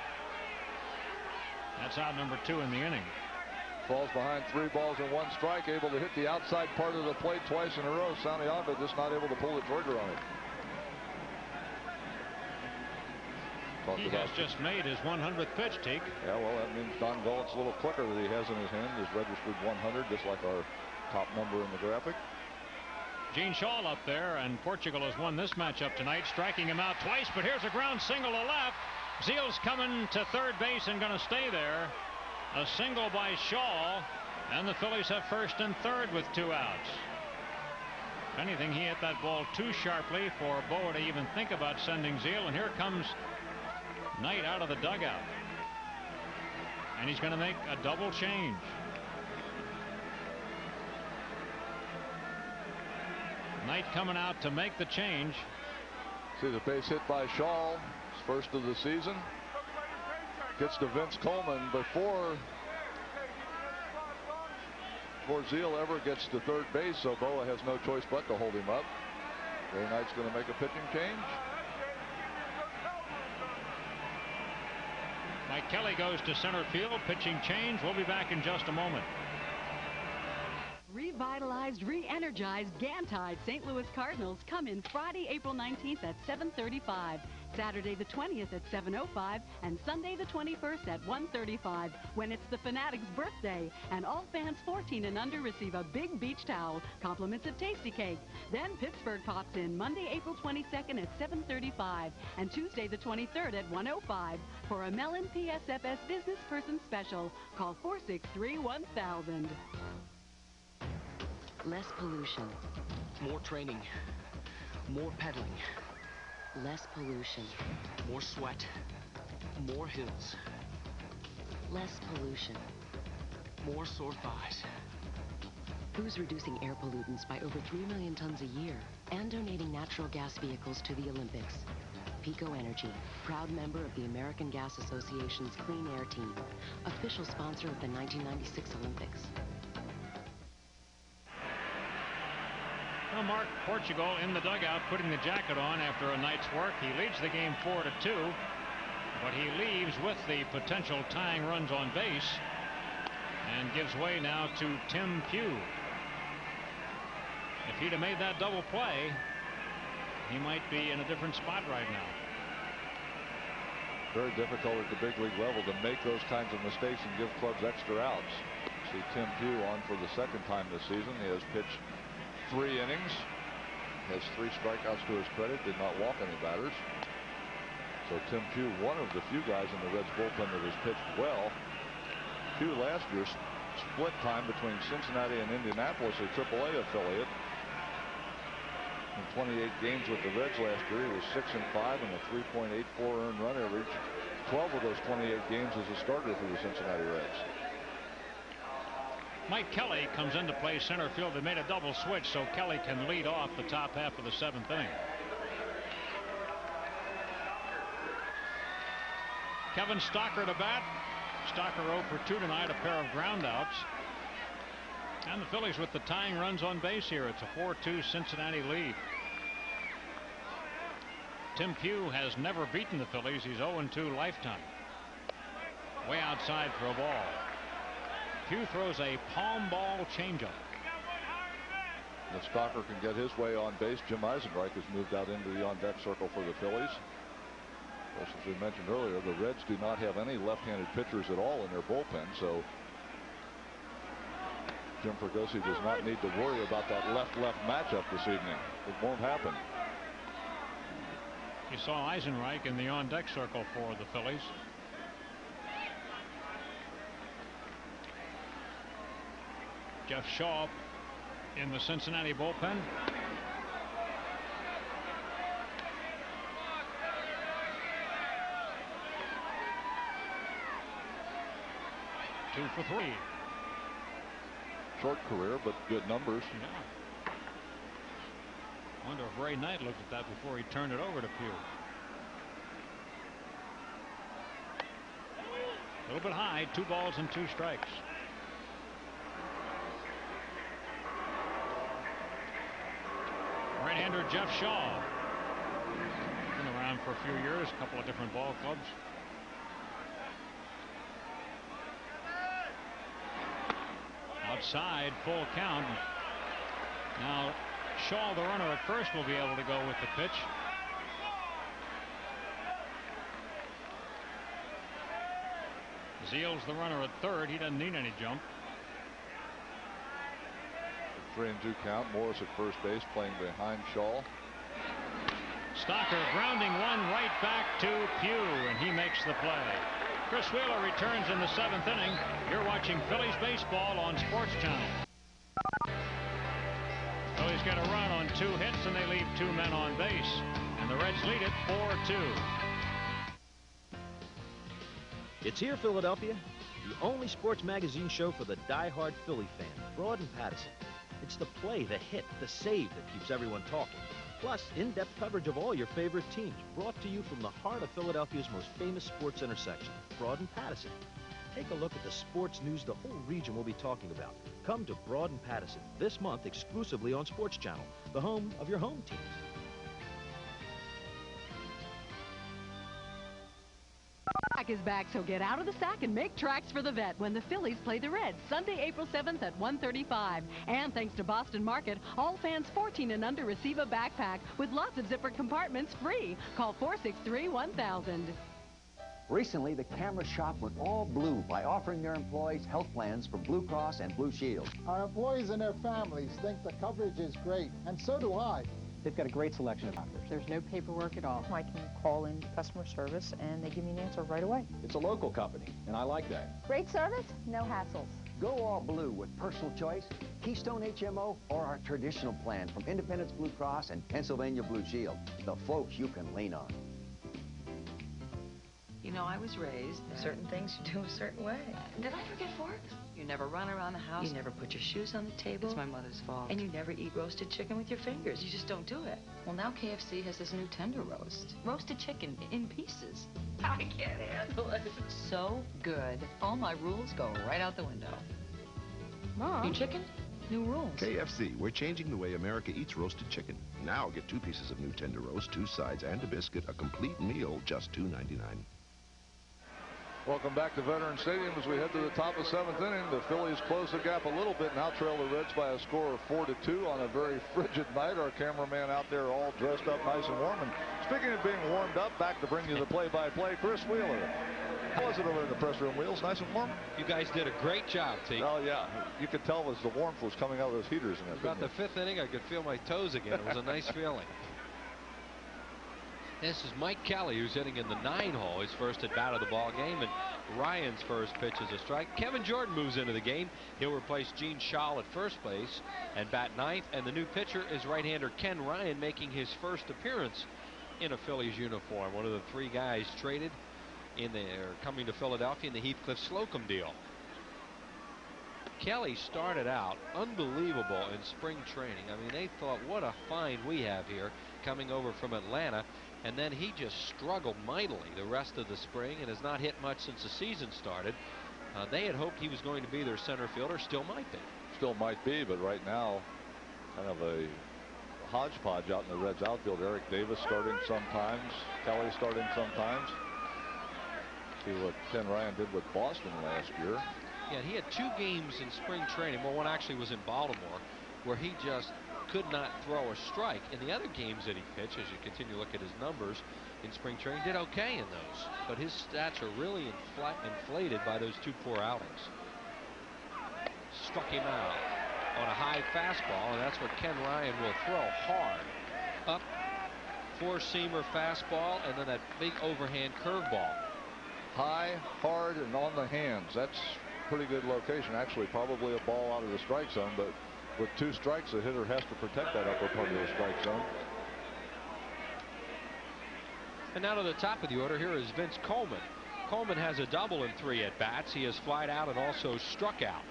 That's out number 2 in the inning. Falls behind 3 balls and 1 strike, able to hit the outside part of the plate twice in a row. Santiago just not able to pull the trigger on it. He has just made his 100th pitch, Teak. Yeah, well, that means Don Gullett's a little clicker that he has in his hand is registered 100, just like our top number in the graphic. Gene Shaw up there, and Portugal has won this matchup tonight, striking him out twice, but here's a ground single to left. Zeal's coming to third base and going to stay there. A single by Shaw, and the Phillies have first and third with 2 outs. If anything, he hit that ball too sharply for Boa to even think about sending Zeal, and here comes Knight out of the dugout, and he's going to make a double change. Knight coming out to make the change. See the base hit by Shaw, his first of the season. Gets to Vince Coleman before Zeal ever gets to third base, so Boa has no choice but to hold him up. Ray Knight's going to make a pitching change. Mike Kelly goes to center field, pitching change. We'll be back in just a moment. Revitalized, re-energized, Gantide St. Louis Cardinals come in Friday, April 19th at 7:35, Saturday the 20th at 7:05, and Sunday the 21st at 1:35, when it's the Fanatic's birthday, and all fans 14 and under receive a big beach towel, compliments of Tasty Cake. Then Pittsburgh pops in Monday, April 22nd at 7:35, and Tuesday the 23rd at 1:05 for a Mellon PSFS Business Person Special. Call 463-1000. Less pollution. More training. More pedaling. Less pollution. More sweat. More hills. Less pollution. More sore thighs. Who's reducing air pollutants by over 3 million tons a year and donating natural gas vehicles to the Olympics? Pico Energy, proud member of the American Gas Association's Clean Air Team, official sponsor of the 1996 Olympics. Well, Mark Portugal in the dugout putting the jacket on after a night's work. He leads the game 4-2, but he leaves with the potential tying runs on base. and gives way now to Tim Pugh. If he'd have made that double play, he might be in a different spot right now. Very difficult at the big league level to make those kinds of mistakes and give clubs extra outs. See Tim Pugh on for the second time this season. He has pitched 3 innings, has 3 strikeouts to his credit, did not walk any batters. So Tim Pugh, one of the few guys in the Reds bullpen that has pitched well. Pugh last year split time between Cincinnati and Indianapolis, a AAA affiliate. In 28 games with the Reds last year, he was 6-5 and a 3.84 earned run average. 12 of those 28 games as a starter for the Cincinnati Reds. Mike Kelly comes into play center field. They made a double switch, so Kelly can lead off the top half of the 7th inning. Kevin Stocker to bat. Stocker 0 for 2 tonight, a pair of groundouts. And the Phillies with the tying runs on base here. It's a 4-2 Cincinnati lead. Tim Pugh has never beaten the Phillies. He's 0-2 lifetime. Way outside for a ball. Pugh throws a palm ball changeup. If Stocker can get his way on base, Jim Eisenreich has moved out into the on-deck circle for the Phillies. Of course, as we mentioned earlier, the Reds do not have any left-handed pitchers at all in their bullpen, so Jim Fregosi does not need to worry about that left-left matchup this evening. It won't happen. You saw Eisenreich in the on-deck circle for the Phillies. Jeff Shaw in the Cincinnati bullpen. Two for 3. Short career, but good numbers. Yeah. Wonder if Ray Knight looked at that before he turned it over to Pugh. A little bit high. 2 balls and 2 strikes. Right-hander Jeff Shaw. Been around for a few years, a couple of different ball clubs. Outside, full count. Now Shaw, the runner at first, will be able to go with the pitch. Zeal's the runner at third. He doesn't need any jump. 3-2 count. Morris at first base playing behind Shaw. Stocker grounding one right back to Pugh, and he makes the play. Chris Wheeler returns in the 7th inning. You're watching Phillies baseball on Sports Channel. Phillies get a run on 2 hits, and they leave 2 men on base. And the Reds lead it 4-2. It's here, Philadelphia. The only sports magazine show for the die-hard Philly fan, Broad and Patterson. It's the play, the hit, the save that keeps everyone talking. Plus, in-depth coverage of all your favorite teams, brought to you from the heart of Philadelphia's most famous sports intersection, Broad and Patterson. Take a look at the sports news the whole region will be talking about. Come to Broad and Patterson this month exclusively on Sports Channel, the home of your home teams. Track is back, so get out of the sack and make tracks for the vet when the Phillies play the Reds Sunday, April 7th at 1:35. And thanks to Boston Market, all fans 14 and under receive a backpack with lots of zipper compartments free. Call 463-1000. Recently, the camera shop went all blue by offering their employees health plans from Blue Cross and Blue Shield. Our employees and their families think the coverage is great, and so do I. They've got a great selection of doctors. There's no paperwork at all. I can call in customer service and they give me an answer right away. It's a local company, and I like that. Great service, no hassles. Go all blue with personal choice, Keystone HMO, or our traditional plan from Independence Blue Cross and Pennsylvania Blue Shield. The folks you can lean on. You know, I was raised, certain things you do a certain way. Did I forget forks? You never run around the house. You never put your shoes on the table. It's my mother's fault. And you never eat roasted chicken with your fingers. You just don't do it. Well, now KFC has this new tender roast. Roasted chicken in pieces. I can't handle it. So good. All my rules go right out the window. Mom. New chicken, new rules. KFC, we're changing the way America eats roasted chicken. Now get 2 pieces of new tender roast, 2 sides, and a biscuit. A complete meal, just $2.99. Welcome back to Veterans Stadium as we head to the top of 7th inning. The Phillies close the gap a little bit, now trail the Reds by a score of 4-2 on a very frigid night. Our cameraman out there all dressed up nice and warm. And speaking of being warmed up, back to bring you the play-by-play, Chris Wheeler. How was it over in the press room, Wheels? Nice and warm? You guys did a great job, T. Oh, yeah. You could tell as the warmth was coming out of those heaters in there. About the 5th inning, I could feel my toes again. It was a nice feeling. This is Mike Kelly, who's hitting in the 9-hole, his first at bat of the ball game, and Ryan's first pitch is a strike. Kevin Jordan moves into the game. He'll replace Gene Shaw at first base and bat 9th, and the new pitcher is right-hander Ken Ryan, making his first appearance in a Phillies uniform. One of the 3 guys traded coming to Philadelphia in the Heathcliff Slocum deal. Kelly started out unbelievable in spring training. I mean, they thought, what a find we have here coming over from Atlanta. And then he just struggled mightily the rest of the spring and has not hit much since the season started. They had hoped he was going to be their center fielder. Still might be. Still might be, but right now, kind of a hodgepodge out in the Reds outfield. Eric Davis starting sometimes. Kelly starting sometimes. See what Ken Ryan did with Boston last year. Yeah, he had 2 games in spring training. Well, one actually was in Baltimore, where he just could not throw a strike. In the other games that he pitched, as you continue to look at his numbers in spring training, did okay in those. But his stats are really inflated by those 2 poor outings. Struck him out on a high fastball, and that's what Ken Ryan will throw hard. Up, 4-seamer fastball, and then that big overhand curveball. High, hard, and on the hands. That's pretty good location. Actually, probably a ball out of the strike zone, but with 2 strikes, the hitter has to protect that upper part of the strike zone. And now to the top of the order, here is Vince Coleman. Coleman has a double in 3 at-bats. He has flied out and also struck out.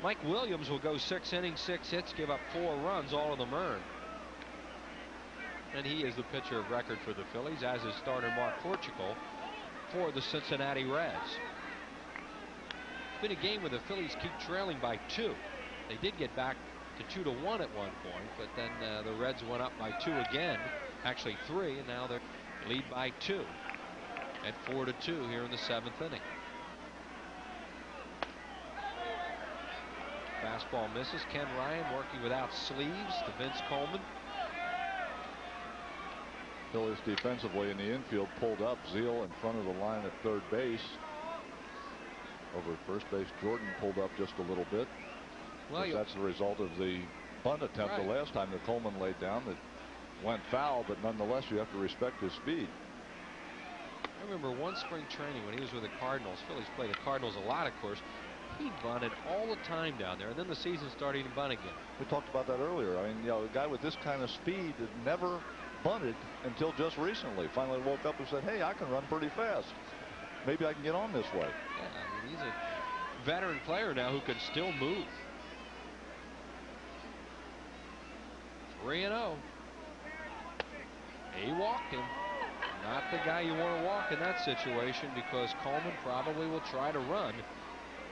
Mike Williams will go 6 innings, 6 hits, give up 4 runs, all of them earned. And he is the pitcher of record for the Phillies, as is starter Mark Portugal for the Cincinnati Reds. Been a game where the Phillies keep trailing by 2. They did get back to 2-1 at one point, but then the Reds went up by 2 again, actually 3, and now they lead by 2 at 4-2 here in the 7th inning. Fastball misses. Ken Ryan working without sleeves to Vince Coleman. Phillies defensively in the infield pulled up. Zeal in front of the line at third base. Over at first base, Jordan pulled up just a little bit. Well, that's the result of the bunt attempt the last time that Coleman laid down that went foul, but nonetheless you have to respect his speed. I remember one spring training when he was with the Cardinals. Phillies played the Cardinals a lot, of course. He bunted all the time down there, and then the season started to bunt again. We talked about that earlier. I mean, you know, a guy with this kind of speed had never bunted until just recently. Finally woke up and said, hey, I can run pretty fast. Maybe I can get on this way. Yeah, I mean, he's a veteran player now who can still move. 3-0. He walked him. Not the guy you want to walk in that situation, because Coleman probably will try to run.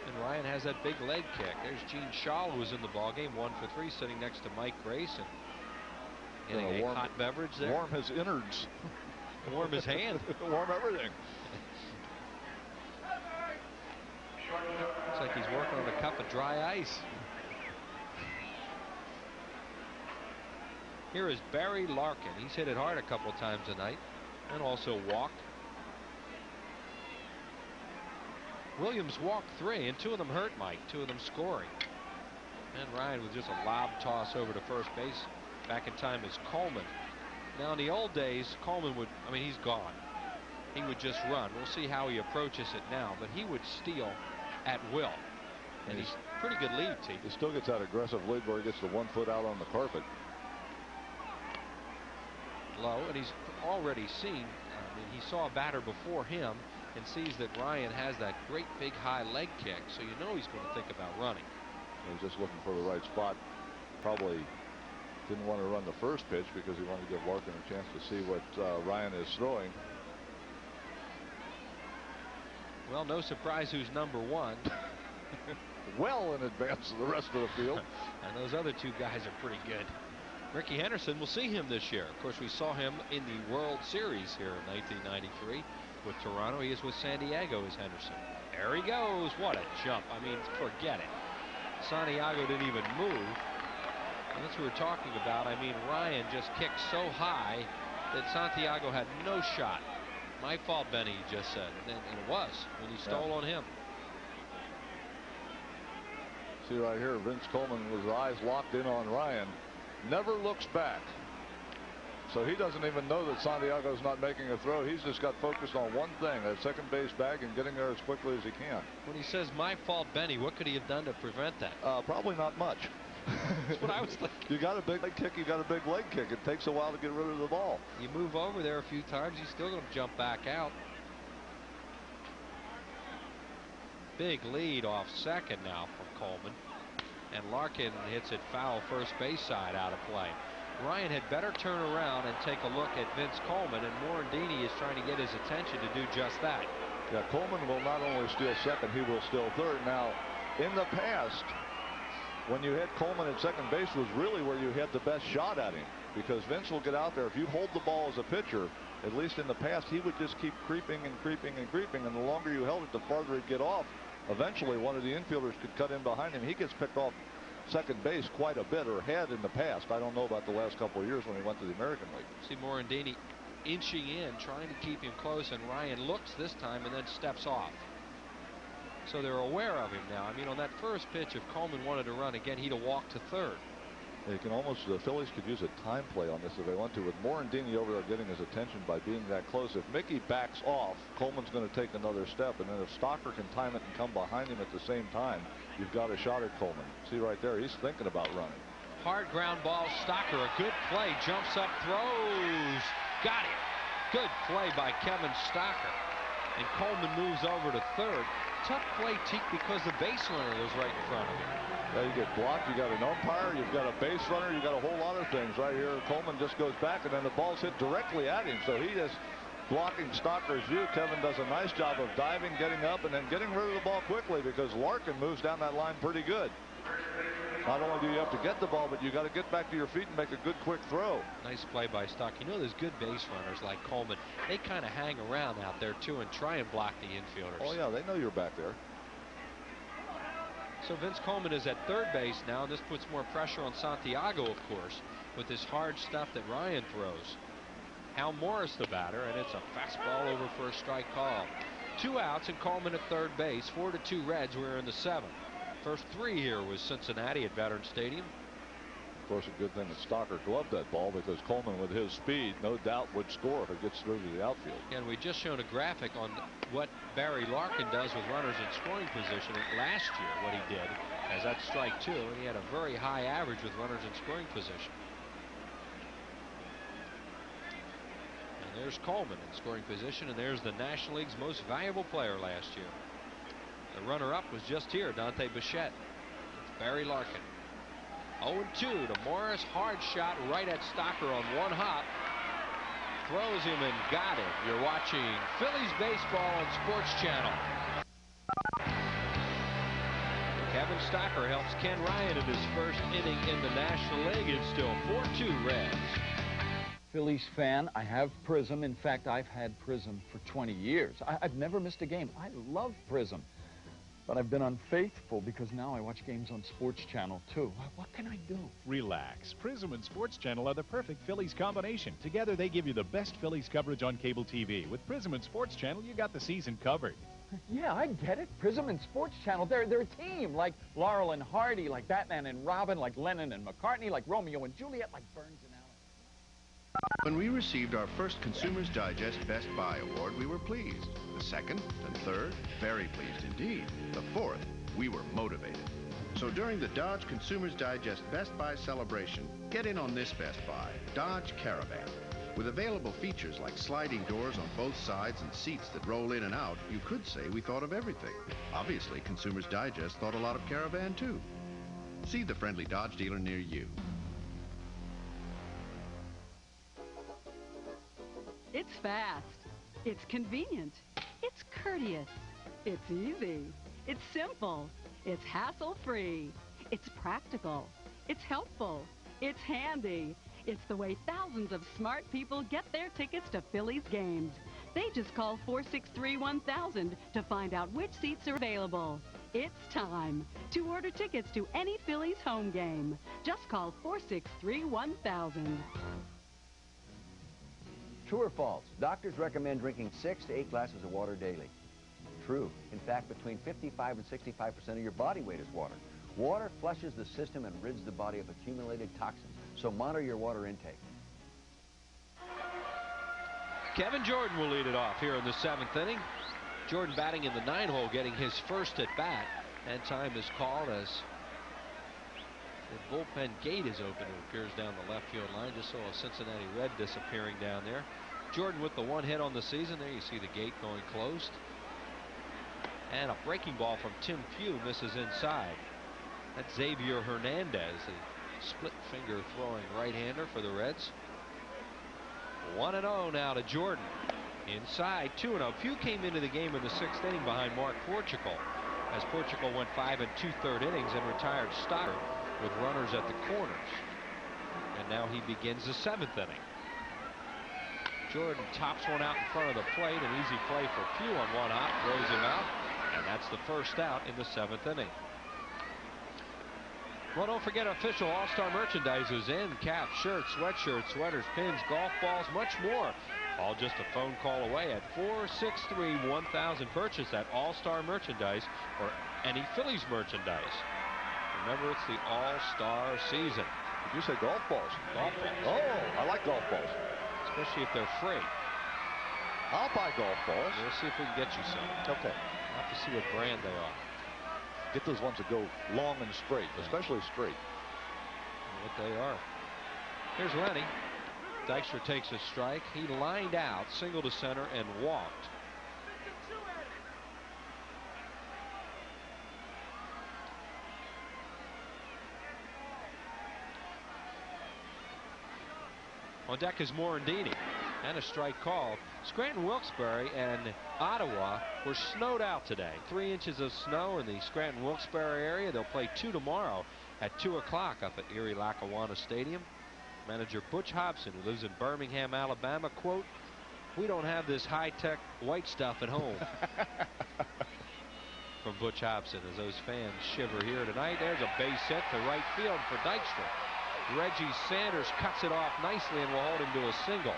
And Ryan has that big leg kick. There's Gene Shaw, who was in the ballgame, 1 for 3, sitting next to Mike Grayson. Getting a hot beverage there. Warm his innards. Warm his hand. Warm everything. Looks like he's working on a cup of dry ice. Here is Barry Larkin. He's hit it hard a couple times tonight and also walked. Williams walked 3, and 2 of them hurt Mike, 2 of them scoring. And Ryan with just a lob toss over to first base. Back in time is Coleman. Now in the old days, Coleman would, I mean, he's gone. He would just run. We'll see how he approaches it now, but he would steal at will. And he's pretty good lead, T. He still gets that aggressive lead where he gets the 1 foot out on the carpet. Low, and he's already seen, I mean, he saw a batter before him and sees that Ryan has that great big high leg kick, so you know he's going to think about running. He's just looking for the right spot. Probably didn't want to run the first pitch because he wanted to give Larkin a chance to see what Ryan is throwing. Well, no surprise who's number 1. Well in advance of the rest of the field. And those other 2 guys are pretty good. Ricky Henderson, we'll see him this year. Of course, we saw him in the World Series here in 1993. with Toronto. He is with San Diego as Henderson. There he goes. What a jump. I mean, forget it. Santiago didn't even move. And that's what we're talking about. I mean, Ryan just kicked so high that Santiago had no shot. My fault, Benny, he just said. And it was when he stole on him. See right here, Vince Coleman with his eyes locked in on Ryan. Never looks back. So he doesn't even know that Santiago's not making a throw. He's just got focused on one thing, that second base bag, and getting there as quickly as he can. When he says, my fault, Benny, what could he have done to prevent that? Probably not much. That's what I was thinking. You got a big leg kick, you got a big leg kick. It takes a while to get rid of the ball. You move over there a few times, he's still going to jump back out. Big lead off second now from Coleman. And Larkin hits it foul first base side out of play. Ryan had better turn around and take a look at Vince Coleman, and Morandini is trying to get his attention to do just that. Yeah, Coleman will not only steal second, he will steal third. Now, in the past, when you hit Coleman at second base was really where you had the best shot at him, because Vince will get out there. If you hold the ball as a pitcher, at least in the past, he would just keep creeping and creeping and creeping, and the longer you held it, the farther it'd get off. Eventually, one of the infielders could cut in behind him. He gets picked off second base quite a bit, or had in the past. I don't know about the last couple of years when he went to the American League. See Morandini inching in, trying to keep him close, and Ryan looks this time and then steps off. So they're aware of him now. I mean, on that first pitch, if Coleman wanted to run again, he'd have walked to third. They can almost, the Phillies could use a time play on this if they want to, with Morandini over there getting his attention by being that close. If Mickey backs off, Coleman's going to take another step, and then if Stocker can time it and come behind him at the same time, you've got a shot at Coleman. See right there, he's thinking about running. Hard ground ball, Stocker, a good play, jumps up, throws, got it. Good play by Kevin Stocker. And Coleman moves over to third. Tough play, Teak, because the base runner was right in front of him. Yeah, you get blocked, you got an umpire, you've got a base runner, you got a whole lot of things right here. Coleman just goes back, and then the ball's hit directly at him, so he is blocking Stocker's view. Kevin does a nice job of diving, getting up, and then getting rid of the ball quickly, because Larkin moves down that line pretty good. Not only do you have to get the ball, but you got to get back to your feet and make a good quick throw. Nice play by Stock. You know, there's good base runners like Coleman. They kind of hang around out there too and try and block the infielders. Oh yeah, they know you're back there. So Vince Coleman is at third base now, and this puts more pressure on Santiago, of course, with this hard stuff that Ryan throws. Hal Morris the batter, and it's a fastball over for a strike call. 2 outs and Coleman at third base. 4-2 Reds. We're in the 7th. First 3 here was Cincinnati at Veterans Stadium. Of course, a good thing that Stocker gloved that ball, because Coleman, with his speed, no doubt would score if it gets through to the outfield. And we just shown a graphic on what Barry Larkin does with runners in scoring position. Last year, what he did, as that's strike 2, and he had a very high average with runners in scoring position. And there's Coleman in scoring position, and there's the National League's most valuable player last year. The runner-up was just here, Dante Bichette. It's Barry Larkin. 0-2 to Morris. Hard shot right at Stocker on one hop. Throws him and got it. You're watching Phillies baseball on Sports Channel. Kevin Stocker helps Ken Ryan in his first inning in the National League. It's still 4-2 Reds. Phillies fan. I have Prism. In fact, I've had Prism for 20 years. I've never missed a game. I love Prism. But I've been unfaithful because now I watch games on Sports Channel, too. What can I do? Relax. Prism and Sports Channel are the perfect Phillies combination. Together, they give you the best Phillies coverage on cable TV. With Prism and Sports Channel, you got the season covered. Yeah, I get it. Prism and Sports Channel, they're a team. Like Laurel and Hardy, like Batman and Robin, like Lennon and McCartney, like Romeo and Juliet, like Burns and Allen. When we received our first Consumer's Digest Best Buy Award, we were pleased. The second and third, very pleased indeed. The fourth, we were motivated. So during the Dodge Consumer's Digest Best Buy celebration, get in on this Best Buy, Dodge Caravan. With available features like sliding doors on both sides and seats that roll in and out, you could say we thought of everything. Obviously, Consumer's Digest thought a lot of Caravan, too. See the friendly Dodge dealer near you. It's fast. It's convenient. It's courteous. It's easy. It's simple. It's hassle-free. It's practical. It's helpful. It's handy. It's the way thousands of smart people get their tickets to Phillies games. They just call 463-1000 to find out which seats are available. It's time to order tickets to any Phillies home game. Just call 463-1000. True or false? Doctors recommend drinking 6 to 8 glasses of water daily. True. In fact, between 55 and 65% of your body weight is water. Water flushes the system and rids the body of accumulated toxins. So monitor your water intake. Kevin Jordan will lead it off here in the 7th inning. Jordan batting in the 9-hole, getting his first at bat, and time is called as the bullpen gate is open. It appears down the left field line. Just saw a Cincinnati Red disappearing down there. Jordan with the 1 hit on the season. There you see the gate going closed. And a breaking ball from Tim Pugh misses inside. That's Xavier Hernandez, a split finger throwing right-hander for the Reds. 1-0 now to Jordan. Inside, 2-0. Pugh came into the game in the 6th inning behind Mark Portugal, as Portugal went 5 2/3 innings and retired Stoddard with runners at the corners. And now he begins the 7th inning. Jordan tops one out in front of the plate. An easy play for Pugh on one hop, throws him out, and that's the first out in the 7th inning. Well, don't forget official All-Star merchandise is in. Caps, shirts, sweatshirts, sweaters, pins, golf balls, much more. All just a phone call away at 463-1000. Purchase that All-Star merchandise or any Phillies merchandise. Remember, it's the All-Star season. Did you say golf balls? Golf balls. Oh, I like golf balls. Especially if they're free. I'll buy golf balls. We'll see if we can get you some. Okay. We'll have to see what brand they are. Get those ones that go long and straight, especially straight. What they are. Here's Lenny. Dykstra takes a strike. He lined out, single to center, and walked. On deck is Morandini, and a strike called. Scranton, Wilkes-Barre, and Ottawa were snowed out today. 3 inches of snow in the Scranton, Wilkes-Barre area. They'll play 2 tomorrow at 2 o'clock up at Erie Lackawanna Stadium. Manager Butch Hobson, who lives in Birmingham, Alabama, quote, "We don't have this high-tech white stuff at home." From Butch Hobson as those fans shiver here tonight. There's a base hit to right field for Dykstra. Reggie Sanders cuts it off nicely and will hold him to a single.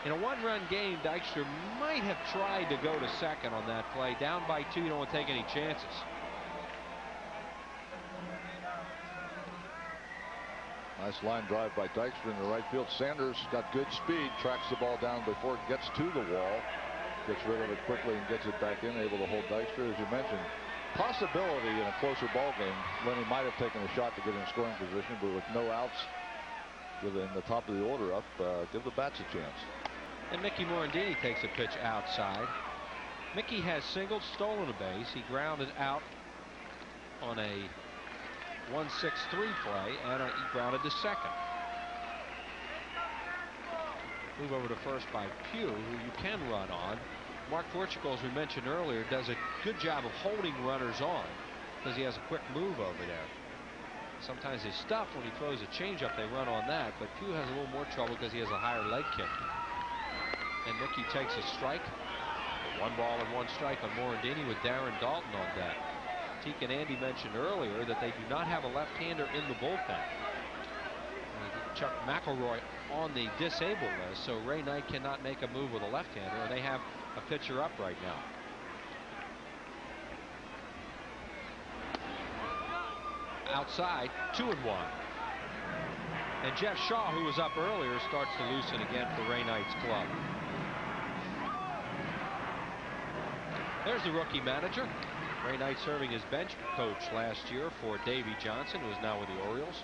In a 1-run game, Dykstra might have tried to go to second on that play. Down by 2, you don't want to take any chances. Nice line drive by Dykstra in the right field. Sanders got good speed, tracks the ball down before it gets to the wall, gets rid of it quickly and gets it back in, able to hold Dykstra. As you mentioned, possibility in a closer ball game, Lenny might have taken a shot to get in scoring position, but with no outs, in the top of the order up, give the bats a chance. And Mickey Morandini takes a pitch outside. Mickey has singled, stolen a base. He grounded out on a 1-6-3 play, and he grounded to second. Move over to first by Pugh, who you can run on. Mark Portugal, as we mentioned earlier, does a good job of holding runners on because he has a quick move over there. Sometimes his stuff, when he throws a changeup, they run on that, but Pugh has a little more trouble because he has a higher leg kick. And Mickey takes a strike. 1 ball and 1 strike on Morandini with Darren Dalton on deck. Teak and Andy mentioned earlier that they do not have a left-hander in the bullpen. Chuck McElroy on the disabled list, so Ray Knight cannot make a move with a left-hander, and they have a pitcher up right now. Outside, 2-1. And Jeff Shaw, who was up earlier, starts to loosen again for Ray Knight's club. There's the rookie manager. Ray Knight serving as bench coach last year for Davey Johnson, who is now with the Orioles.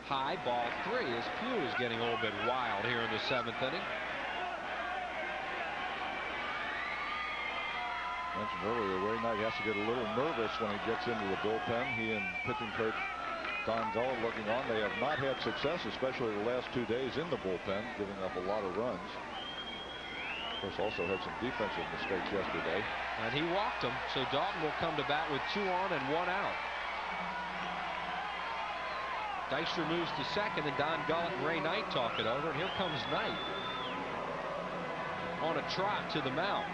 High, ball 3, as Pugh is getting a little bit wild here in the 7th inning. Mentioned earlier, Ray Knight has to get a little nervous when he gets into the bullpen. He and pitching coach Don Gull looking on. They have not had success, especially the last 2 days in the bullpen, giving up a lot of runs. Of course, also had some defensive mistakes yesterday. And he walked him, so Dalton will come to bat with 2 on and 1 out. Dykstra moves to second, and Don Gullett and Ray Knight talk it over, and here comes Knight on a trot to the mound.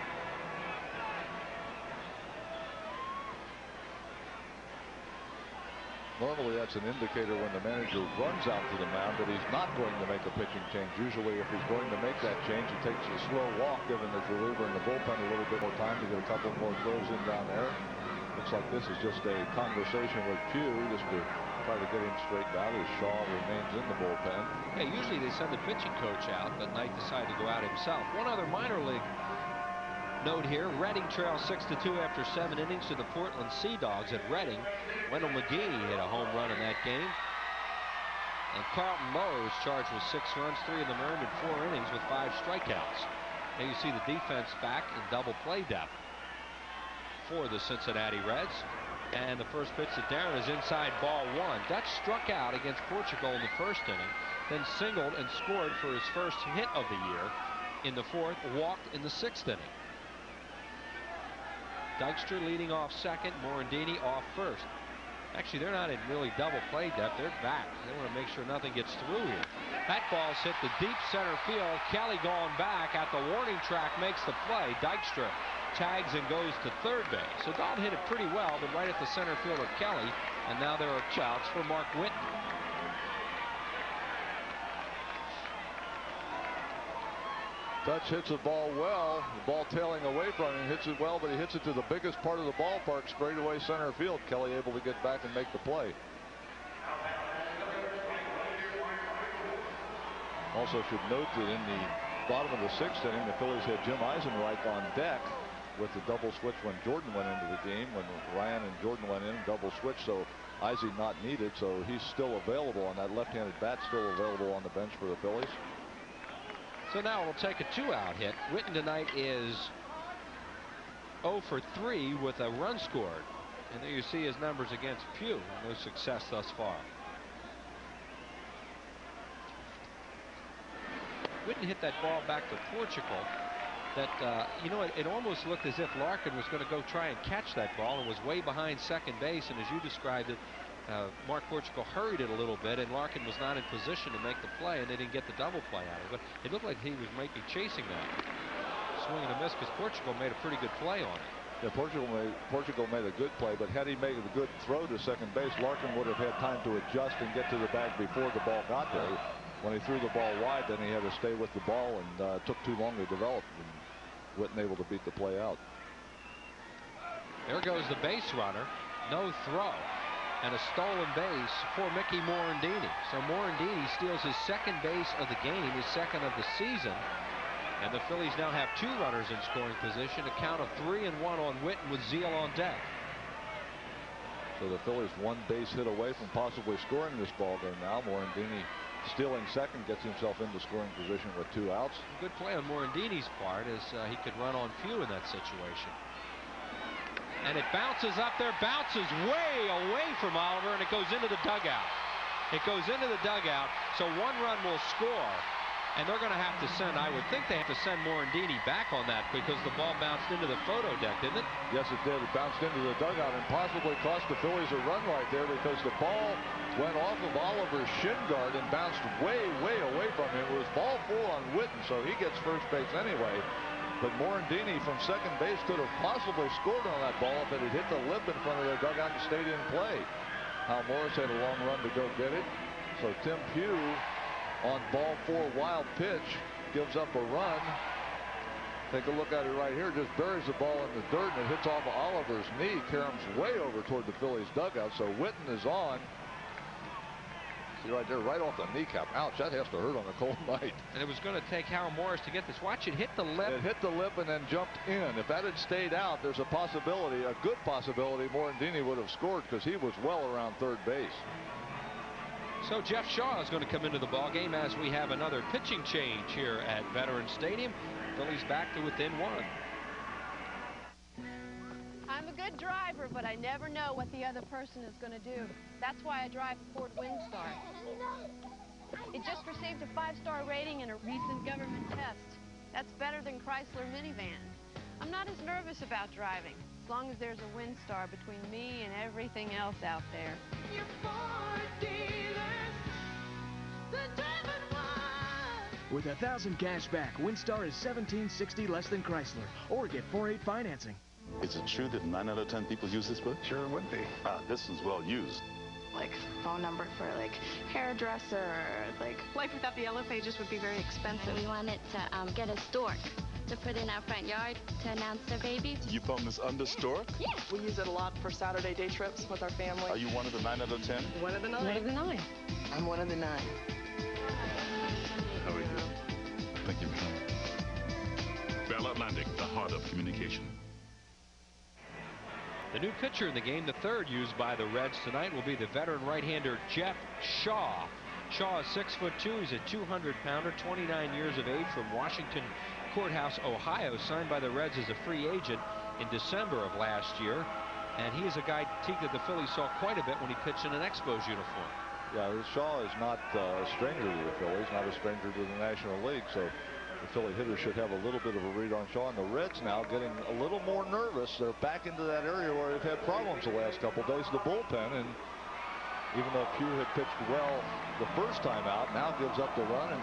Normally that's an indicator when the manager runs out to the mound that he's not going to make a pitching change. Usually if he's going to make that change, he takes a slow walk, giving the reliever in the bullpen a little bit more time to get a couple more throws in down there. Looks like this is just a conversation with Pugh just to try to get him straightened out as Shaw remains in the bullpen. Yeah, usually they send the pitching coach out, but Knight decided to go out himself. One other minor league note here. Reading trails 6-2 after 7 innings to the Portland Sea Dogs at Reading. Wendell McGee hit a home run in that game. And Carlton Lowe is charged with 6 runs, 3 of them earned in 4 innings with 5 strikeouts. Now you see the defense back in double play depth for the Cincinnati Reds. And the first pitch to Darren is inside, ball 1. Dutch struck out against Portugal in the first inning, then singled and scored for his first hit of the year in the 4th, walked in the 6th inning. Dykstra leading off second, Morandini off first. Actually, they're not in really double play depth. They're back. They want to make sure nothing gets through here. That ball's hit the deep center field. Kelly going back at the warning track, makes the play. Dykstra tags and goes to third base. So Dahl hit it pretty well, but right at the center fielder Kelly. And now there are 2 outs for Mark Whitten. Dutch hits the ball well. The ball tailing away from him. Hits it well, but he hits it to the biggest part of the ballpark, straight away center field. Kelly able to get back and make the play. Also should note that in the bottom of the 6th inning, the Phillies had Jim Eisenreich on deck with the double switch when Jordan went into the game. When Ryan and Jordan went in, double switch, so Eisy not needed, so he's still available on that left-handed bat, still available on the bench for the Phillies. So now it'll take a 2-out hit. Whitten tonight is 0 for 3 with a run scored. And there you see his numbers against Pugh. No success thus far. Whitten hit that ball back to Portugal. That, you know, it almost looked as if Larkin was going to go try and catch that ball and was way behind second base. And as you described it, Mark Portugal hurried it a little bit, and Larkin was not in position to make the play, and they didn't get the double play out of it. It looked like he was maybe chasing that. Swing and a miss because Portugal made a pretty good play on it. Yeah, Portugal made a good play, but had he made a good throw to second base, Larkin would have had time to adjust and get to the bag before the ball got there. When he threw the ball wide, then he had to stay with the ball, and took too long to develop, and wasn't able to beat the play out. There goes the base runner. No throw. And a stolen base for Mickey Morandini. So Morandini steals his second base of the game, his second of the season. And the Phillies now have 2 runners in scoring position. A count of 3-1 on Whitten with Zeal on deck. So the Phillies 1 base hit away from possibly scoring this ball game now. Morandini stealing second, gets himself into scoring position with 2 outs. Good play on Morandini's part as he could run on Pugh in that situation. And it bounces up there, bounces way away from Oliver, and it goes into the dugout. It goes into the dugout, so 1 run will score. And they're going to have to send, I would think they have to send Morandini back on that because the ball bounced into the photo deck, didn't it? Yes, it did. It bounced into the dugout and possibly cost the Phillies a run right there because the ball went off of Oliver's shin guard and bounced way, way away from him. It was ball 4 on Whitten, so he gets first base anyway. But Morandini from second base could have possibly scored on that ball if it had hit the lip in front of the dugout and stayed in play. Hal Morris had a long run to go get it. So Tim Pugh on ball 4 wild pitch gives up a run. Take a look at it right here. Just buries the ball in the dirt and it hits off of Oliver's knee. Caroms way over toward the Phillies dugout. So Whitten is on. See right there, right off the kneecap. Ouch, that has to hurt on a cold night. And it was going to take Hal Morris to get this. Watch it hit the lip. It hit the lip and then jumped in. If that had stayed out, there's a possibility, a good possibility, Morandini would have scored because he was well around third base. So Jeff Shaw is going to come into the ballgame as we have another pitching change here at Veterans Stadium. Phillies back to within 1. I'm a good driver, but I never know what the other person is going to do. That's why I drive a Ford Windstar. It just received a 5-star rating in a recent government test. That's better than Chrysler minivan. I'm not as nervous about driving. long as there's a WinStar between me and everything else out there. With 1,000 cash back, WinStar is $17.60 less than Chrysler, or get 4.8 financing. Is it true that 9 out of 10 people use this book? Sure would be. This one's well used. Like phone number for like hairdresser, like Life without the yellow pages would be very expensive. We wanted to get a stork to put in our front yard to announce their baby. You found this under stork? Yeah. We use it a lot for Saturday day trips with our family. Are you one of the 9 out of 10? One of the 9. One of the 9. I'm one of the 9. How are you? Thank you, ma'am. Bell Atlantic, the heart of communication. The new pitcher in the game, the third used by the Reds tonight, will be the veteran right-hander Jeff Shaw. Shaw is 6'2". He's a 200-pounder, 29 years of age, from Washington Courthouse, Ohio, signed by the Reds as a free agent in December of last year. And he is a guy, Teague, that the Phillies saw quite a bit when he pitched in an Expos uniform. Yeah, Shaw is not a stranger to the Phillies, not a stranger to the National League, so the Philly hitters should have a little bit of a read on Shaw. And the Reds now getting a little more nervous. They're back into that area where they've had problems the last couple of days, the bullpen. And even though Pugh had pitched well the first time out, now gives up the run. And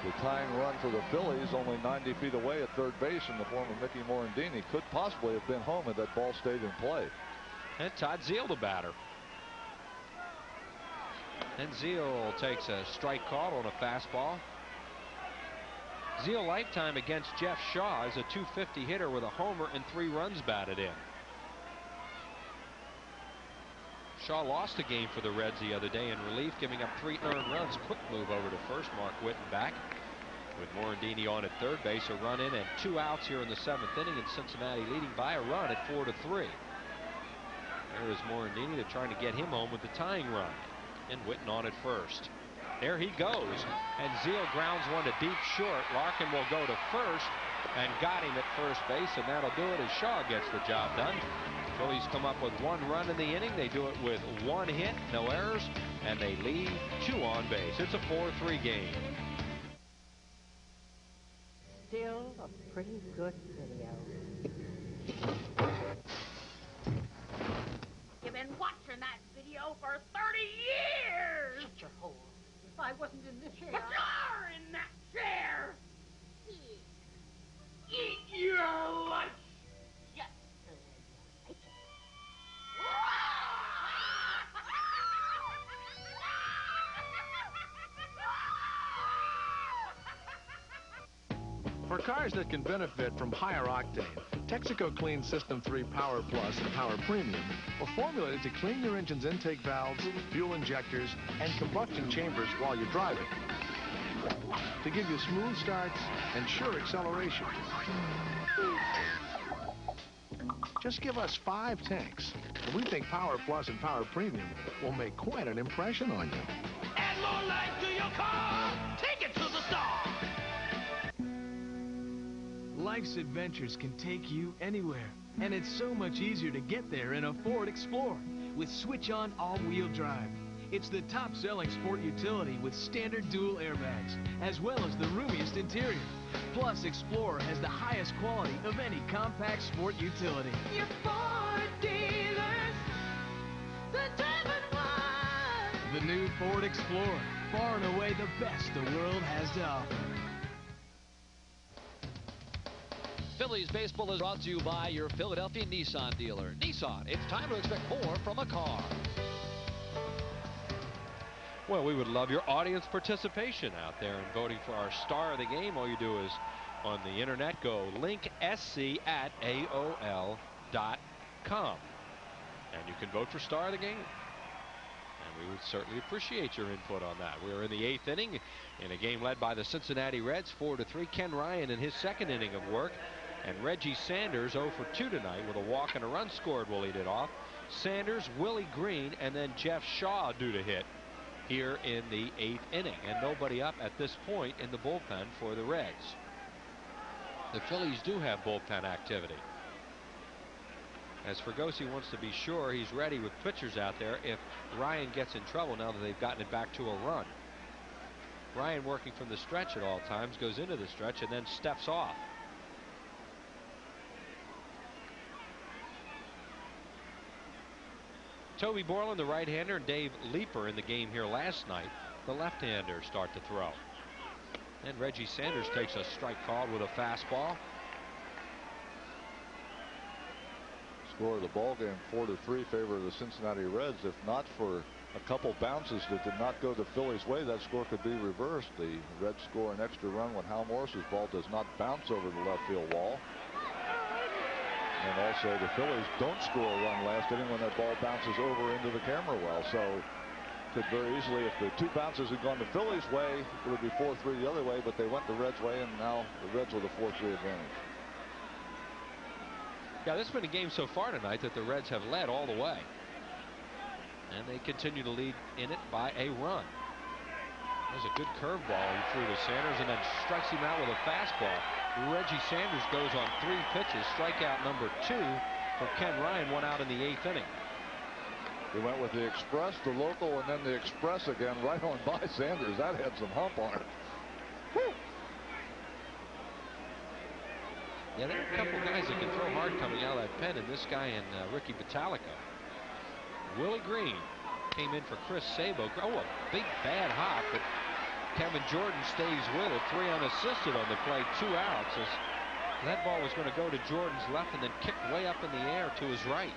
the tying run for the Phillies, only 90 feet away at third base, in the form of Mickey Morandini, could possibly have been home if that ball stayed in play. And Todd Zeile, the batter. And Zeile takes a strike call on a fastball. Zeile lifetime against Jeff Shaw is a .250 hitter with a homer and 3 runs batted in. Shaw lost a game for the Reds the other day in relief, giving up 3 earned runs. Quick move over to first. Mark Whitten back with Morandini on at third base. A run in and 2 outs here in the 7th inning, and Cincinnati leading by a run at 4-3. There is Morandini. They're trying to get him home with the tying run, and Whitten on at first. There he goes, and Zeile grounds one to deep short. Larkin will go to first and got him at first base, and that'll do it as Shaw gets the job done. Phillies come up with 1 run in the inning. They do it with 1 hit, no errors, and they leave 2 on base. It's a 4-3 game. Still a pretty good video. You've been watching that video for 30 years! Shut your hole. If I wasn't in this chair... But you're in that chair! Eat your lunch! Yes. For cars that can benefit from higher octane, Texaco Clean System 3 Power Plus and Power Premium were formulated to clean your engine's intake valves, fuel injectors, and combustion chambers while you're driving, to give you smooth starts and sure acceleration. Just give us 5 tanks, and we think Power Plus and Power Premium will make quite an impression on you. Add more life to your car! Take it to the star! Life's adventures can take you anywhere, and it's so much easier to get there in a Ford Explorer with switch-on all-wheel drive. It's the top-selling sport utility with standard dual airbags, as well as the roomiest interior. Plus, Explorer has the highest quality of any compact sport utility. Your Ford dealers, the Diamond One! The new Ford Explorer, far and away the best the world has to offer. Phillies baseball is brought to you by your Philadelphia Nissan dealer. Nissan, it's time to expect more from a car. Well, we would love your audience participation out there in voting for our star of the game. All you do is, on the internet, go linksc@aol.com. And you can vote for star of the game. And we would certainly appreciate your input on that. We're in the 8th inning in a game led by the Cincinnati Reds, 4-3. Ken Ryan in his 2nd inning of work. And Reggie Sanders 0 for 2 tonight with a walk and a run scored will lead it off. Sanders, Willie Green, and then Jeff Shaw due to hit here in the 8th inning. And nobody up at this point in the bullpen for the Reds. The Phillies do have bullpen activity, as Fergosi wants to be sure he's ready with pitchers out there if Ryan gets in trouble now that they've gotten it back to a run. Ryan, working from the stretch at all times, goes into the stretch and then steps off. Toby Borland, the right-hander, and Dave Leeper in the game here last night, the left-hander, start to throw. And Reggie Sanders takes a strike called with a fastball. Score of the ball game 4-3 favor of the Cincinnati Reds. If not for a couple bounces that did not go the Phillies' way, that score could be reversed. The Reds score an extra run when Hal Morris's ball does not bounce over the left field wall. And also the Phillies don't score a run last inning when that ball bounces over into the camera well. So could very easily, if the two bounces had gone the Phillies' way, it would be 4-3 the other way, but they went the Reds' way, and now the Reds with a 4-3 advantage. Yeah, this has been a game so far tonight that the Reds have led all the way. And they continue to lead in it by a run. There's a good curveball he threw to Sanders and then strikes him out with a fastball. Reggie Sanders goes on 3 pitches. Strikeout number 2 for Ken Ryan, 1 out in the 8th inning. He went with the express, the local, and then the express again right on by Sanders. That had some hump on it. Whew. Yeah, there are a couple guys that can throw hard coming out of that pen, and this guy and Ricky Batalico. Willie Green came in for Chris Sabo. Oh, a big bad hop, but Kevin Jordan stays with it. 3 unassisted on the play, 2 outs. As that ball was going to go to Jordan's left and then kicked way up in the air to his right.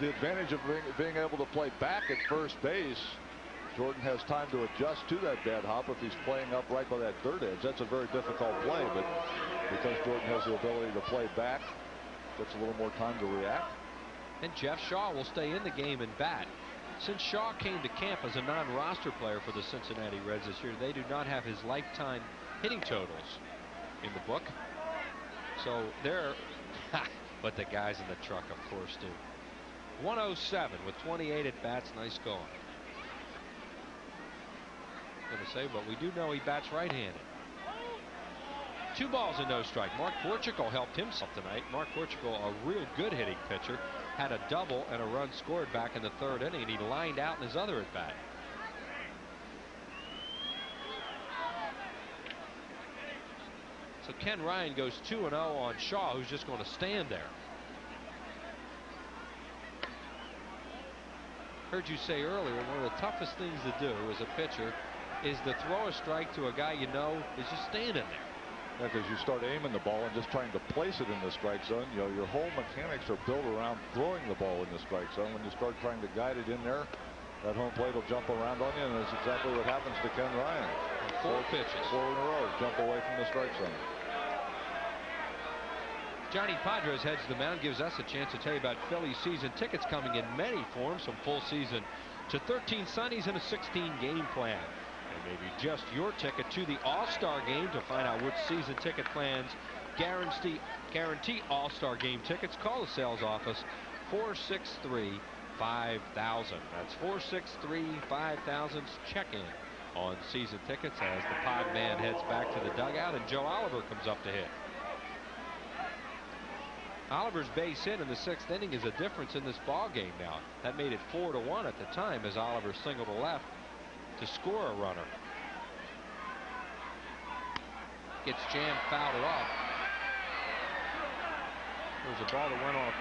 The advantage of being able to play back at first base, Jordan has time to adjust to that bad hop if he's playing up right by that third edge. That's a very difficult play, but because Jordan has the ability to play back, gets a little more time to react. And Jeff Shaw will stay in the game and bat. Since Shaw came to camp as a non-roster player for the Cincinnati Reds this year, they do not have his lifetime hitting totals in the book. So they're, but the guys in the truck, of course, do. 107 with 28 at bats. Nice going. Going to say, but we do know he bats right-handed. 2 balls and no strike. Mark Portugal helped himself tonight. Mark Portugal, a real good hitting pitcher, had a double and a run scored back in the 3rd inning, and he lined out in his other at bat. So Ken Ryan goes 2-0 on Shaw, who's just going to stand there. Heard you say earlier, one of the toughest things to do as a pitcher is to throw a strike to a guy you know is just standing there. Yeah, because you start aiming the ball and just trying to place it in the strike zone. You know, your whole mechanics are built around throwing the ball in the strike zone. When you start trying to guide it in there, that home plate will jump around on you, and that's exactly what happens to Ken Ryan. 4 pitches. 4 in a row, jump away from the strike zone. Johnny Padres heads to the mound, gives us a chance to tell you about Phillies season tickets coming in many forms, from full season to 13 Sundays and a 16-game plan. And maybe just your ticket to the All-Star Game. To find out which season ticket plans guarantee All-Star Game tickets, call the sales office 463-5000. That's 463-5000. Check in on season tickets as the Pod Man heads back to the dugout and Joe Oliver comes up to hit. Oliver's base hit in the 6th inning is a difference in this ball game now. That made it 4-1 at the time as Oliver singled to left to score a runner. Gets jammed, fouled it off. There was a ball that went off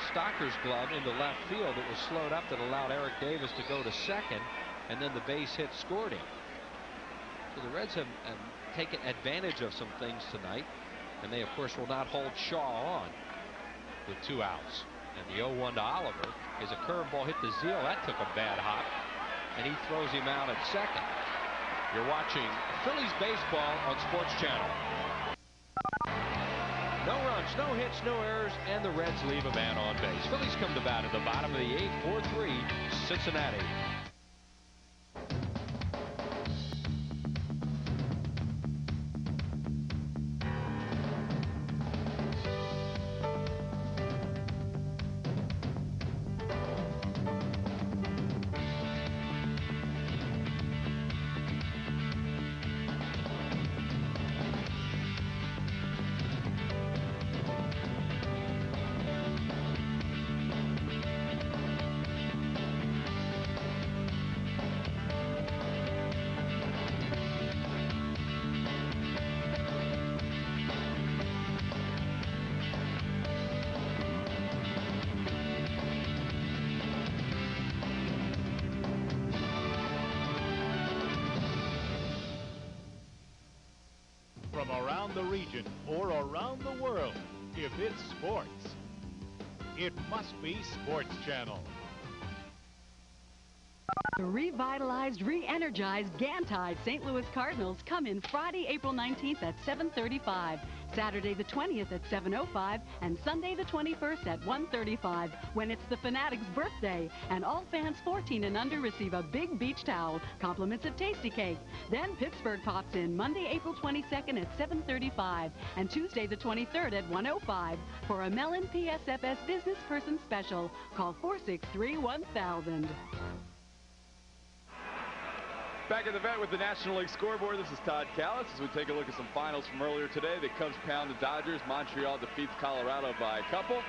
Stocker's glove into left field. It was slowed up that allowed Eric Davis to go to second, and then the base hit scored him. So the Reds have taken advantage of some things tonight, and they of course will not hold Shaw on with 2 outs. And the 0-1 to Oliver is a curveball hit to Zeal. That took a bad hop, and he throws him out at second. You're watching Phillies baseball on Sports Channel. No runs, no hits, no errors, and the Reds leave a man on base. Phillies come to bat at the bottom of the 8th, 4-3, Cincinnati. from around the region or around the world. If it's sports, it must be Sports Channel. The revitalized, re-energized, Gantide St. Louis Cardinals come in Friday, April 19th at 7:35, Saturday the 20th at 7:05, and Sunday the 21st at 1:35, when it's the Fanatic's birthday, and all fans 14 and under receive a big beach towel, compliments of Tasty Cake. Then Pittsburgh pops in Monday, April 22nd at 7:35, and Tuesday the 23rd at 1:05 for a Mellon PSFS Business Person Special. Call 463-1000. Back at the vet with the National League scoreboard, this is Todd Callis as we take a look at some finals from earlier today. The Cubs pound the Dodgers. Montreal defeats Colorado by a couple.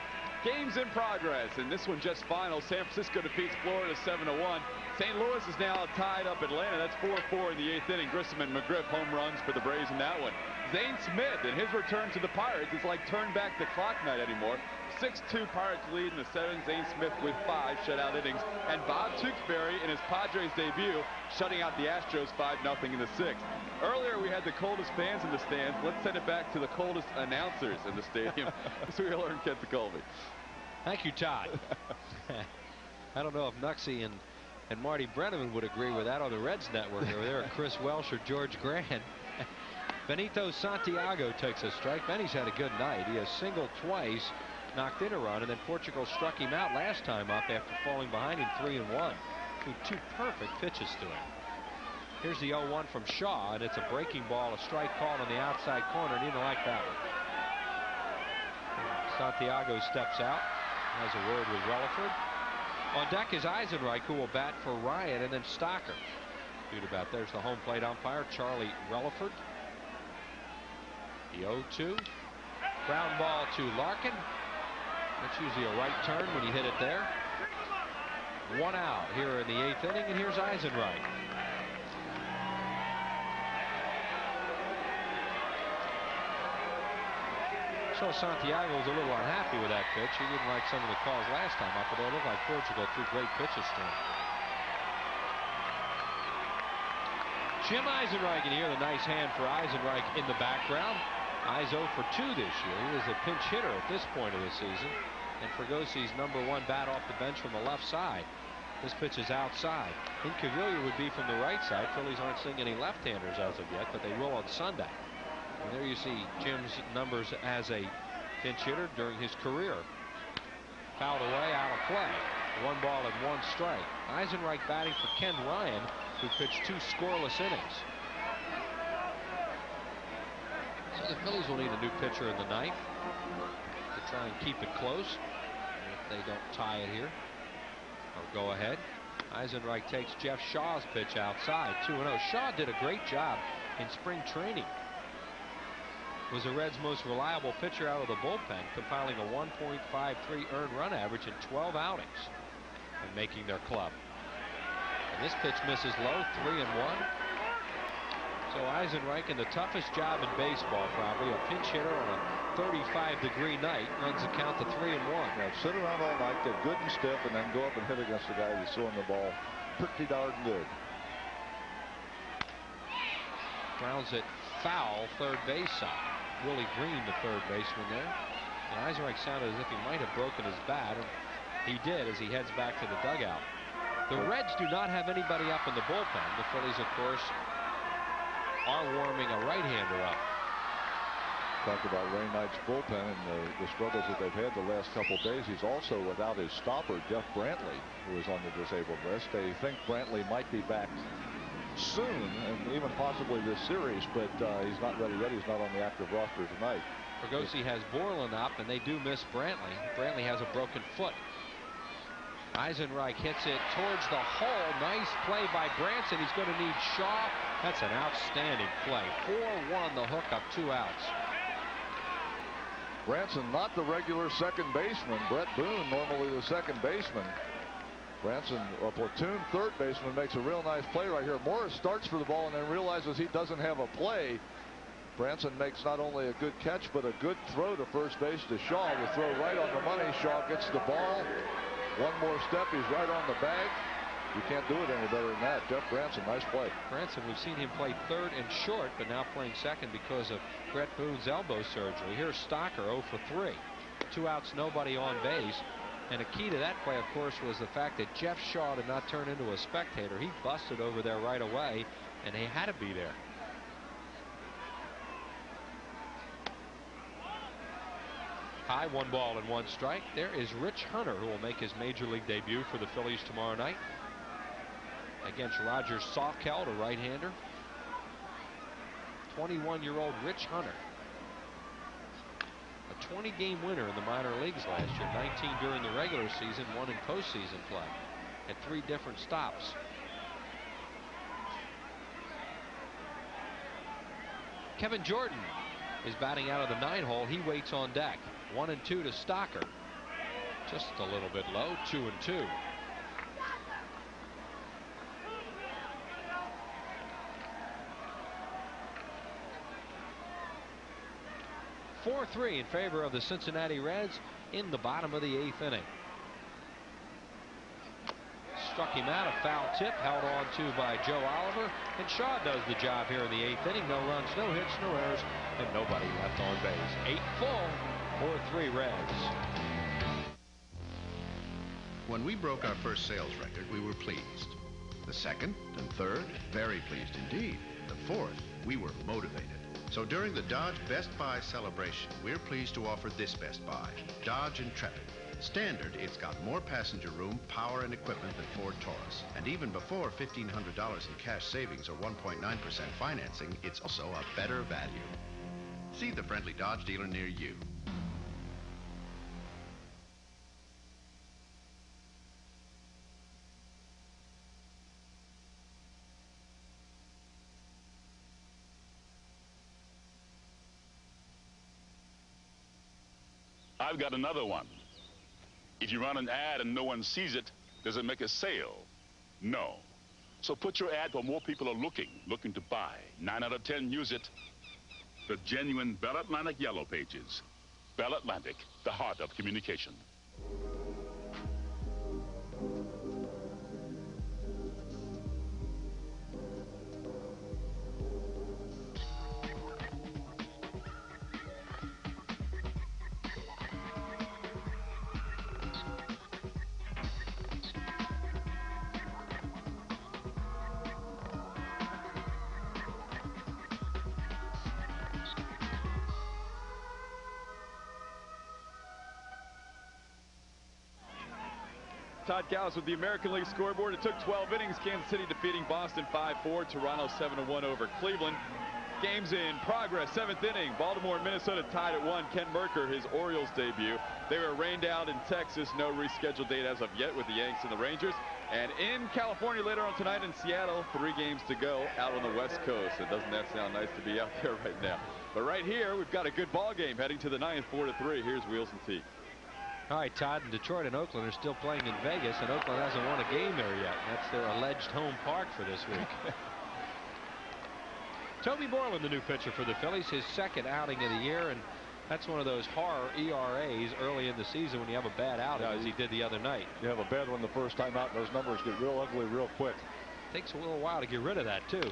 Games in progress, and this one just final. San Francisco defeats Florida 7-1. St. Louis is now tied up Atlanta. That's 4-4 in the 8th inning. Grissom and McGriff home runs for the Braves in that one. Zane Smith and his return to the Pirates is like turn back the clock night anymore. 6-2 Pirates lead in the 7th. Zane Smith with 5 shutout innings. And Bob Tewksbury in his Padres debut shutting out the Astros 5-0 in the 6th. Earlier we had the coldest fans in the stands. Let's send it back to the coldest announcers in the stadium. Wheeler and Kent Colby. Thank you, Todd. I don't know if Nuxie and Marty Brenneman would agree with that on the Reds network over there. Chris Welsh or George Grant. Benito Santiago takes a strike. Benny's had a good night. He has singled twice, knocked in a run, and then Portugal struck him out last time up after falling behind him 3-1. Two perfect pitches to him. Here's the 0-1 from Shaw, and it's a breaking ball, a strike called on the outside corner, and he didn't like that one. Santiago steps out, has a word with Relaford. On deck is Eisenreich, who will bat for Ryan, and then Stocker. There's the home plate umpire, Charlie Relaford. The 0-2. Ground ball to Larkin. That's usually a right turn when you hit it there. 1 out here in the 8th inning, and here's Eisenreich. So Santiago was a little unhappy with that pitch. He didn't like some of the calls last time up, although it looked like Portugal threw great pitches to him. Jim Eisenreich, and here the nice hand for Eisenreich in the background. Eyes 0 for 2 this year. He is a pinch hitter at this point of the season. And Fergosi's #1 bat off the bench from the left side. This pitch is outside. Incaviglia would be from the right side. Phillies aren't seeing any left-handers as of yet, but they will on Sunday. And there you see Jim's numbers as a pinch hitter during his career. Fouled away, out of play. 1 ball and 1 strike. Eisenreich batting for Ken Ryan, who pitched 2 scoreless innings. So the Phillies will need a new pitcher in the 9th to try and keep it close if they don't tie it here or go ahead. Eisenreich takes Jeff Shaw's pitch outside, 2-0. Shaw did a great job in spring training. Was the Reds' most reliable pitcher out of the bullpen, compiling a 1.53 earned run average in 12 outings and making their club. And this pitch misses low, 3-1. So Eisenreich, in the toughest job in baseball, probably a pinch hitter on a 35-degree night, runs the count to 3-1. Yeah, sit around all night, get good and stiff, and then go up and hit against the guy who's throwing the ball pretty darn good. Grounds it foul, third base side. Willie Green, the third baseman there. And Eisenreich sounded as if he might have broken his bat, and he did as he heads back to the dugout. The Reds do not have anybody up in the bullpen. The Phillies, of course, are warming a right-hander up. Talked about Ray Knight's bullpen and the struggles that they've had the last couple of days. He's also without his stopper, Jeff Brantley, who is on the disabled list. They think Brantley might be back soon, and even possibly this series, but he's not ready yet. He's not on the active roster tonight. Fergosi has Borland up, and they do miss Brantley. Brantley has a broken foot. Eisenreich hits it towards the hole. Nice play by Branson. He's going to need Shaw. That's an outstanding play. 4-1 the hookup, 2 outs. Branson not the regular second baseman. Brett Boone normally the second baseman. Branson, a platoon third baseman, makes a real nice play right here. Morris starts for the ball and then realizes he doesn't have a play. Branson makes not only a good catch but a good throw to first base to Shaw. The throw right on the money. Shaw gets the ball. One more step, he's right on the bag. You can't do it any better than that. Jeff Branson, nice play. Branson, we've seen him play third and short, but now playing second because of Brett Boone's elbow surgery. Here's Stocker, 0 for 3. 2 outs, nobody on base. And a key to that play, of course, was the fact that Jeff Shaw did not turn into a spectator. He busted over there right away, and he had to be there. High, 1 ball and 1 strike. There is Rich Hunter, who will make his major league debut for the Phillies tomorrow night against Roger Sawkeld, a right-hander. 21-year-old Rich Hunter. A 20-game winner in the minor leagues last year. 19 during the regular season, 1 in postseason play at 3 different stops. Kevin Jordan is batting out of the 9-hole. He waits on deck. 1 and 2 to Stocker. Just a little bit low. 2 and 2. (4-3) in favor of the Cincinnati Reds in the bottom of the 8th inning. Struck him out, a foul tip held on to by Joe Oliver, and Shaw does the job here in the 8th inning. No runs, no hits, no errors, and nobody left on base. 8 full, 4-3 Reds. When we broke our first sales record, we were pleased. The second and third, very pleased indeed. The fourth, we were motivated. So during the Dodge Best Buy celebration, we're pleased to offer this Best Buy, Dodge Intrepid. Standard, it's got more passenger room, power, and equipment than Ford Taurus. And even before $1,500 in cash savings or 1.9% financing, it's also a better value. See the friendly Dodge dealer near you. I've got another one. If you run an ad and no one sees it, does it make a sale? No. So put your ad where more people are looking to buy. 9 out of 10 use it. The genuine Bell Atlantic Yellow Pages. Bell Atlantic, the heart of communication. Todd Callis with the American League scoreboard. It took 12 innings. Kansas City defeating Boston 5-4. Toronto 7-1 over Cleveland. Games in progress. 7th inning. Baltimore and Minnesota tied at 1. Ken Merker, his Orioles debut. They were rained out in Texas. No rescheduled date as of yet with the Yanks and the Rangers. And in California later on tonight in Seattle, 3 games to go out on the West Coast. So doesn't that sound nice to be out there right now? But right here, we've got a good ball game heading to the 9th, 4-3. Here's Wheels and Teeth. All right, Todd, and Detroit and Oakland are still playing in Vegas, and Oakland hasn't won a game there yet. That's their alleged home park for this week. Toby Borland, the new pitcher for the Phillies, his 2nd outing of the year, and that's one of those horror ERAs early in the season when you have a bad outing, as he did the other night. You have a bad one the first time out, and those numbers get real ugly real quick. Takes a little while to get rid of that, too.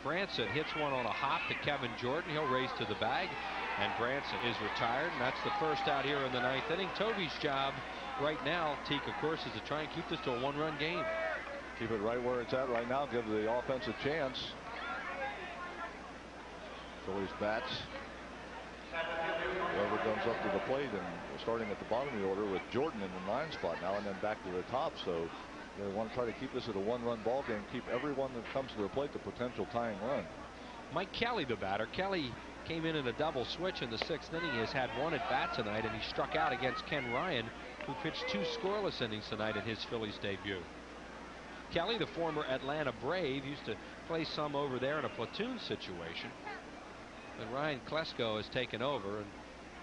Branson hits one on a hop to Kevin Jordan. He'll race to the bag, and Branson is retired, and that's the first out here in the 9th inning. Toby's job right now, Teak, of course, is to try and keep this to a 1-run game. Keep it right where it's at right now. Give the offense a chance. Phillies bats. Whoever comes up to the plate, and starting at the bottom of the order with Jordan in the 9 spot now, and then back to the top. So they want to try to keep this at a 1-run ball game. Keep everyone that comes to the plate the potential tying run. Mike Kelly, the batter. Kelly came in a double switch in the 6th inning. He has had 1 at bat tonight, and he struck out against Ken Ryan, who pitched 2 scoreless innings tonight in his Phillies debut. Kelly, the former Atlanta Brave, used to play some over there in a platoon situation. And Ryan Klesko has taken over,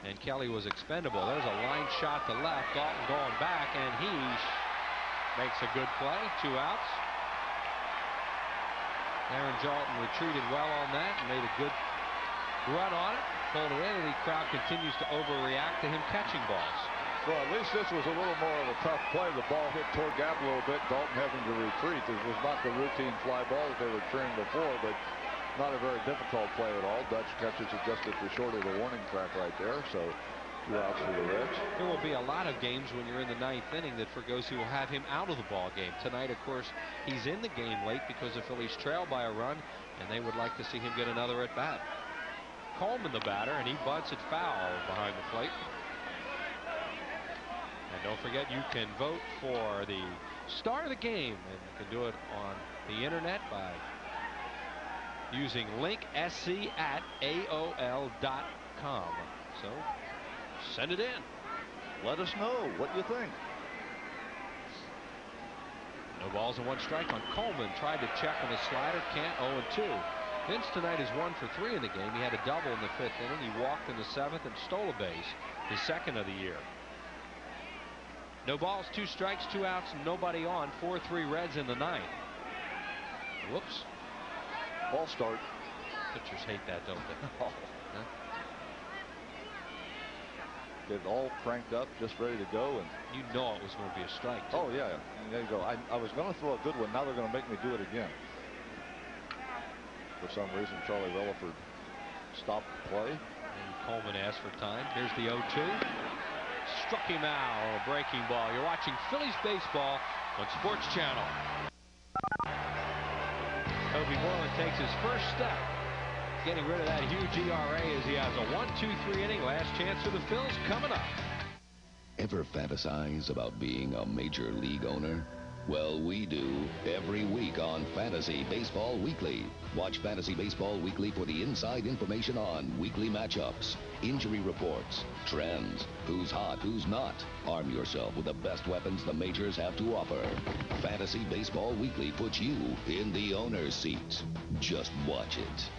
and Kelly was expendable. There's a line shot to left. Dalton going back, and he makes a good play. 2 outs. Aaron Dalton retreated well on that and made a good run on it. Pulled it in, and the crowd continues to overreact to him catching balls. Well, at least this was a little more of a tough play. The ball hit toward gap a little bit. Dalton having to retreat. This was not the routine fly ball that they were treeing before, but not a very difficult play at all. Dutch catches it just at the short of the warning track right there. So 2 outs for the Reds. There will be a lot of games when you're in the 9th inning that Fregosi will have him out of the ball game. Tonight, of course, he's in the game late because the Phillies trail by a run, and they would like to see him get another at bat. Coleman the batter, and he bunts it foul behind the plate. And don't forget, you can vote for the star of the game, and you can do it on the internet by using link sc@aol.com. So send it in. Let us know what you think. No balls and 1 strike on Coleman. Tried to check on the slider. Can't. 0-2. Vince tonight is 1 for 3 in the game. He had a double in the 5th inning. He walked in the 7th and stole a base, his 2nd of the year. No balls, 2 strikes, 2 outs, nobody on. 4-3 Reds in the 9th. Whoops. Ball start. Pitchers hate that, don't they? Huh? Get it all cranked up, just ready to go, and you know it was going to be a strike, too. Oh yeah, and there you go. I was going to throw a good one. Now they're going to make me do it again. For some reason, Charlie Relaford stopped the play. And Coleman asked for time. Here's the 0-2. Struck him out on a breaking ball. You're watching Phillies baseball on Sports Channel. Toby Moreland takes his first step, getting rid of that huge ERA as he has a 1-2-3 inning. Last chance for the Phils coming up. Ever fantasize about being a major league owner? Well, we do every week on Fantasy Baseball Weekly. Watch Fantasy Baseball Weekly for the inside information on weekly matchups, injury reports, trends, who's hot, who's not. Arm yourself with the best weapons the majors have to offer. Fantasy Baseball Weekly puts you in the owner's seat. Just watch it.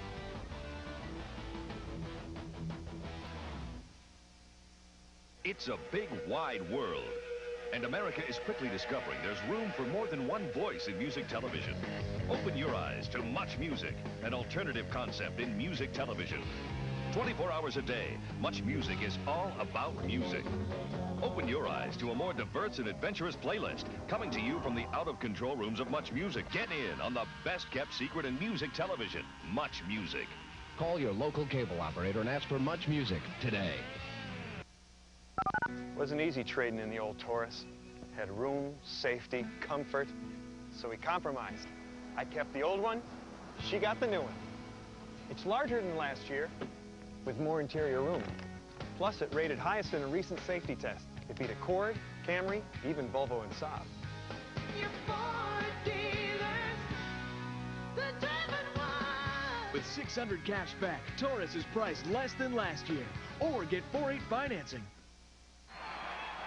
It's a big, wide world. And America is quickly discovering there's room for more than one voice in music television. Open your eyes to Much Music, an alternative concept in music television. 24 hours a day, Much Music is all about music. Open your eyes to a more diverse and adventurous playlist coming to you from the out-of-control rooms of Much Music. Get in on the best-kept secret in music television, Much Music. Call your local cable operator and ask for Much Music today. Wasn't easy trading in the old Taurus. Had room, safety, comfort, so we compromised. I kept the old one, she got the new one. It's larger than last year, with more interior room. Plus, it rated highest in a recent safety test. It beat Accord, Camry, even Volvo and Saab. With 600 cash back, Taurus is priced less than last year. Or get 4-8 financing.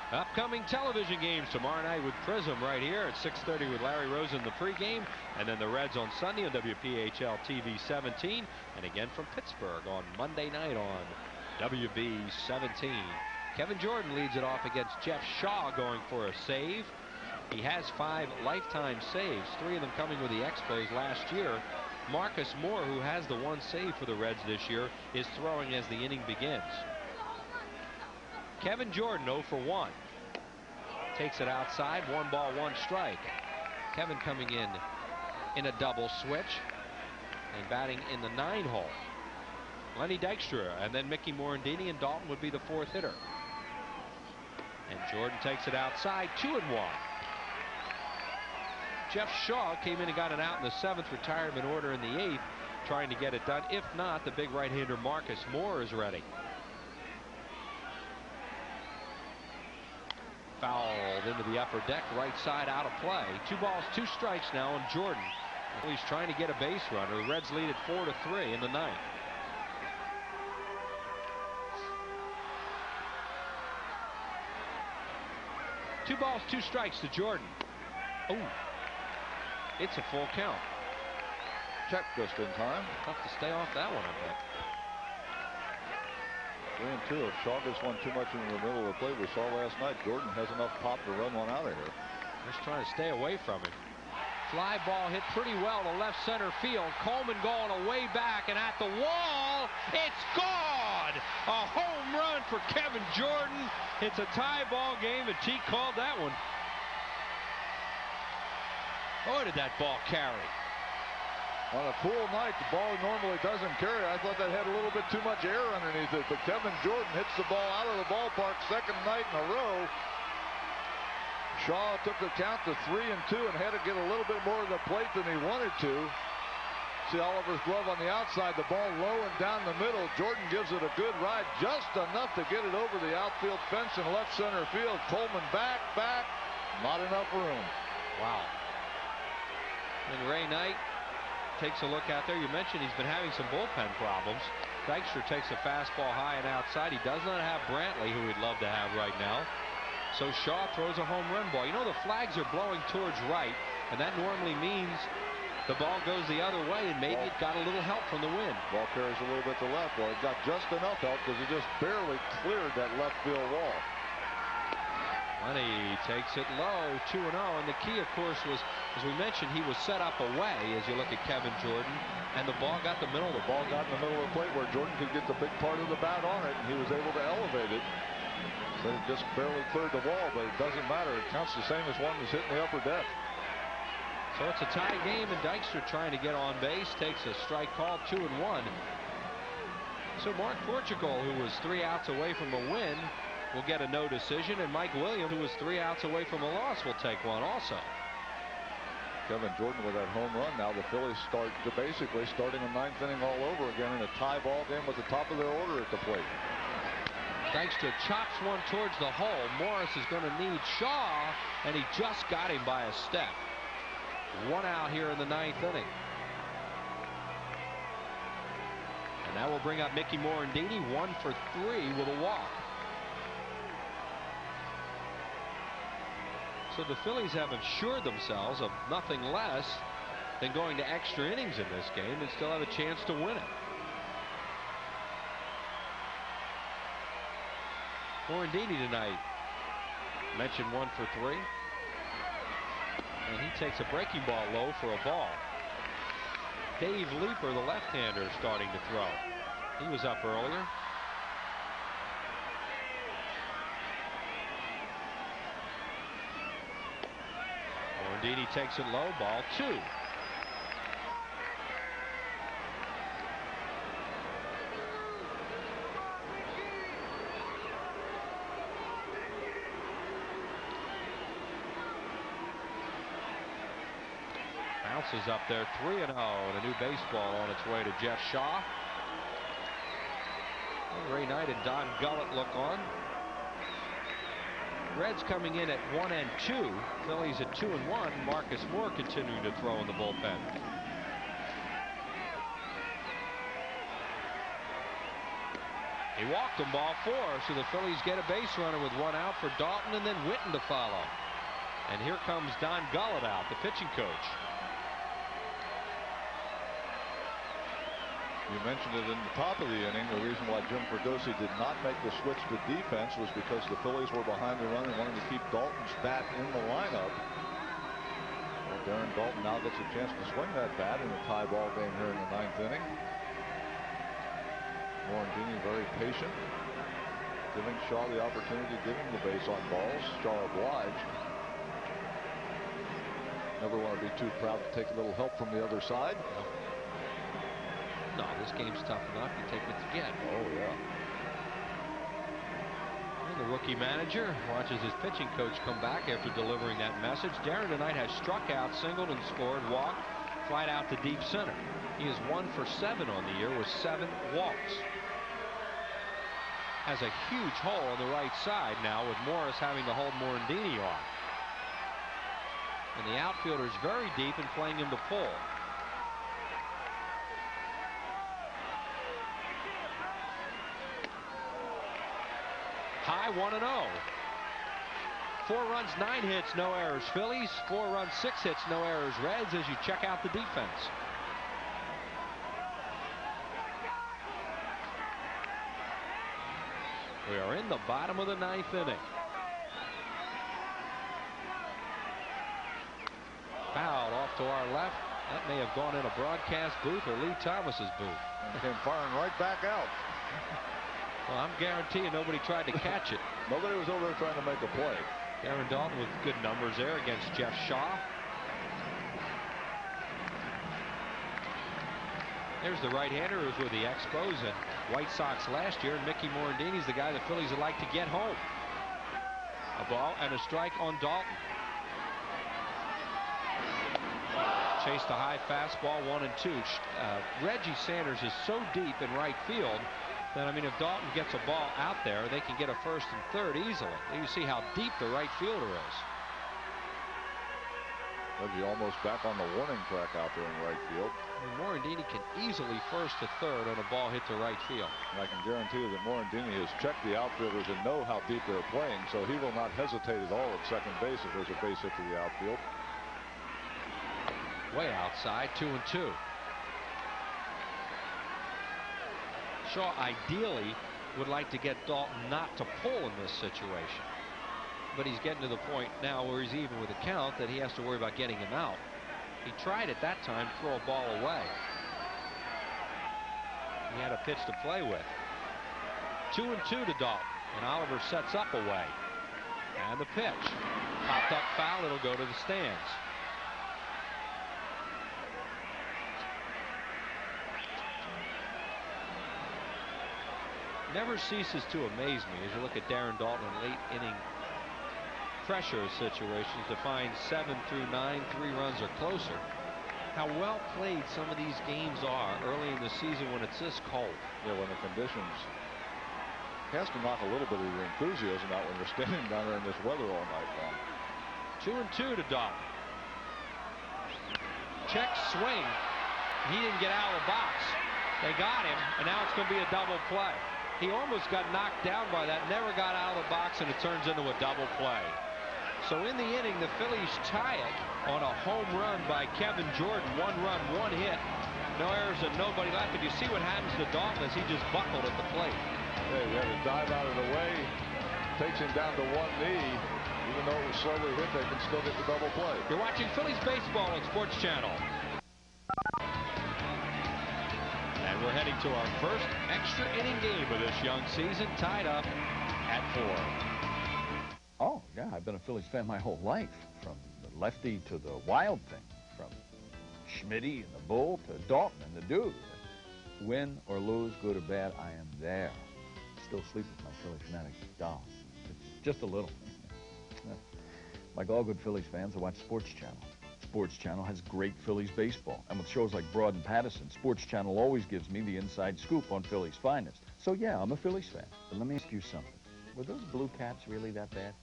Upcoming television games tomorrow night with Prism right here at 6:30 with Larry Rose in the pregame, and then the Reds on Sunday on WPHL TV 17, and again from Pittsburgh on Monday night on WB 17. Kevin Jordan leads it off against Jeff Shaw, going for a save. He has 5 lifetime saves, 3 of them coming with the Expos last year. Marcus Moore, who has the 1 save for the Reds this year, is throwing as the inning begins. Kevin Jordan 0 for 1. Takes it outside, 1 ball, 1 strike. Kevin coming in a double switch and batting in the 9 hole. Lenny Dykstra, and then Mickey Morandini, and Dalton would be the 4th hitter. And Jordan takes it outside, 2-1. Jeff Shaw came in and got an out in the 7th, retirement order in the 8th, trying to get it done. If not, the big right-hander Marcus Moore is ready. Fouled into the upper deck, right side, out of play. 2 balls, 2 strikes now on Jordan. He's trying to get a base runner. The Reds lead at 4-3 in the 9th. Two balls, 2 strikes to Jordan. Oh, it's a full count. Check just in time. Tough to stay off that one, I think. 3-2. If Shaw gets one too much into the middle of the plate, we saw last night, Jordan has enough pop to run one out of here. Just trying to stay away from him. Fly ball hit pretty well to left center field. Coleman going away back and at the wall. It's gone! A home run for Kevin Jordan. It's a tie ball game, and T called that one. Boy, did that ball carry. On a cool night, the ball normally doesn't carry. I thought that had a little bit too much air underneath it, but Kevin Jordan hits the ball out of the ballpark second night in a row. Shaw took the count to 3-2 and had to get a little bit more of the plate than he wanted to. See Oliver's glove on the outside, the ball low and down the middle. Jordan gives it a good ride, just enough to get it over the outfield fence in left center field. Coleman back, not enough room. Wow. And Ray Knight takes a look out there. You mentioned he's been having some bullpen problems. Dykstra takes a fastball high and outside. He does not have Brantley, who he'd love to have right now. So Shaw throws a home run ball. You know, the flags are blowing towards right, and that normally means the ball goes the other way, and maybe it got a little help from the wind. Ball carries a little bit to left. Well, it got just enough help because it just barely cleared that left field wall. Lenny takes it low, 2-0, and the key, of course, was, as we mentioned, he was set up away as you look at Kevin Jordan, and the ball got the middle. The ball got in the middle of the plate where Jordan could get the big part of the bat on it, and he was able to elevate it. But it just barely cleared the wall, but it doesn't matter. It counts the same as one that's hitting the upper deck. So it's a tie game, and Dykstra trying to get on base, takes a strike call, 2-1. So Mark Portugal, who was 3 outs away from a win, will get a no decision, and Mike Williams, who was 3 outs away from a loss, will take one also. Kevin Jordan with that home run. Now the Phillies start to basically starting a 9th inning all over again in a tie ball game with the top of their order at the plate. Dykstra chops one towards the hole. Morris is going to need Shaw, and he just got him by a step. 1 out here in the 9th inning. And that will bring up Mickey Morandini, 1 for 3 with a walk. So the Phillies have assured themselves of nothing less than going to extra innings in this game and still have a chance to win it. Morandini tonight, mentioned 1 for 3. And he takes a breaking ball low for a ball. Dave Leeper, the left-hander, starting to throw. He was up earlier. Morandini takes it low, ball 2. Bounces up there, 3-0, and a new baseball on its way to Jeff Shaw. And Ray Knight and Don Gullett look on. Reds coming in at 1-2. Phillies at 2-1. Marcus Moore continuing to throw in the bullpen. He walked him, ball 4, so the Phillies get a base runner with 1 out for Dalton and then Witten to follow. And here comes Don Gullett out, the pitching coach. You mentioned it in the top of the inning. The reason why Jim Fregosi did not make the switch to defense was because the Phillies were behind the run and wanted to keep Dalton's bat in the lineup. Well, Darren Dalton now gets a chance to swing that bat in a tie ball game here in the 9th inning. Morandini very patient, giving Shaw the opportunity to give him the base on balls. Shaw obliged. Never want to be too proud to take a little help from the other side. No, this game's tough enough. You take what you get. Oh, yeah. And the rookie manager watches his pitching coach come back after delivering that message. Darren tonight has struck out, singled, and scored, walked, flied out to deep center. He is 1 for 7 on the year with 7 walks. Has a huge hole on the right side now with Morris having to hold Morandini on. And the outfielder is very deep and playing him to pull. High 1-0. 4 runs, 9 hits, no errors. Phillies, 4 runs, 6 hits, no errors. Reds, as you check out the defense. We are in the bottom of the 9th inning. Foul off to our left. That may have gone in a broadcast booth or Lee Thomas's booth. And came firing right back out. Well, I'm guaranteeing nobody tried to catch it. Nobody was over there trying to make a play. Darren Dalton with good numbers there against Jeff Shaw. There's the right-hander who was with the Expos and White Sox last year. And Mickey Morandini's the guy the Phillies would like to get home. A ball and a strike on Dalton. Chased a high fastball, 1-2. Reggie Sanders is so deep in right field that, I mean, if Dalton gets a ball out there, they can get a first and third easily. You see how deep the right fielder is. Reggie almost back on the warning track out there in right field. Morandini can easily first to third on a ball hit to right field. And I can guarantee you that Morandini has checked the outfielders and know how deep they're playing, so he will not hesitate at all at second base if there's a base hit to the outfield. Way outside, 2-2. Shaw ideally would like to get Dalton not to pull in this situation. But he's getting to the point now where he's even with the count that he has to worry about getting him out. He tried at that time to throw a ball away. He had a pitch to play with. 2-2 to Dalton, and Oliver sets up away. And the pitch. Popped up foul, it'll go to the stands. Never ceases to amaze me as you look at Darren Dalton in late inning pressure situations to find 7 through 9, 3 runs or closer. How well played some of these games are early in the season when it's this cold. Yeah, when the conditions has to knock a little bit of your enthusiasm out when you're standing down there in this weather all night long. 2-2 to Dalton. Check swing. He didn't get out of the box. They got him, and now it's going to be a double play. He almost got knocked down by that, never got out of the box, and it turns into a double play. So in the inning, the Phillies tie it on a home run by Kevin Jordan. 1 run, 1 hit. No errors and nobody left. But you see what happens to Dalton as he just buckled at the plate. Yeah, he had to dive out of the way. Takes him down to one knee. Even though it was slowly hit, they can still get the double play. You're watching Phillies baseball on Sports Channel. And we're heading to our first extra inning game of this young season, tied up at 4. Oh, yeah, I've been a Phillies fan my whole life, from the lefty to the wild thing, from Schmitty and the Bull to Dalton and the Dude. Win or lose, good or bad, I am there. Still sleep with my Philly fanatic doll. Just a little. Like all good Phillies fans, I watch Sports Channel. Sports Channel has great Phillies baseball. And with shows like Broad and Patterson, Sports Channel always gives me the inside scoop on Phillies' finest. So yeah, I'm a Phillies fan. But let me ask you something. Were those blue caps really that bad?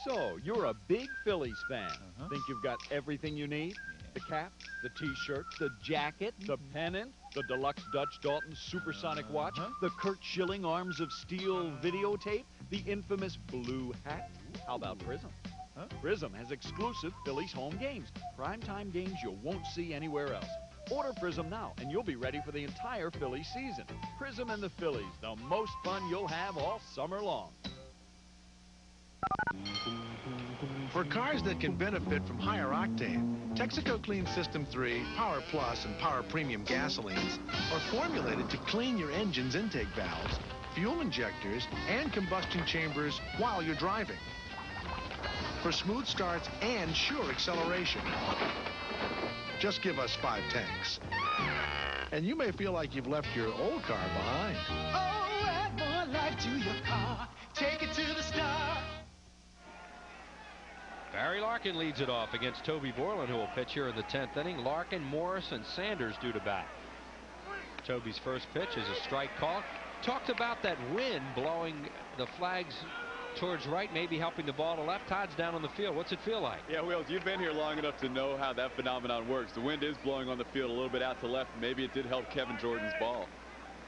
So, you're a big Phillies fan. Think you've got everything you need? The cap, the T-shirt, the jacket, the pennant, the deluxe Dutch Dalton supersonic watch, the Kurt Schilling Arms of Steel videotape, the infamous blue hat. How about Prism? Prism has exclusive Phillies home games, primetime games you won't see anywhere else. Order Prism now, and you'll be ready for the entire Phillies season. Prism and the Phillies, the most fun you'll have all summer long. For cars that can benefit from higher octane, Texaco Clean System 3, Power Plus, and Power Premium gasolines are formulated to clean your engine's intake valves, fuel injectors, and combustion chambers while you're driving. For smooth starts and sure acceleration. Just give us 5 tanks. And you may feel like you've left your old car behind. Oh, add more life to your car. Take it to the star. Barry Larkin leads it off against Toby Borland, who will pitch here in the 10th inning. Larkin, Morris, and Sanders due to bat. Toby's first pitch is a strike call. Talked about that wind blowing the flags towards right, maybe helping the ball to left. Todd's down on the field. What's it feel like? Yeah, Wills, you've been here long enough to know how that phenomenon works. The wind is blowing on the field a little bit out to left. Maybe it did help Kevin Jordan's ball.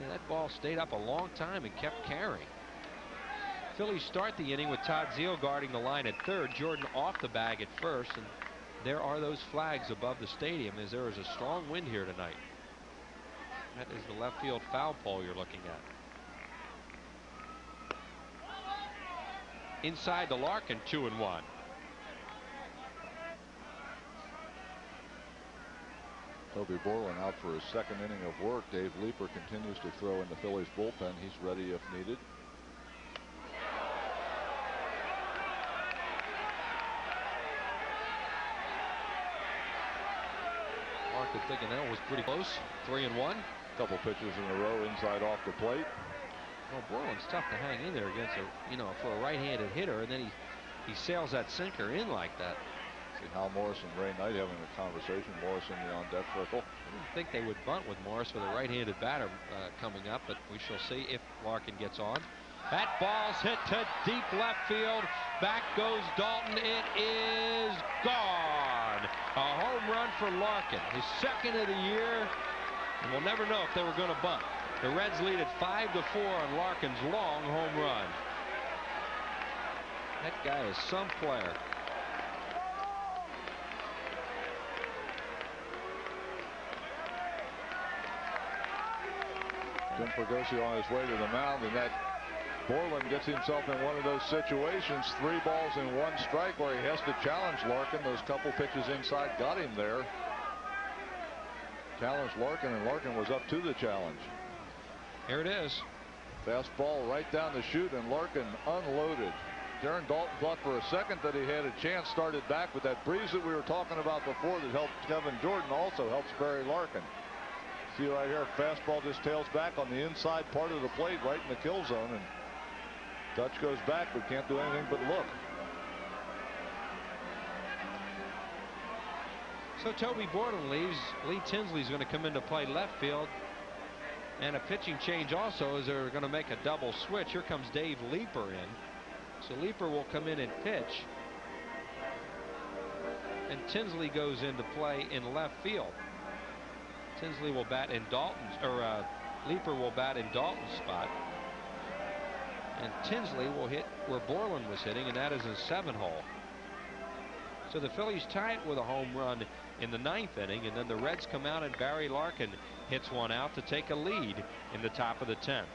Yeah, that ball stayed up a long time and kept carrying. Phillies start the inning with Todd Zeile guarding the line at third. Jordan off the bag at first, and there are those flags above the stadium as there is a strong wind here tonight. That is the left field foul pole you're looking at. Inside the Larkin, 2-1. Toby Borland out for his second inning of work. Dave Leeper continues to throw in the Phillies bullpen. He's ready if needed. Larkin thinking that was pretty close. 3-1. Couple pitches in a row inside off the plate. Well, Borland's tough to hang in there against for a right-handed hitter, and then he sails that sinker in like that. See Hal Morris and Ray Knight having a conversation. Morris in the on-deck circle. I didn't think they would bunt with Morris with a right-handed batter coming up, but we shall see if Larkin gets on. That ball's hit to deep left field. Back goes Dalton. It is gone. A home run for Larkin, his second of the year, and we'll never know if they were going to bunt. The Reds lead at 5-4 on Larkin's long home run. That guy is some player. Jim Fergosi on his way to the mound, and that Borland gets himself in one of those situations, 3 balls and 1 strike, where he has to challenge Larkin. Those couple pitches inside got him there. Challenged Larkin, and Larkin was up to the challenge. Here it is. Fastball right down the chute, and Larkin unloaded. Darren Dalton thought for a second that he had a chance, started back, but that breeze that we were talking about before that helped Kevin Jordan also helps Barry Larkin. See right here, fastball just tails back on the inside part of the plate, right in the kill zone, and Dutch goes back, but can't do anything but look. So Toby Borland leaves. Lee Tinsley's going to come in to play left field. And a pitching change also, as they're going to make a double switch. Here comes Dave Leeper in. So Leeper will come in and pitch. And Tinsley goes into play in left field. Tinsley will bat in Dalton's, or Leeper will bat in Dalton's spot. And Tinsley will hit where Borland was hitting, and that is a 7-hole. So the Phillies tie it with a home run in the 9th inning, and then the Reds come out and Barry Larkin hits one out to take a lead in the top of the 10th.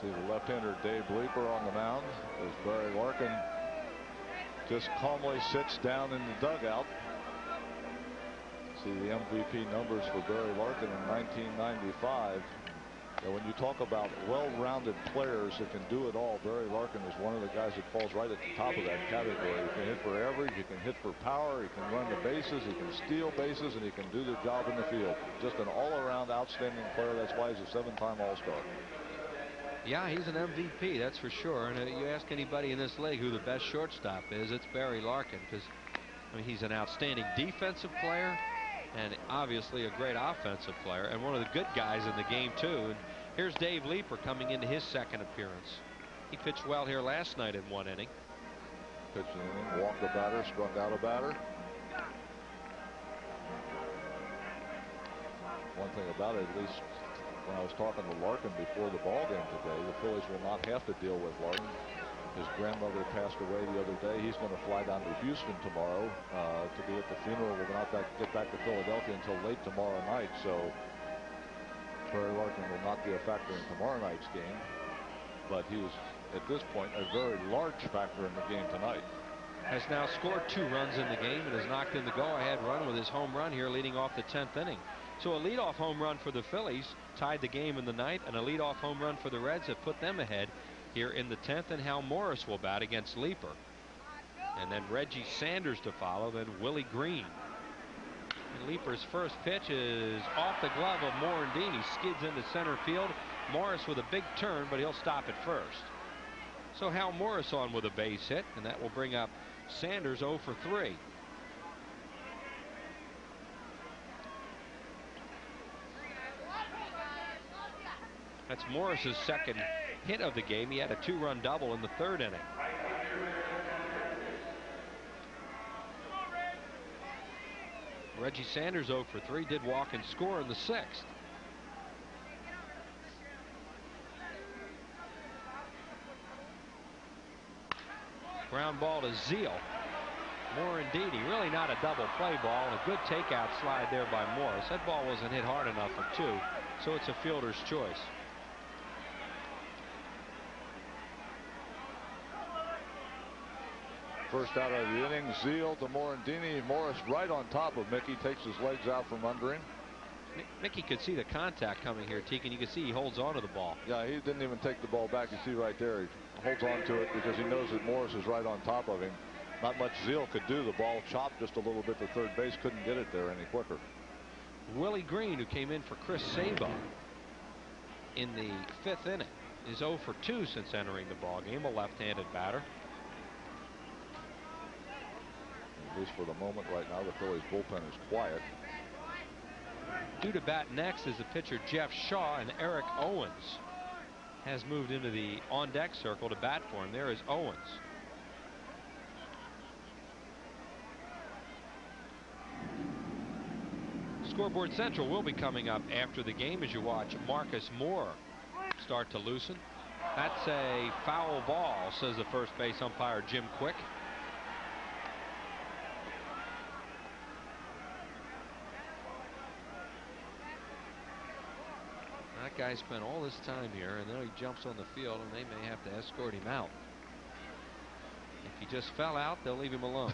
See the left-hander Dave Leeper on the mound as Barry Larkin just calmly sits down in the dugout. See the MVP numbers for Barry Larkin in 1995. And when you talk about well-rounded players that can do it all, Barry Larkin is one of the guys that falls right at the top of that category. He can hit for average, he can hit for power, he can run the bases, he can steal bases, and he can do the job in the field. Just an all-around outstanding player. That's why he's a 7-time All-Star. Yeah, he's an MVP, that's for sure. And you ask anybody in this league who the best shortstop is, it's Barry Larkin, because he's an outstanding defensive player and obviously a great offensive player, and one of the good guys in the game too. And here's Dave Leeper coming into his second appearance. He pitched well here last night in 1 inning. Pitched an inning, walked a batter, struck out a batter. One thing about it, at least when I was talking to Larkin before the ball game today, the Phillies will not have to deal with Larkin. His grandmother passed away the other day. He's going to fly down to Houston tomorrow to be at the funeral. Will not get back to Philadelphia until late tomorrow night. So Barry Larkin will not be a factor in tomorrow night's game. But he is, at this point, a very large factor in the game tonight. Has now scored 2 runs in the game and has knocked in the go-ahead run with his home run here leading off the 10th inning. So a leadoff home run for the Phillies tied the game in the 9th, and a leadoff home run for the Reds have put them ahead here in the 10th, and Hal Morris will bat against Leeper. And then Reggie Sanders to follow, then Willie Green. And Leeper's first pitch is off the glove of Morandini. Skids into center field. Morris with a big turn, but he'll stop at first. So Hal Morris on with a base hit, and that will bring up Sanders 0 for 3. That's Morris's second hit of the game. He had a 2-run double in the 3rd inning. Reggie Sanders 0 for 3, did walk and score in the 6th. Ground ball to Zeal. Morandini, really not a double play ball, and a good takeout slide there by Morris. That ball wasn't hit hard enough for 2, so it's a fielder's choice. First out of the inning, Zeal to Morandini. Morris right on top of Mickey, takes his legs out from under him. Mickey could see the contact coming here, Teague, and you can see he holds on to the ball. Yeah, he didn't even take the ball back. You see right there, he holds on to it because he knows that Morris is right on top of him. Not much Zeal could do. The ball chopped just a little bit to third base. Couldn't get it there any quicker. Willie Green, who came in for Chris Sabo in the 5th inning, is 0 for 2 since entering the ball game. A left-handed batter. At least for the moment right now, the Phillies bullpen is quiet. Due to bat next is the pitcher Jeff Shaw, and Eric Owens has moved into the on-deck circle to bat for him. There is Owens. Scoreboard Central will be coming up after the game as you watch Marcus Moore start to loosen. That's a foul ball, says the first base umpire Jim Quick. That guy spent all this time here, and now he jumps on the field, and they may have to escort him out. If he just fell out, they'll leave him alone.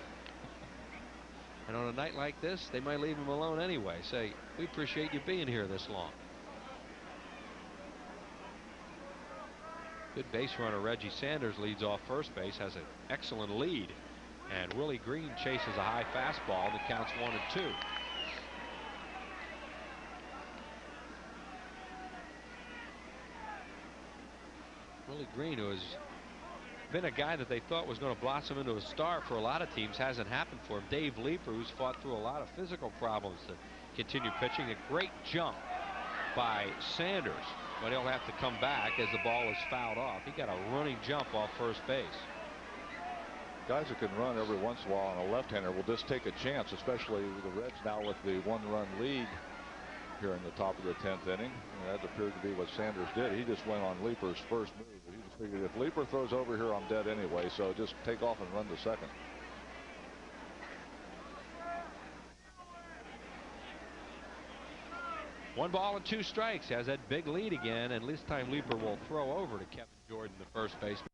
And on a night like this, they might leave him alone anyway. Say, we appreciate you being here this long. Good base runner Reggie Sanders leads off first base, has an excellent lead. And Willie Green chases a high fastball that counts 1-2. Willie Green, who has been a guy that they thought was going to blossom into a star for a lot of teams, hasn't happened for him. Dave Leeper, who's fought through a lot of physical problems to continue pitching. A great jump by Sanders, but he'll have to come back as the ball is fouled off. He got a running jump off first base. Guys that can run every once in a while on a left-hander will just take a chance, especially the Reds now with the 1-run lead here in the top of the 10th inning. And that appeared to be what Sanders did. He just went on Leeper's first move. He just figured if Leeper throws over here, I'm dead anyway, so just take off and run to second. One ball and 2 strikes. Has that big lead again, and this time Leeper will throw over to Kevin Jordan, the first baseman.